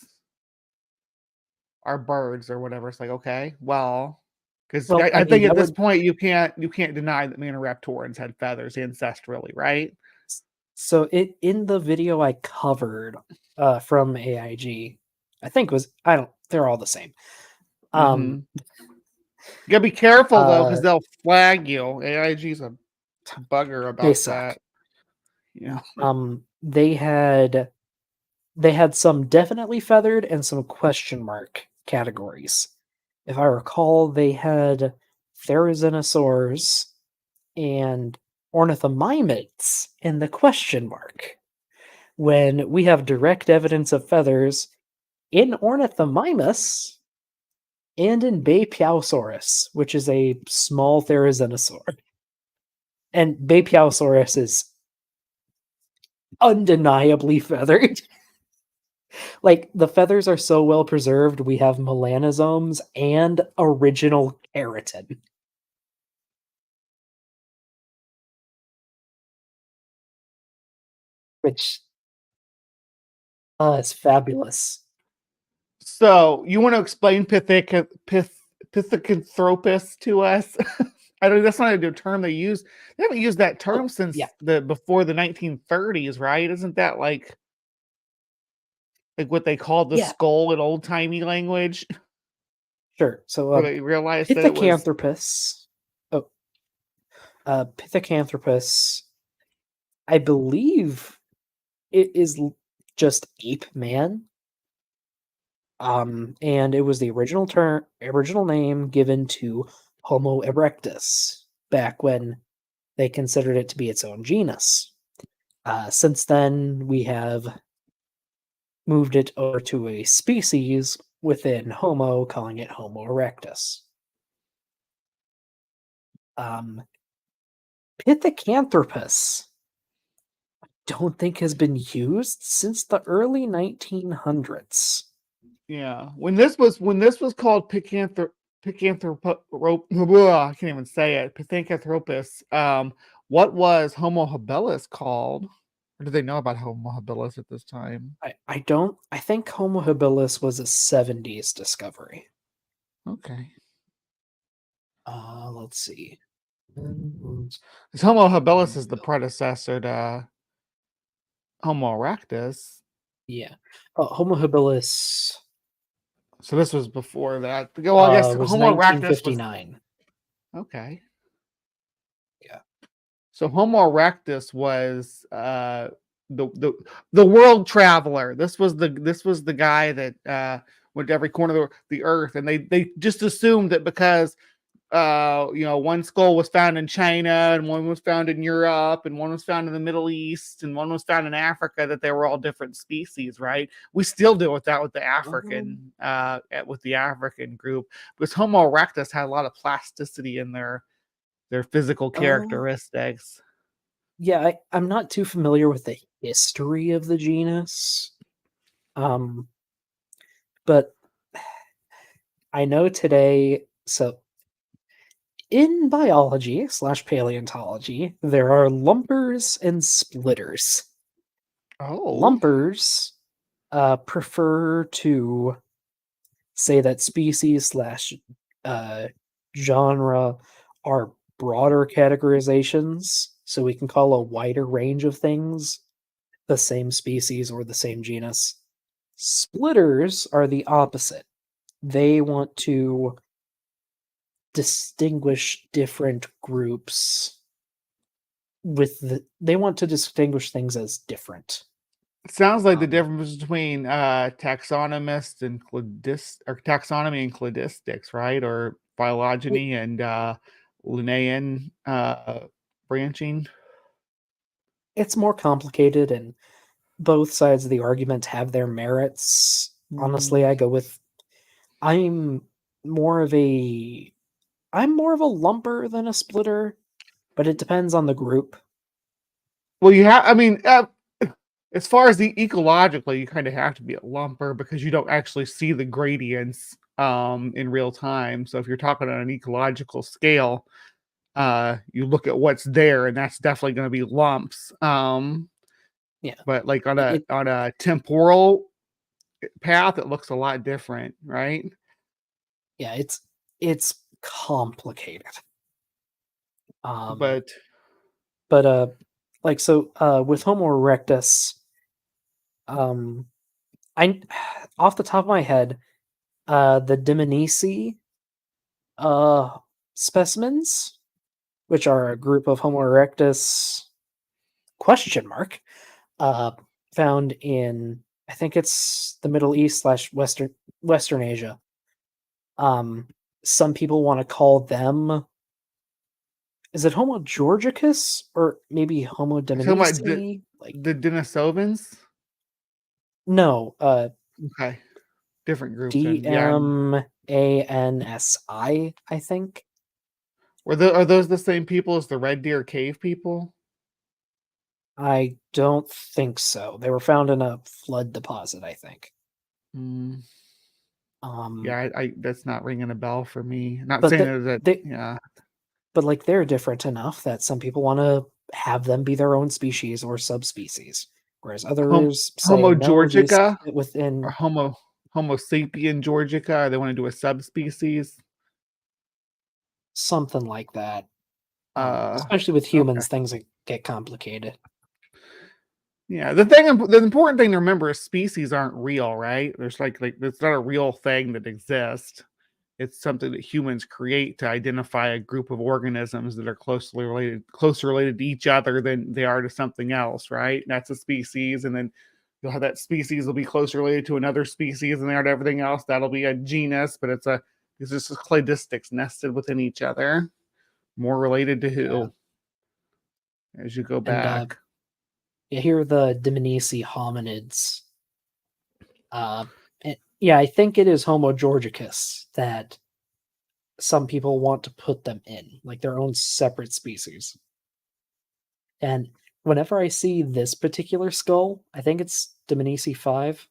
are birds or whatever, it's like, okay, well, because Well, I I mean, think at that this would- point you can't deny that Maniraptorans had feathers ancestrally, right? So in the video I covered from AIG, I think they're all the same. You gotta be careful though, because they'll flag you. AIG's a bugger about They suck. that. Yeah. They had some definitely feathered and some question mark categories. If I recall, they had therizinosaurs and ornithomimids in the question mark. When we have direct evidence of feathers in Ornithomimus and in Beipiausaurus, which is a small therizinosaur. And Beipiausaurus is undeniably feathered. Like, the feathers are so well preserved, we have melanosomes and original keratin. Which is fabulous. So you want to explain Pithecanthropus to us? I don't. That's not a term they use. They haven't used that term since before the 1930s, right? Isn't that like what they called the skull in old timey language? Sure. So where they realized that it was Pithecanthropus. Pithecanthropus, I believe it is just ape man. And it was the original name given to Homo erectus back when they considered it to be its own genus. Since then, we have moved it over to a species within Homo, calling it Homo erectus. Pithecanthropus, I don't think has been used since the early 1900s. Yeah, when this was called I can't even say it. Pithecanthropus. What was Homo habilis called? Or do they know about Homo habilis at this time? I don't. I think Homo habilis was a 70s discovery. Okay. Let's see. Because Homo habilis is the predecessor to Homo erectus. Yeah. Homo habilis So this was before that. Well, I guess was Homo erectus was 1959. okay. Yeah. So Homo erectus was the the world traveler. This was the guy that went to every corner of the earth, and they just assumed that because one skull was found in China and one was found in Europe and one was found in the Middle East and one was found in Africa, that they were all different species, right? We still deal with that with the African group, because Homo erectus had a lot of plasticity in their physical characteristics. Yeah, I'm not too familiar with the history of the genus. But I know today, so in biology / paleontology, there are lumpers and splitters. Oh, Lumpers prefer to say that species / genre are broader categorizations, so we can call a wider range of things the same species or the same genus. Splitters are the opposite. They want to distinguish different groups they want to distinguish things as different. it sounds like the difference between taxonomist and taxonomy and cladistics, right? Or phylogeny and Linnaean branching. It's more complicated, and both sides of the argument have their merits. Honestly, I go with I'm more of a lumper than a splitter, but it depends on the group. Well, as far as the ecologically, you kind of have to be a lumper because you don't actually see the gradients in real time. So if you're talking on an ecological scale, you look at what's there, and that's definitely going to be lumps. Yeah. But like on a temporal path, it looks a lot different, right? Yeah, it's complicated. But with Homo erectus, I off the top of my head, the Dmanisi specimens, which are a group of Homo erectus found in, I think it's the Middle East / Western Asia. Some people want to call them, is it Homo georgicus or maybe Homo dmanisi? The Denisovans? No, Okay. Different groups. DMANSI, I think. Are those the same people as the Red Deer Cave people? I don't think so. They were found in a flood deposit, I think. Yeah, I that's not ringing a bell for me. Not but saying that yeah. But like they're different enough that some people want to have them be their own species or subspecies, whereas others say Homo no, georgica within or Homo sapien georgica. They want to do a subspecies, something like that. Especially with humans, things get complicated. Yeah, the important thing to remember is species aren't real, right? There's like it's not a real thing that exists. It's something that humans create to identify a group of organisms that are closer related to each other than they are to something else, right? And that's a species, and then you'll have that species will be closely related to another species, and they are to everything else. That'll be a genus, but it's just cladistics nested within each other, more related to who as you go back. And here are the Dmanisi hominids. Yeah, I think it is Homo georgicus that some people want to put them in, like their own separate species. And whenever I see this particular skull, I think it's Dmanisi 5.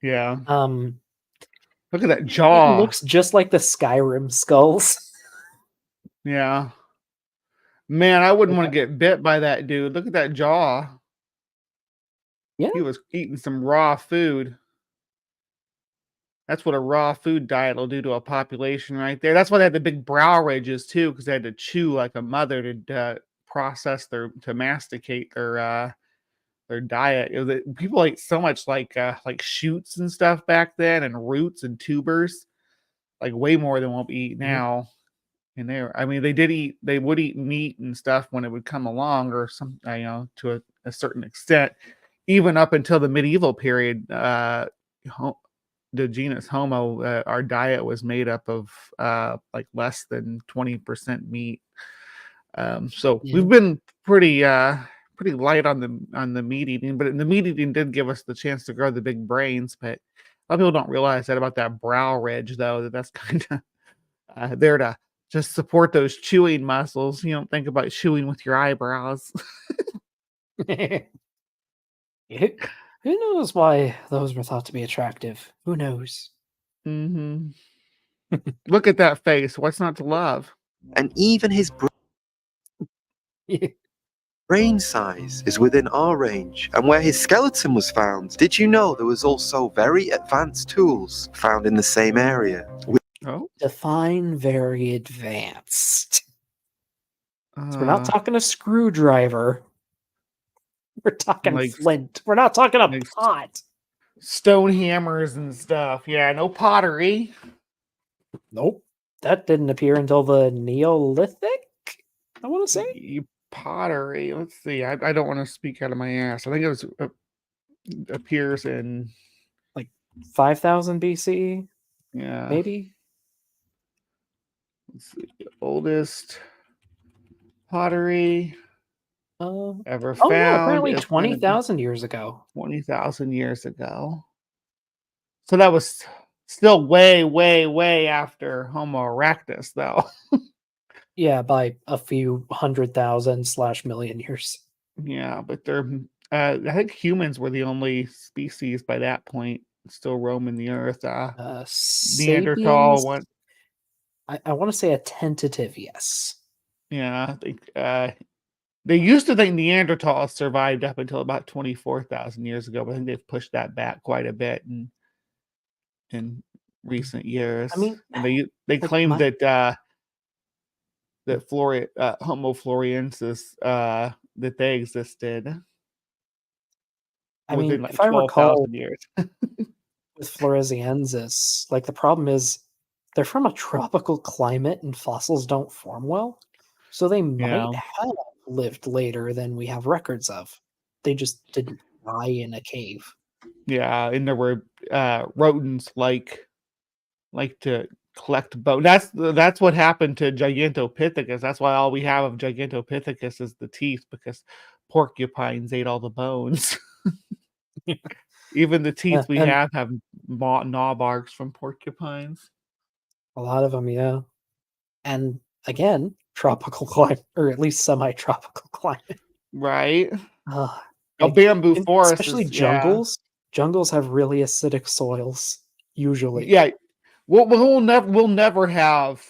Yeah. Look at that jaw. It looks just like the Skyrim skulls. Yeah. Man, I wouldn't want to get bit by that dude. Look at that jaw. Yeah. He was eating some raw food. That's what a raw food diet will do to a population right there. That's why they had the big brow ridges too, because they had to chew like a mother to process to masticate their diet. People ate so much like shoots and stuff back then, and roots and tubers, like way more than what we eat now. And I mean, they would eat meat and stuff when it would come along, or some, to a certain extent, even up until the medieval period. The genus Homo, our diet was made up of like less than 20% meat. So Yeah. we've been pretty light on the meat eating, but the meat eating did give us the chance to grow the big brains. But a lot of people don't realize that about that brow ridge, though, that's kind of there to just support those chewing muscles. You don't think about chewing with your eyebrows. Who knows why those were thought to be attractive? Who knows? Hmm. Look at that face. What's not to love? And even his brain size is within our range. And where his skeleton was found, did you know there was also very advanced tools found in the same area? Oh, Define very advanced. So we're uh, not talking a screwdriver. We're talking like flint. We're not talking a like pot. stone hammers and stuff. Yeah, no pottery. Nope. That didn't appear until the Neolithic, I want to say. Pottery. Let's see. I don't want to speak out of my ass. I think it was appears in Like 5000 BC, yeah. maybe? Let's see. Oldest pottery ever Oh, no, found apparently is going to be 20,000 years ago. 20,000 years ago. So that was still way, way, way after Homo erectus, though. Yeah, by a few 100,000/million years. Yeah, but I think humans were the only species by that point still roaming the earth. Neanderthal Sapiens, went. I want to say a tentative yes. Yeah, I think they used to think Neanderthals survived up until about 24,000 years ago, but I think they've pushed that back quite a bit in recent years. I mean, and they like claimed that Homo floresiensis that they existed I within mean, like if I recall 12,000 years. with Floresiensis, like the problem is they're from a tropical climate and fossils don't form well. So they Yeah. might have lived later than we have records of. They just didn't die in a cave. Yeah, and there were rodents like to collect bone. That's what happened to Gigantopithecus. That's why all we have of Gigantopithecus is the teeth, because porcupines ate all the bones. Even the teeth we And have gnaw marks from porcupines. a lot of them, yeah. And again, tropical climate, or at least semi-tropical climate. Right? Uh, A like, bamboo forest especially is, yeah. Jungles have really acidic soils, usually. Yeah, we'll never have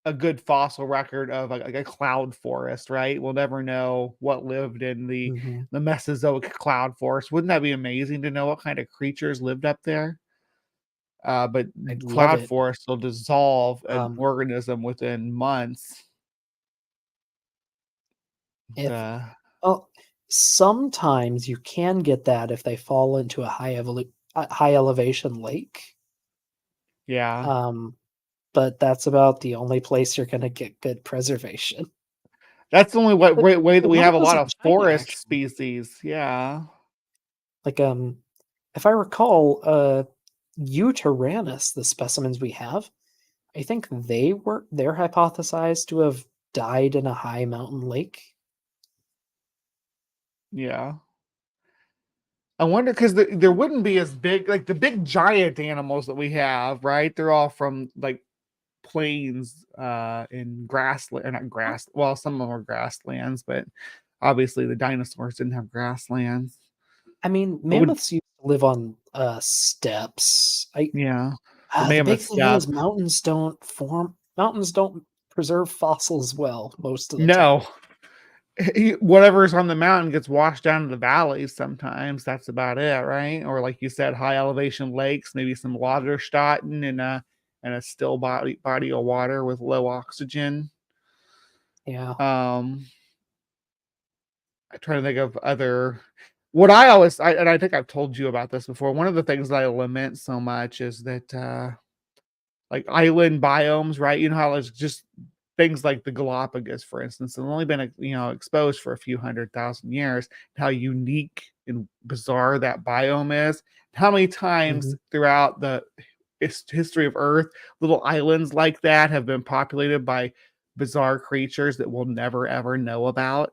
a good fossil record of like a cloud forest, right? We'll never know what lived in the Mhm. Mesozoic cloud forest. Wouldn't that be amazing to know what kind of creatures lived up there? But I'd love cloud it. forests will dissolve an Um, organism within months. if Uh, Well, sometimes you can get that if they fall into a high elevation lake. yeah, But that's about the only place you're gonna get good preservation. that's the only But way that we one have of a those lot in of China, forest actually. species. Yeah, Like, if I recall, Eutyranus, the specimens we have, I think they're hypothesized to have died in a high mountain lake. yeah. I wonder, because there wouldn't be as big, like the big giant animals that we have, right? They're all from like plains in grassland, or not grass. Well, some of them are grasslands, but obviously the dinosaurs didn't have grasslands. I mean, But would mammoths used to live on steppes. yeah, the The big mammoth thing is steppe. mountains don't preserve fossils well most of the time. No, whatever's on the mountain gets washed down to the valleys sometimes. That's about it, right? Or like you said, high elevation lakes, maybe some Lagerstätten and a still body of water with low oxygen. Yeah. I'm trying to think of other. What I always, and I think I've told you about this before. One of the things that I lament so much is that, like island biomes, right? You know how it's just things like the Galapagos, for instance, have only been exposed for a few 100,000 years. How unique and bizarre that biome is. How many times throughout the history of Earth, little islands like that have been populated by bizarre creatures that we'll never ever know about,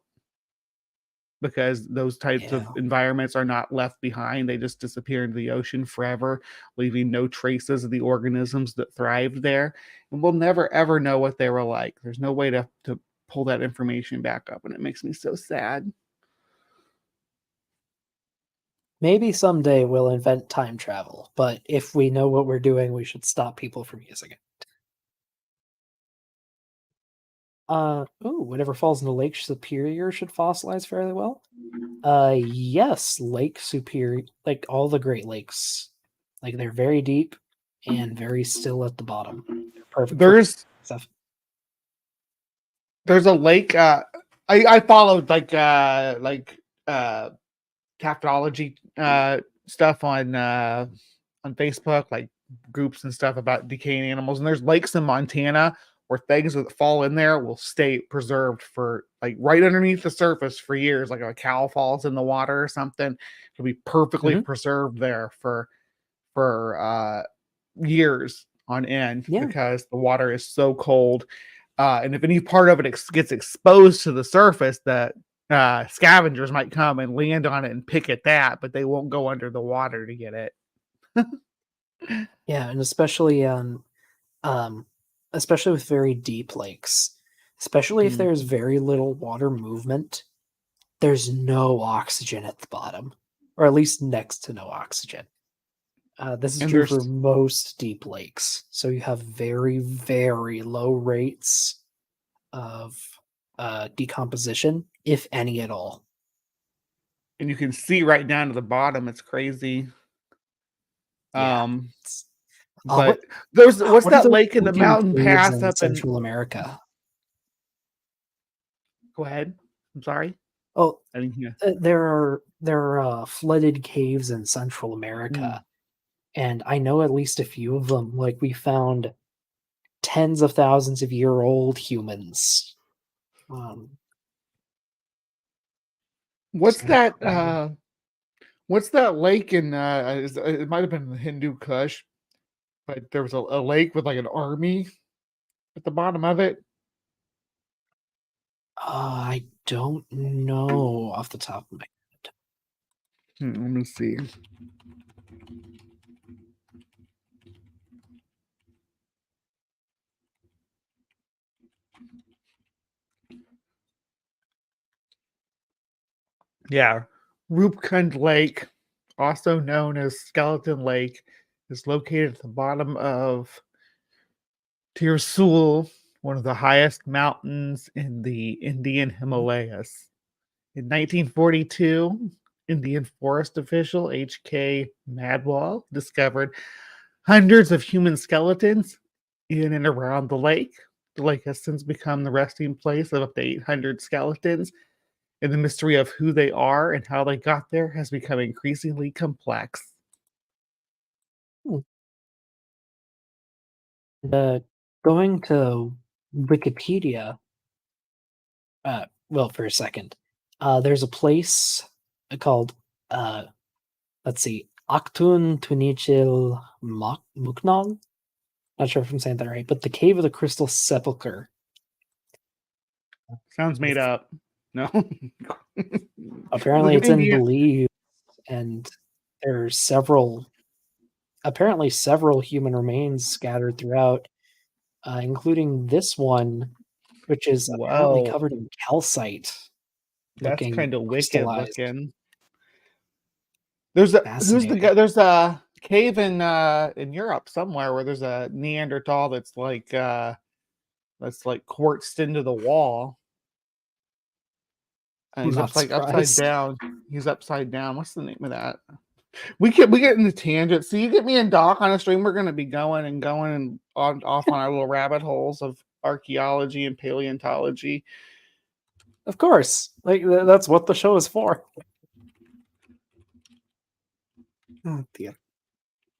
because those types of environments are not left behind. They just disappear into the ocean forever, leaving no traces of the organisms that thrived there. And we'll never ever know what they were like. There's no way to pull that information back up, and it makes me so sad. Maybe someday we'll invent time travel, but if we know what we're doing, we should stop people from using it. Whatever falls in the Lake Superior should fossilize fairly well. Yes, Lake Superior, like all the Great Lakes, like they're very deep and very still at the bottom. They're perfect. There's a lake. I followed like captology stuff on Facebook, like groups and stuff about decaying animals. And there's lakes in Montana where things that fall in there will stay preserved for like right underneath the surface for years. Like a cow falls in the water or something, it'll be perfectly preserved there for years on end because the water is so cold. And if any part of it gets exposed to the surface, that scavengers might come and land on it and pick at that, but they won't go under the water to get it. Yeah, and especially especially with very deep lakes, especially if there's very little water movement, there's no oxygen at the bottom, or at least next to no oxygen. This is true for most deep lakes. So you have very, very low rates of decomposition, if any at all. And you can see right down to the bottom. It's crazy. But what's that lake in the mountain pass up in Central America? Go ahead. I'm sorry. Oh, I didn't hear. There are flooded caves in Central America, and I know at least a few of them. Like we found tens of thousands of year old humans. What's that? What's that lake in? It might have been the Hindu Kush, but there was a lake with like an army at the bottom of it. I don't know off the top of my head. Let me see. Yeah, Rupkund Lake, also known as Skeleton Lake, is located at the bottom of Tirsul, one of the highest mountains in the Indian Himalayas. In 1942, Indian forest official H.K. Madwal discovered hundreds of human skeletons in and around the lake. The lake has since become the resting place of up to 800 skeletons, and the mystery of who they are and how they got there has become increasingly complex. Going to Wikipedia, for a second, there's a place called, let's see, Aktun Tunichil Muknal. Not sure if I'm saying that right, but the Cave of the Crystal Sepulchre. Sounds made up. No. Apparently it's in Belize, and there's several human remains scattered throughout, including this one, which is apparently covered in calcite. That's kind of wicked looking. There's a cave in Europe somewhere where there's a Neanderthal that's like quartzed into the wall. He's not upside surprised. down. He's upside down. What's the name of that? We get into tangents. So you get me and Doc on a stream. We're going to be going and off on our little rabbit holes of archaeology and paleontology. Of course, like that's what the show is for. Oh dear.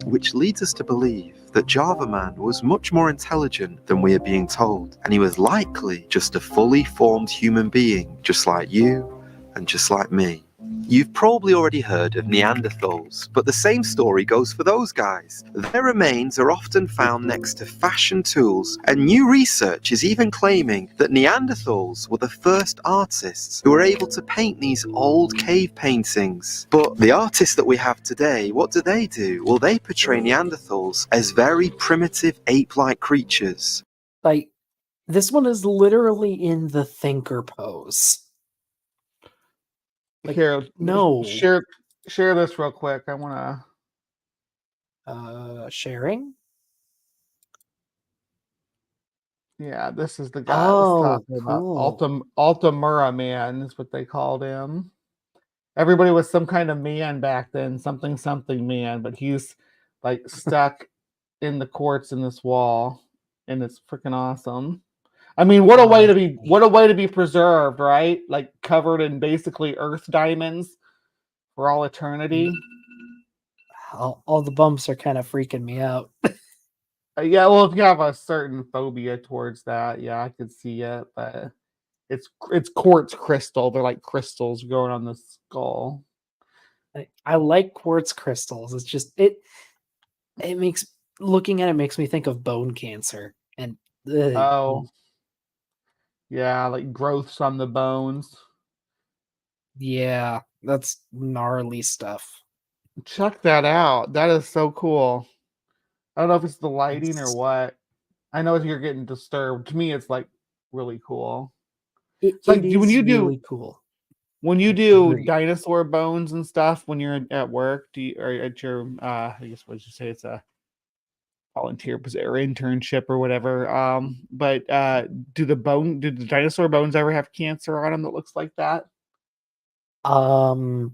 Which leads us to believe that Java Man was much more intelligent than we are being told, and he was likely just a fully formed human being, just like you and just like me. You've probably already heard of Neanderthals, but the same story goes for those guys. Their remains are often found next to fashion tools, and new research is even claiming that Neanderthals were the first artists who were able to paint these old cave paintings. But the artists that we have today, what do? Well, they portray Neanderthals as very primitive ape-like creatures. Like, this one is literally in the thinker pose. Like, Here, no. share this real quick. I want to. Sharing? Yeah, this is the guy I was talking cool. about. Altamura man is what they called him. Everybody was some kind of man back then, something man, but he's like stuck in the quartz in this wall, and it's freaking awesome. I mean, what a way to be preserved, right? Like covered in basically earth diamonds for all eternity. All the bumps are kind of freaking me out. Yeah, well, if you have a certain phobia towards that, yeah, I could see it, but it's quartz crystal. They're like crystals growing on the skull. I like quartz crystals. It's just it makes looking at it makes me think of bone cancer and yeah, like growths on the bones. Yeah, that's gnarly stuff. Check that out. That is so cool. I don't know if it's the lighting or what. I know you're getting disturbed. To me, it's like really cool. It's like when you do really cool. When you do dinosaur bones and stuff when you're at work, or at your I guess what you say, it's a volunteer or internship or whatever. But do the dinosaur bones ever have cancer on them that looks like that? Not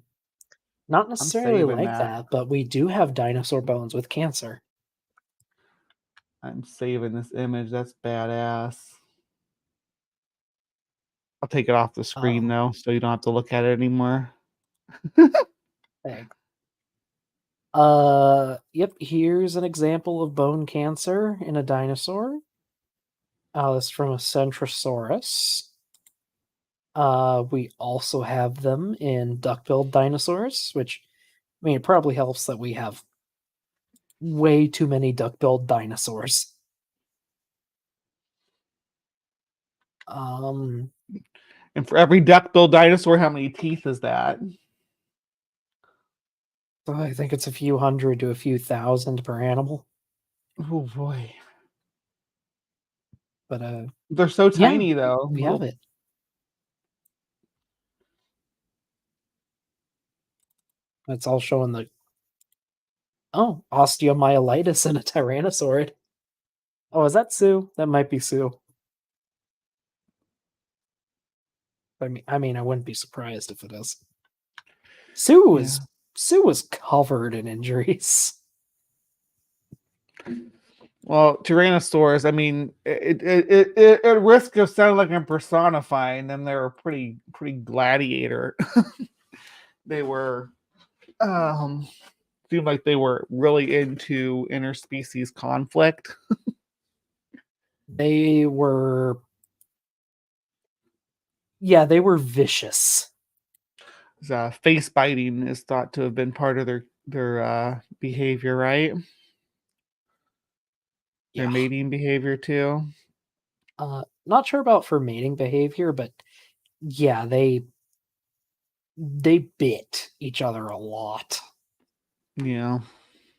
necessarily like that, but we do have dinosaur bones with cancer. I'm saving this image. That's badass. I'll take it off the screen though, so you don't have to look at it anymore. Thanks. Yep, here's an example of bone cancer in a dinosaur. This is from a Centrosaurus. We also have them in duck-billed dinosaurs, which, I mean, it probably helps that we have way too many duck-billed dinosaurs. And for every duck-billed dinosaur, how many teeth is that? I think it's a few hundred to a few thousand per animal. Oh boy. But they're so tiny though. We have it. That's all showing the osteomyelitis in a tyrannosaurid. Oh, is that Sue? That might be Sue. I mean, I wouldn't be surprised if it is. Sue was covered in injuries. Well, Tyrannosaurs, I mean, at risk of sounding like I'm personifying them, they were pretty gladiator. They were seemed like they were really into interspecies conflict. They were they were vicious. Face biting is thought to have been part of their behavior, right? Their mating behavior too. Not sure about for mating behavior, but yeah, they bit each other a lot. Yeah,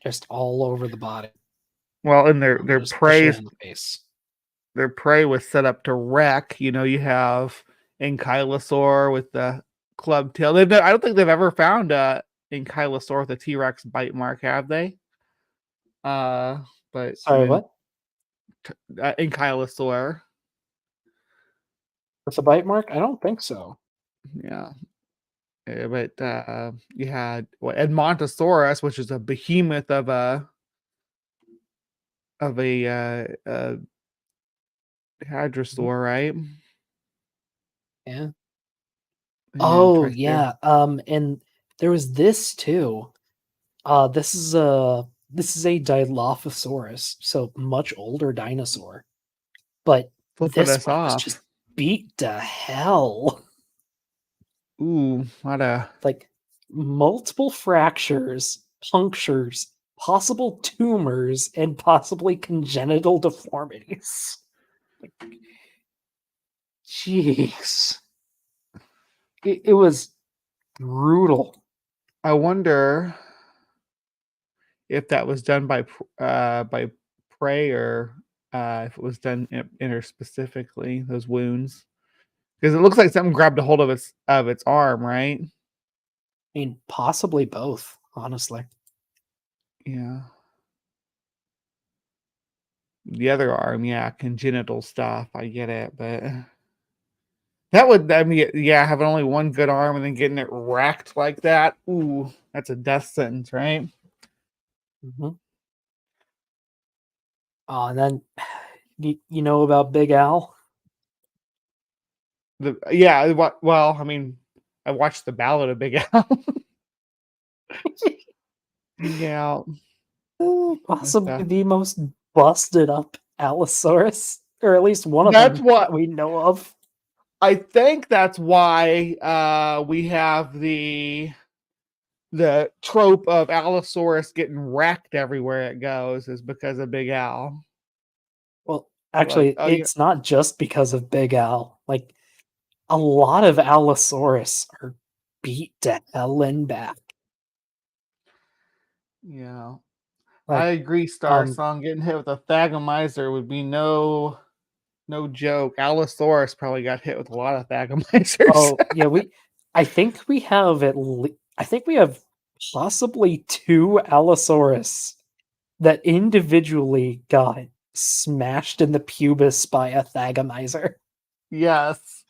just all over the body. Well, and their prey, their prey was set up to wreck. You know, you have Ankylosaur with the club tail. I don't think they've ever found a Ankylosaur with a T-Rex bite mark, have they? But sorry, what? Ankylosaur with a bite mark? I don't think so. Yeah. But you had Edmontosaurus, which is a behemoth of a hadrosaur, right? Yeah. And Oh Tricer. yeah. And there was this too. This is a Dilophosaurus, so much older dinosaur. But Flipping this us one was off. just beat to hell. Ooh, what a Like multiple fractures, punctures, possible tumors, and possibly congenital deformities. Like, jeez. It was brutal. I wonder if that was done by prey or if it was done interspecifically, those wounds. Because it looks like something grabbed a hold of its arm, right? I mean, possibly both, honestly. Yeah. The other arm, yeah, congenital stuff. I get it, but that would, I mean, yeah, having only one good arm and then getting it racked like that. Ooh, that's a death sentence, right? Mm-hmm. Oh, and then you know about Big Al? Well, I mean, I watched the Ballad of Big Al. Big Al. Possibly the most busted up Allosaurus, or at least one of That's them what we know of. I think. That's why we have the trope of Allosaurus getting wrecked everywhere it goes is because of Big Al. Well, Like, actually, oh yeah, it's not just because of Big Al. Like, a lot of Allosaurus are beat to hell and back. yeah. I Like, agree. Star Song getting hit with a Thagomizer would be no joke. Allosaurus probably got hit with a lot of Thagomizers. oh yeah, I think we have possibly two Allosaurus that individually got smashed in the pubis by a Thagomizer. Yes.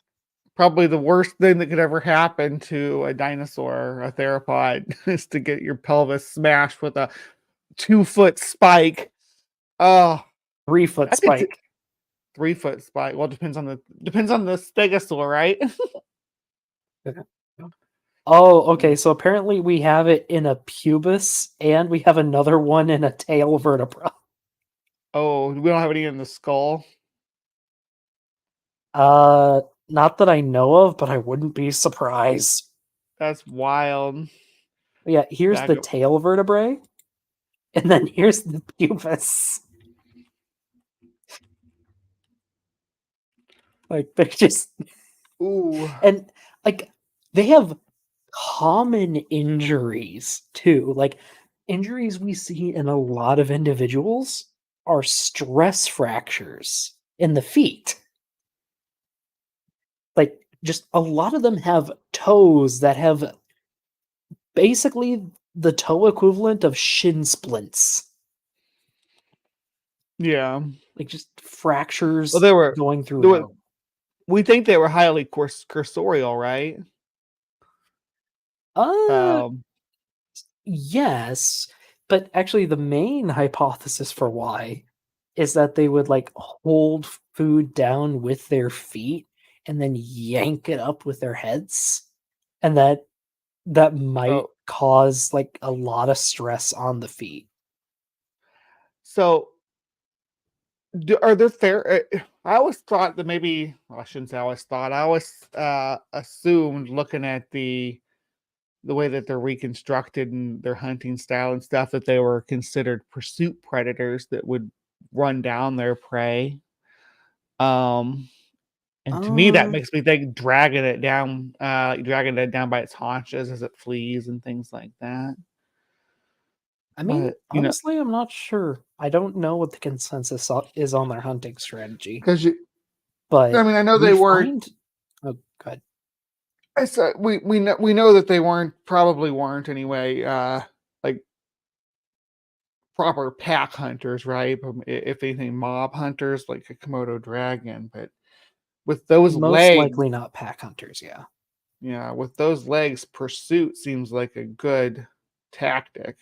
Probably the worst thing that could ever happen to a dinosaur, a theropod, is to get your pelvis smashed with a 2-foot spike. Oh, 3-foot I could spike. 3-foot spike. Well, depends on the stegosaur, right? Oh, okay. So apparently we have it in a pubis, and we have another one in a tail vertebra. Oh, we don't have any in the skull. Not that I know of, but I wouldn't be surprised. That's wild. Yeah, here's the Thag- tail vertebrae, and then here's the pubis. Like they're just Ooh. and like they have common injuries too. Like injuries we see in a lot of individuals are stress fractures in the feet. Like just a lot of them have toes that have basically the toe equivalent of shin splints. Yeah. Like just fractures Well, they were. going throughout. We think they were highly cursorial, right? Uh Um. yes, but actually the main hypothesis for why is that they would like hold food down with their feet and then yank it up with their heads, and that might Oh, cause like a lot of stress on the feet. so are there I always thought that maybe, well, I shouldn't say I always thought. I always assumed, looking at the way that they're reconstructed and their hunting style and stuff, that they were considered pursuit predators that would run down their prey. Um, and to me, that Um, makes me think dragging it down by its haunches as it flees and things like that. I mean, But honestly, I'm not sure. I don't know what the consensus is on their hunting strategy, because I but mean, I know we they weren't. find. Oh, good. I said we know that they probably weren't anyway. Like proper pack hunters, right? If anything, mob hunters like a Komodo dragon. But with those Most legs, likely not pack hunters. Yeah. Yeah, with those legs, pursuit seems like a good tactic.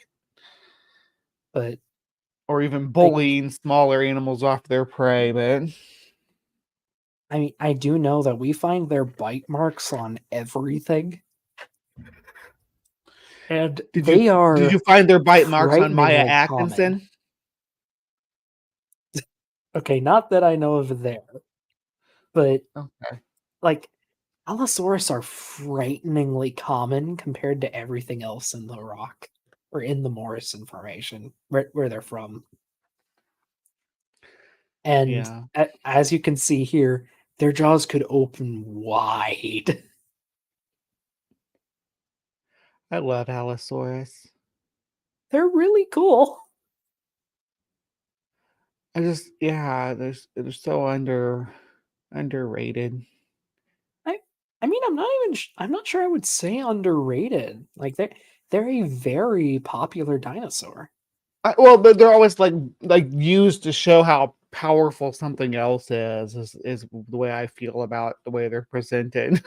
But Or even like, bullying smaller animals off their prey, but I mean, I do know that we find their bite marks on everything, and did they you are find their bite marks on Maya frighteningly common. Atkinson? Okay, not that I know of there, but Okay. like Allosaurus are frighteningly common compared to everything else in the rock or in the Morrison Formation, where they're from. And Yeah. as you can see here, their jaws could open wide. I love Allosaurus. They're really cool. They're so underrated. I mean, I'm not sure I would say underrated. Like they're a very popular dinosaur. Well, but they're always like used to show how powerful something else is the way I feel about the way they're presented.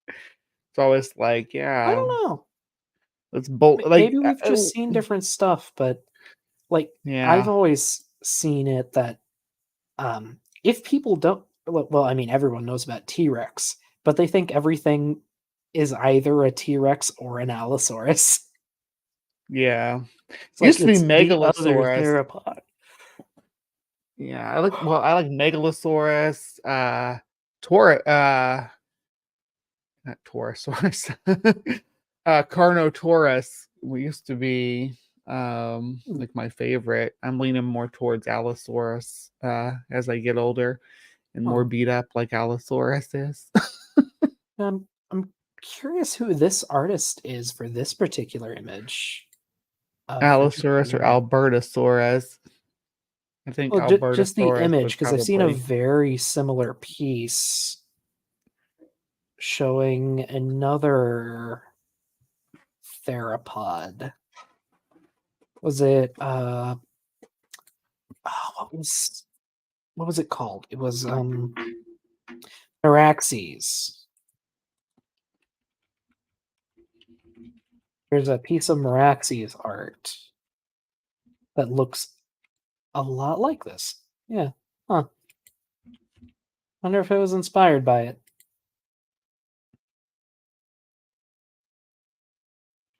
It's always like, I yeah, don't know. let's bolt Maybe we've just seen different stuff, but like I've yeah. always seen it that if people don't well, I mean everyone knows about T-Rex, but they think everything is either a T-Rex or an Allosaurus. Yeah. It's Used like to be it's the other Megalosaurus. theropod. Yeah, I like Megalosaurus, not Torosaurus. Carnotaurus used to be like my favorite. I'm leaning more towards Allosaurus as I get older and more Huh. beat up like Allosaurus is. I'm curious who this artist is for this particular image of the Allosaurus or Japan. Albertosaurus. I think Well, just the Albertosaurus image, would because I've seen a probably very similar piece showing another theropod. Was it what was it called? It was Meraxes. There's a piece of Meraxes art that looks a lot like this. Yeah. Huh. Wonder if it was inspired by it.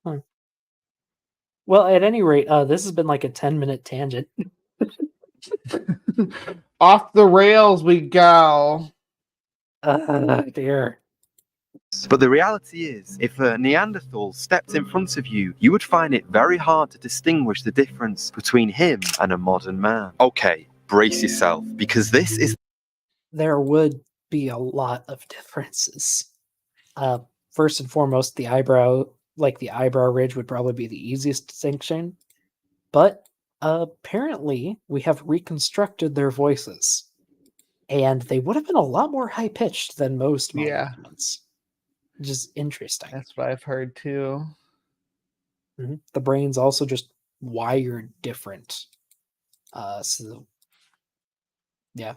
Huh. Well, at any rate, this has been like a 10-minute tangent. off the rails we go. Dear. But the reality is, if a Neanderthal stepped in front of you, you would find it very hard to distinguish the difference between him and a modern man. Okay, brace yourself, because this is There would be a lot of differences. First and foremost, the eyebrow ridge would probably be the easiest distinction. But apparently, we have reconstructed their voices, and they would have been a lot more high pitched than most modern Yeah, humans. Which is interesting. that's what I've heard too. The brain's also just wired different. So yeah.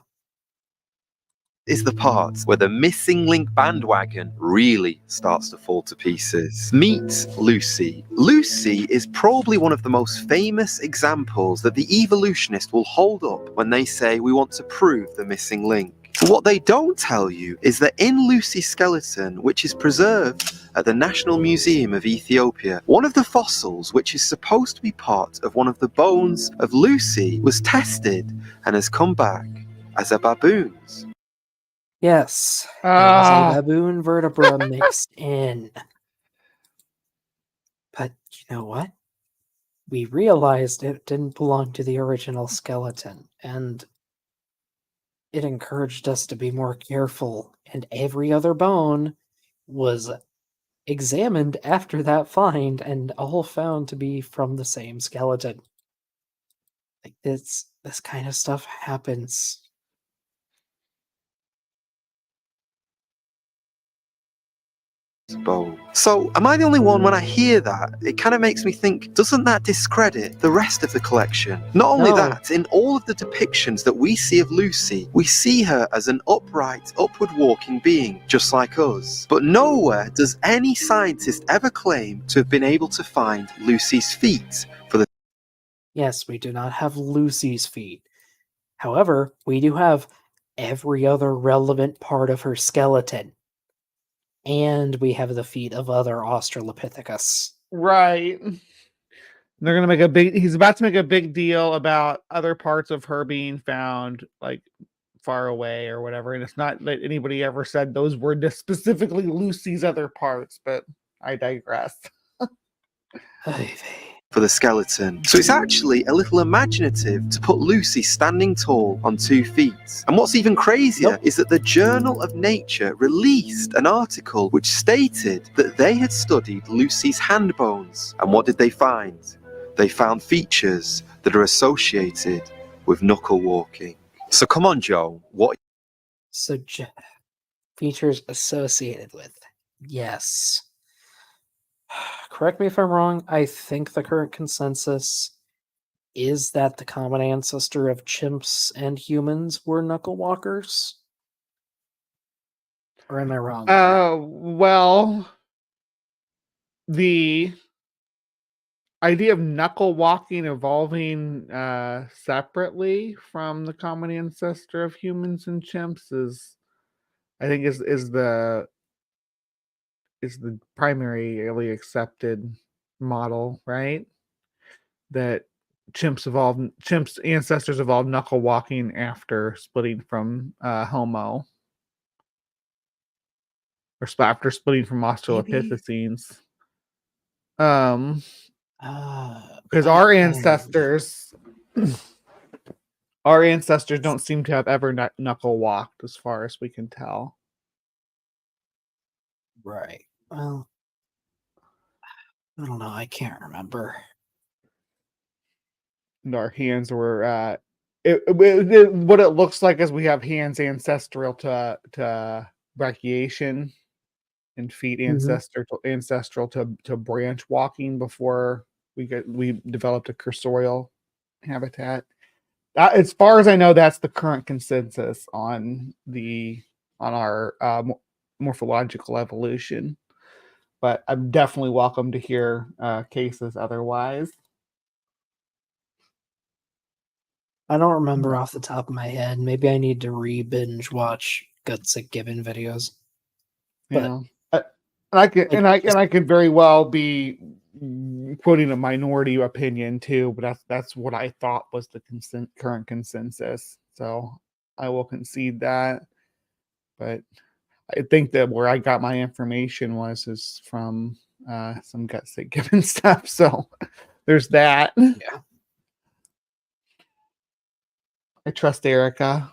is the part where the missing link bandwagon really starts to fall to pieces. Meet Lucy. Lucy is probably one of the most famous examples that the evolutionist will hold up when they say we want to prove the missing link. What they don't tell you is that in Lucy's skeleton, which is preserved at the National Museum of Ethiopia, one of the fossils, which is supposed to be part of one of the bones of Lucy, was tested and has come back as a baboon's. Yes. It was a Ah, baboon vertebra mixed in. But you know what? We realized it didn't belong to the original skeleton, and it encouraged us to be more careful, and every other bone was examined after that find and all found to be from the same skeleton. Like this kind of stuff happens. bone. So, am I the only one when I hear that? It kind of makes me think, doesn't that discredit the rest of the collection? Not only No. that, in all of the depictions that we see of Lucy, we see her as an upright, upward walking being, just like us. But nowhere does any scientist ever claim to have been able to find Lucy's feet for the Yes, we do not have Lucy's feet. However, we do have every other relevant part of her skeleton. And we have the feet of other Australopithecus. Right. They're gonna make a big. He's about to make a big deal about other parts of her being found, like far away or whatever. And it's not that anybody ever said those were just specifically Lucy's other parts, but I digress. for the skeleton. So it's actually a little imaginative to put Lucy standing tall on 2 feet. And what's even crazier is that the Journal of Nature released an article which stated that they had studied Lucy's hand bones. And what did they find? They found features that are associated with knuckle walking. So come on, Joe, what? So, features associated with. Yes. Correct me if I'm wrong. I think the current consensus is that the common ancestor of chimps and humans were knuckle walkers. Or am I wrong? Well, the idea of knuckle walking evolving separately from the common ancestor of humans and chimps is, I think, is the primarily accepted model, right? That chimps ancestors evolved knuckle walking after splitting from Homo, or after splitting from Australopithecines. Because our ancestors don't seem to have ever knuckle walked, as far as we can tell. Right. Well, I don't know. I can't remember. And our hands were what it looks like is we have hands ancestral to brachiation, and feet ancestral to branch walking before we developed a cursorial habitat. As far as I know, that's the current consensus on our morphological evolution. But I'm definitely welcome to hear cases otherwise. I don't remember off the top of my head. Maybe I need to re-binge watch Gutsick Gibbon videos. But I could very well be quoting a minority opinion too, but that's what I thought was the current consensus. So I will concede that. But I think that where I got my information is from some Gutsick Gibbon stuff. So there's that. Yeah. I trust Erica.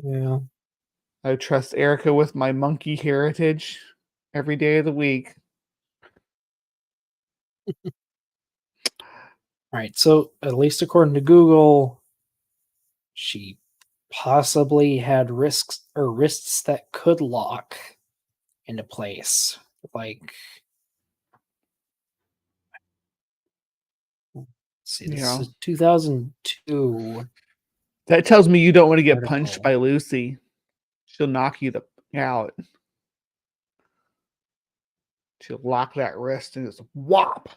Yeah. I trust Erica with my monkey heritage every day of the week. All right. So, at least according to Google, she possibly had wrists that could lock into place. Like, let's see, this is 2002. That tells me you don't want to get punched by Lucy. She'll knock you out. She'll lock that wrist and just whop.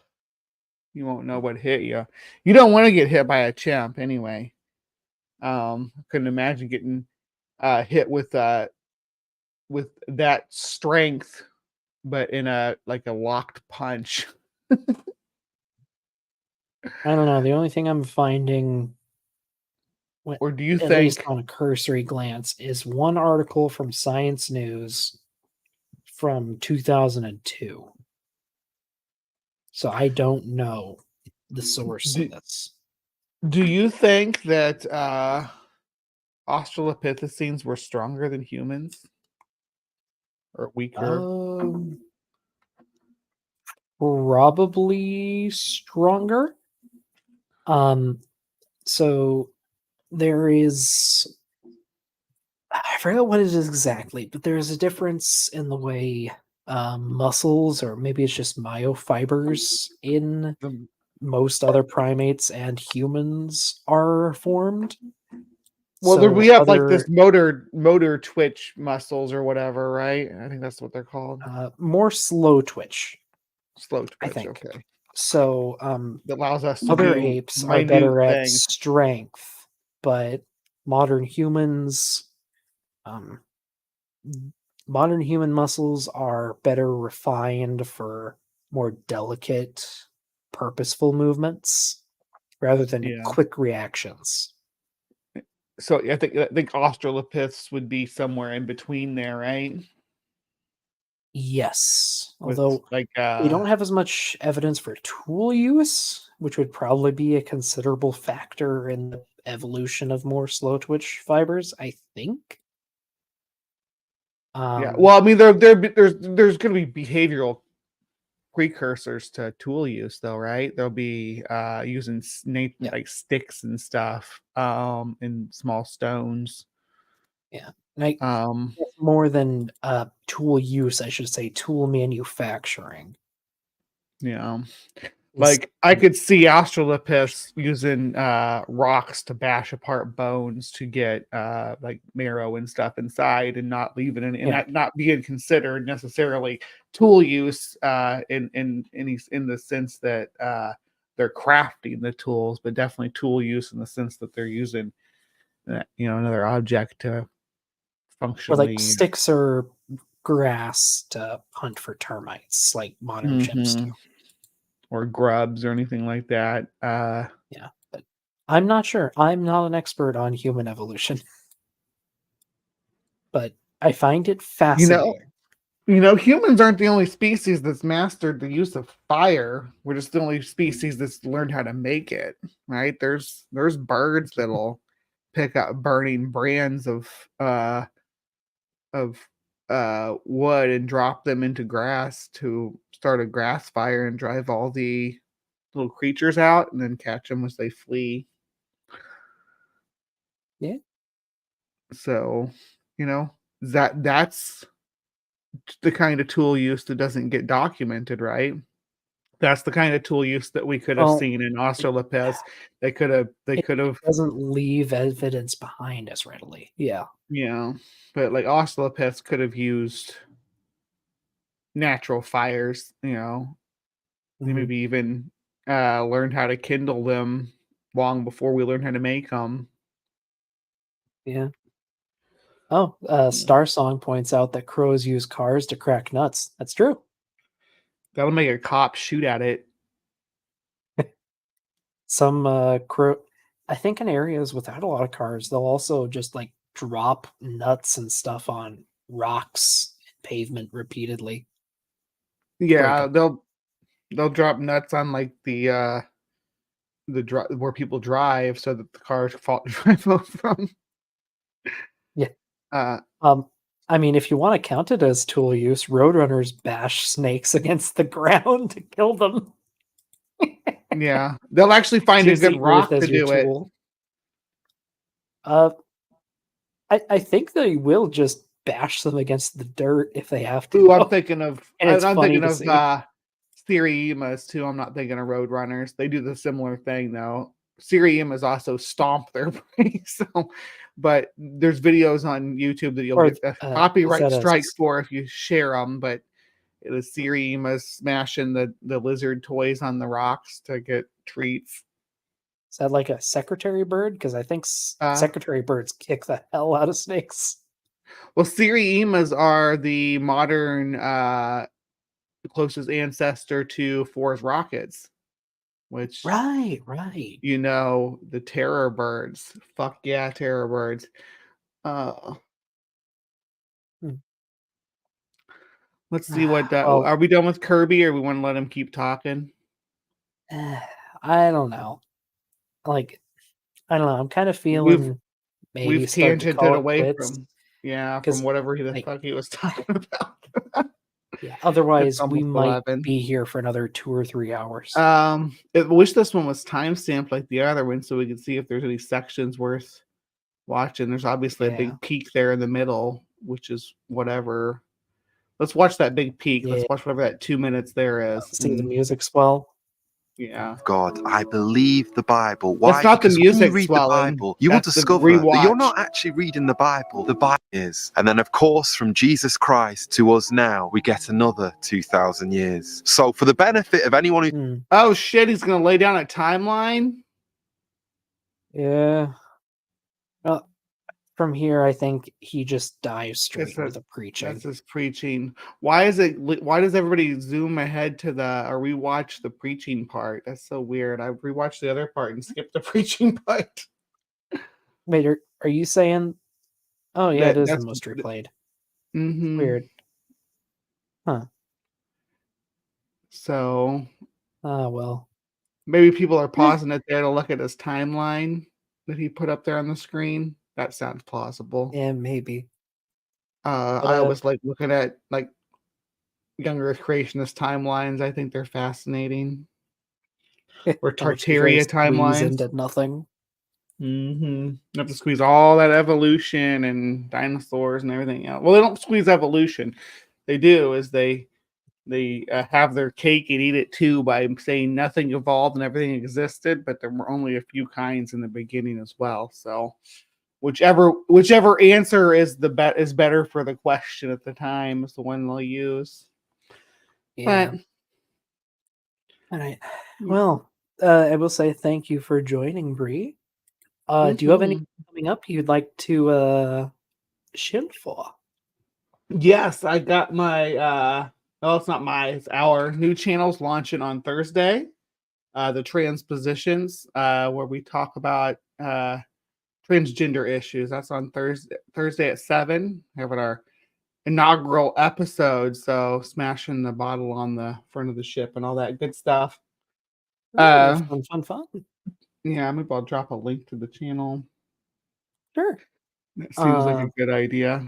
You won't know what hit you. You don't want to get hit by a chimp anyway. I couldn't imagine getting hit with that strength, but in a locked punch. I don't know. The only thing I'm finding, or do you at think, least on a cursory glance, is one article from Science News from 2002. So I don't know the source of this. Do you think that Australopithecines were stronger than humans? Or weaker? Probably stronger. So there is, I forgot what it is exactly, but there is a difference in the way muscles, or maybe it's just myofibers in The- most other primates and humans are formed. Well, we So have like this other motor twitch muscles or whatever, right? I think that's what they're called. more slow twitch, Slow I twitch. think. Okay. So That allows us to other do apes are minute better at things. strength, but modern humans, um, modern human muscles are better refined for more delicate, purposeful movements rather than Yeah. quick reactions. So I think Australopiths would be somewhere in between there, right? Yes, With although like we don't have as much evidence for tool use, which would probably be a considerable factor in the evolution of more slow twitch fibers, I think. yeah. Well, I mean, there's going to be behavioral precursors to tool use, though, right? They'll be using snake Yeah. like sticks and stuff, and small stones. Yeah. And Um, more than tool use, I should say tool manufacturing. yeah. Is- Like I could see Australopiths using rocks to bash apart bones to get like marrow and stuff inside, and not leaving it, and Yeah. that not being considered necessarily tool use in the sense that they're crafting the tools, but definitely tool use in the sense that they're using another object to or functionally. like sticks or grass to hunt for termites, like modern chimps do. Mhm. Or grubs or anything like that. Yeah, but I'm not sure. I'm not an expert on human evolution, but I find it You know, fascinating. humans aren't the only species that's mastered the use of fire. We're just the only species that's learned how to make it, right? There's birds that'll pick up burning brands of wood and drop them into grass to start a grass fire and drive all the little creatures out, and then catch them as they flee. Yeah. So, that's the kind of tool use that doesn't get documented, right? That's the kind of tool use that we could have Well, seen in it, Australopiths. They could have, doesn't leave evidence behind as readily. Yeah. but like Australopiths could have used natural fires, they Mhm. maybe even learned how to kindle them long before we learned how to make them. Yeah. Oh, Star Song points out that crows use cars to crack nuts. That's true. That'll make a cop shoot at it. Some crow, I think in areas without a lot of cars, they'll also just like drop nuts and stuff on rocks and pavement repeatedly. Yeah, Like, they'll drop nuts on like the where people drive so that the cars fall drive over them. yeah. Uh, I mean, if you want to count it as tool use, roadrunners bash snakes against the ground to kill them. yeah, they'll actually find a Use good the earth rock to as your do it. tool. I think they will just bash them against the dirt if they have to. Ooh, I'm though. thinking of And it's I'm funny thinking to of see. Siriemas too. I'm not thinking of Roadrunners. They do the similar thing though. Siriemas also stomp their prey. So, but there's videos on YouTube that you'll Or get a is copyright that a strike for if you share them. But it was Siriemas smashing the lizard toys on the rocks to get treats. Is that like a secretary bird? Because I think Uh, secretary birds kick the hell out of snakes. well, Siriemas are the modern closest ancestor to Forest rockets, which Right. the terror birds. Fuck yeah, terror birds. Uh, Hmm. let's see what Well, are we done with Kirby, or we want to let him keep talking? I don't know. Like, I don't know. I'm kind of We've feeling maybe we've start to tangented call it away quits from because, whatever the like, fuck he was talking about. yeah. It's Otherwise, we almost might 11. be here for another 2 or 3 hours. I wish this one was time stamped like the other one, so we could see if there's any sections worth watching. There's obviously a Yeah. big peak there in the middle, which is whatever. Let's watch that big peak. Yeah. Let's watch whatever that 2 minutes there is. See the and- music swell. Yeah. God, I believe the Bible. Why? That's not the Because when you music read swelling. the Bible, you will That's the discover that you're rewatch. not actually reading the Bible. The Bible is. And then, of course, from Jesus Christ to us now, we get another 2,000 years. So, for the benefit of anyone who Hmm. Oh shit, he's gonna lay down a timeline? Yeah. Well, from here, I think he just dives straight It's into a- the preaching. That's his preaching. Why does everybody zoom ahead to or rewatch the preaching part? That's so weird. I rewatched the other part and skipped the preaching part. Wait, are you saying? Oh yeah, it is the That's most replayed. mm-hmm. Weird. Huh. So Well. maybe people are pausing it there to look at his timeline that he put up there on the screen. That sounds plausible. Yeah, maybe. But, I always like looking at like younger creationist timelines. I think they're fascinating. Or how much you try to Tartaria squeeze timelines. into nothing. Mm-hmm. You have to squeeze all that evolution and dinosaurs and everything else. Well, they don't squeeze evolution. They do is they have their cake and eat it too by saying nothing evolved and everything existed, but there were only a few kinds in the beginning as well. So whichever answer is is better for the question at the time is the one they'll use. Yeah. But All right. Well, I will say thank you for joining, Bree. Do you have any coming up you'd like to share for? yes, I got my well, it's not it's our new channel's launching on Thursday. The transpositions, where we talk about transgender issues. That's on Thursday at 7. Having our inaugural episode, so smashing the bottle on the front of the ship and all that good stuff. Fun. Yeah, maybe I'll drop a link to the channel. Sure. That seems like a good idea.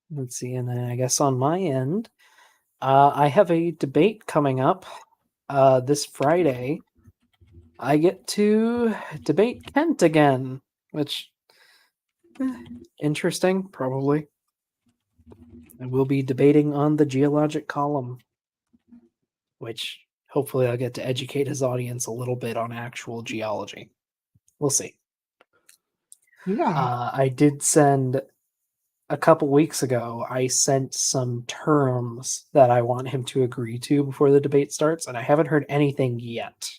Let's see, and then I guess on my end, I have a debate coming up this Friday. I get to debate Kent again, which interesting, probably. I will be debating on the geologic column, which hopefully I'll get to educate his audience a little bit on actual geology. We'll see. Yeah. I did send a couple weeks ago, I sent some terms that I want him to agree to before the debate starts, and I haven't heard anything yet.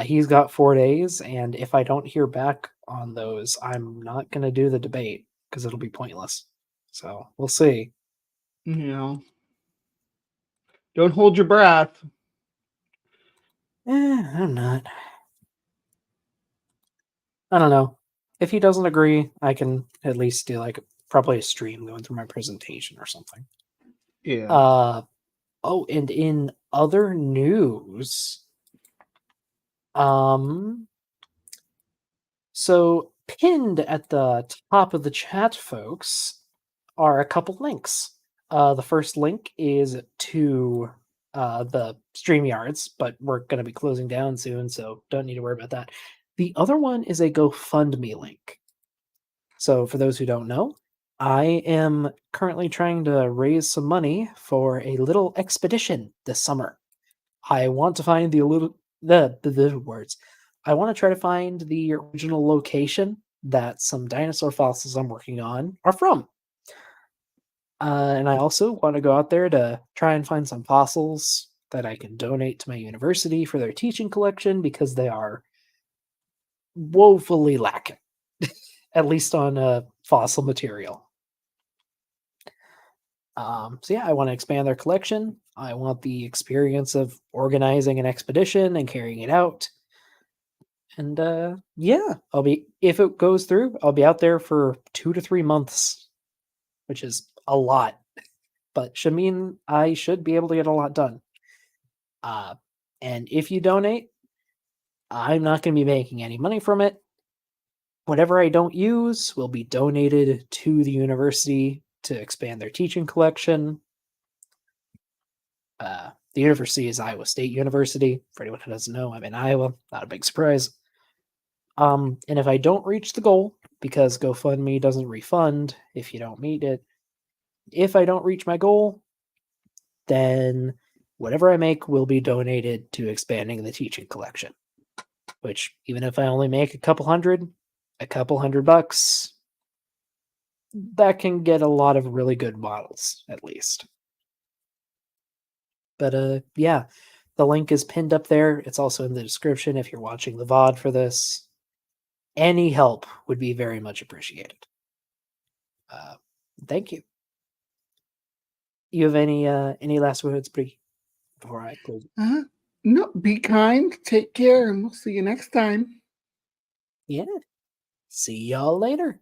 He's got 4 days, and if I don't hear back on those, I'm not going to do the debate because it'll be pointless. So we'll see. You know, don't hold your breath. I'm not. I don't know. If he doesn't agree, I can at least do like probably a stream going through my presentation or something. Yeah. Oh, and in other news, so pinned at the top of the chat, folks, are a couple links. The first link is to the StreamYards, but we're going to be closing down soon, so don't need to worry about that. The other one is a GoFundMe link. So for those who don't know, I am currently trying to raise some money for a little expedition this summer. I want to find the words. I want to try to find the original location that some dinosaur fossils I'm working on are from. And I also want to go out there to try and find some fossils that I can donate to my university for their teaching collection because they are woefully lacking, at least on fossil material. So yeah, I want to expand their collection. I want the experience of organizing an expedition and carrying it out. And yeah, if it goes through, I'll be out there for 2 to 3 months, which is a lot, but should mean I should be able to get a lot done. And if you donate, I'm not going to be making any money from it. Whatever I don't use will be donated to the university to expand their teaching collection. The university is Iowa State University. For anyone who doesn't know, I'm in Iowa. Not a big surprise. And if I don't reach the goal, because GoFundMe doesn't refund if you don't meet it, if I don't reach my goal, then whatever I make will be donated to expanding the teaching collection. Which, even if I only make a couple hundred bucks, that can get a lot of really good models, at least. But yeah, the link is pinned up there. It's also in the description if you're watching the VOD for this. Any help would be very much appreciated. Thank you. You have any last words, Bree, before I close? No, be kind, take care, and we'll see you next time. Yeah. See y'all later.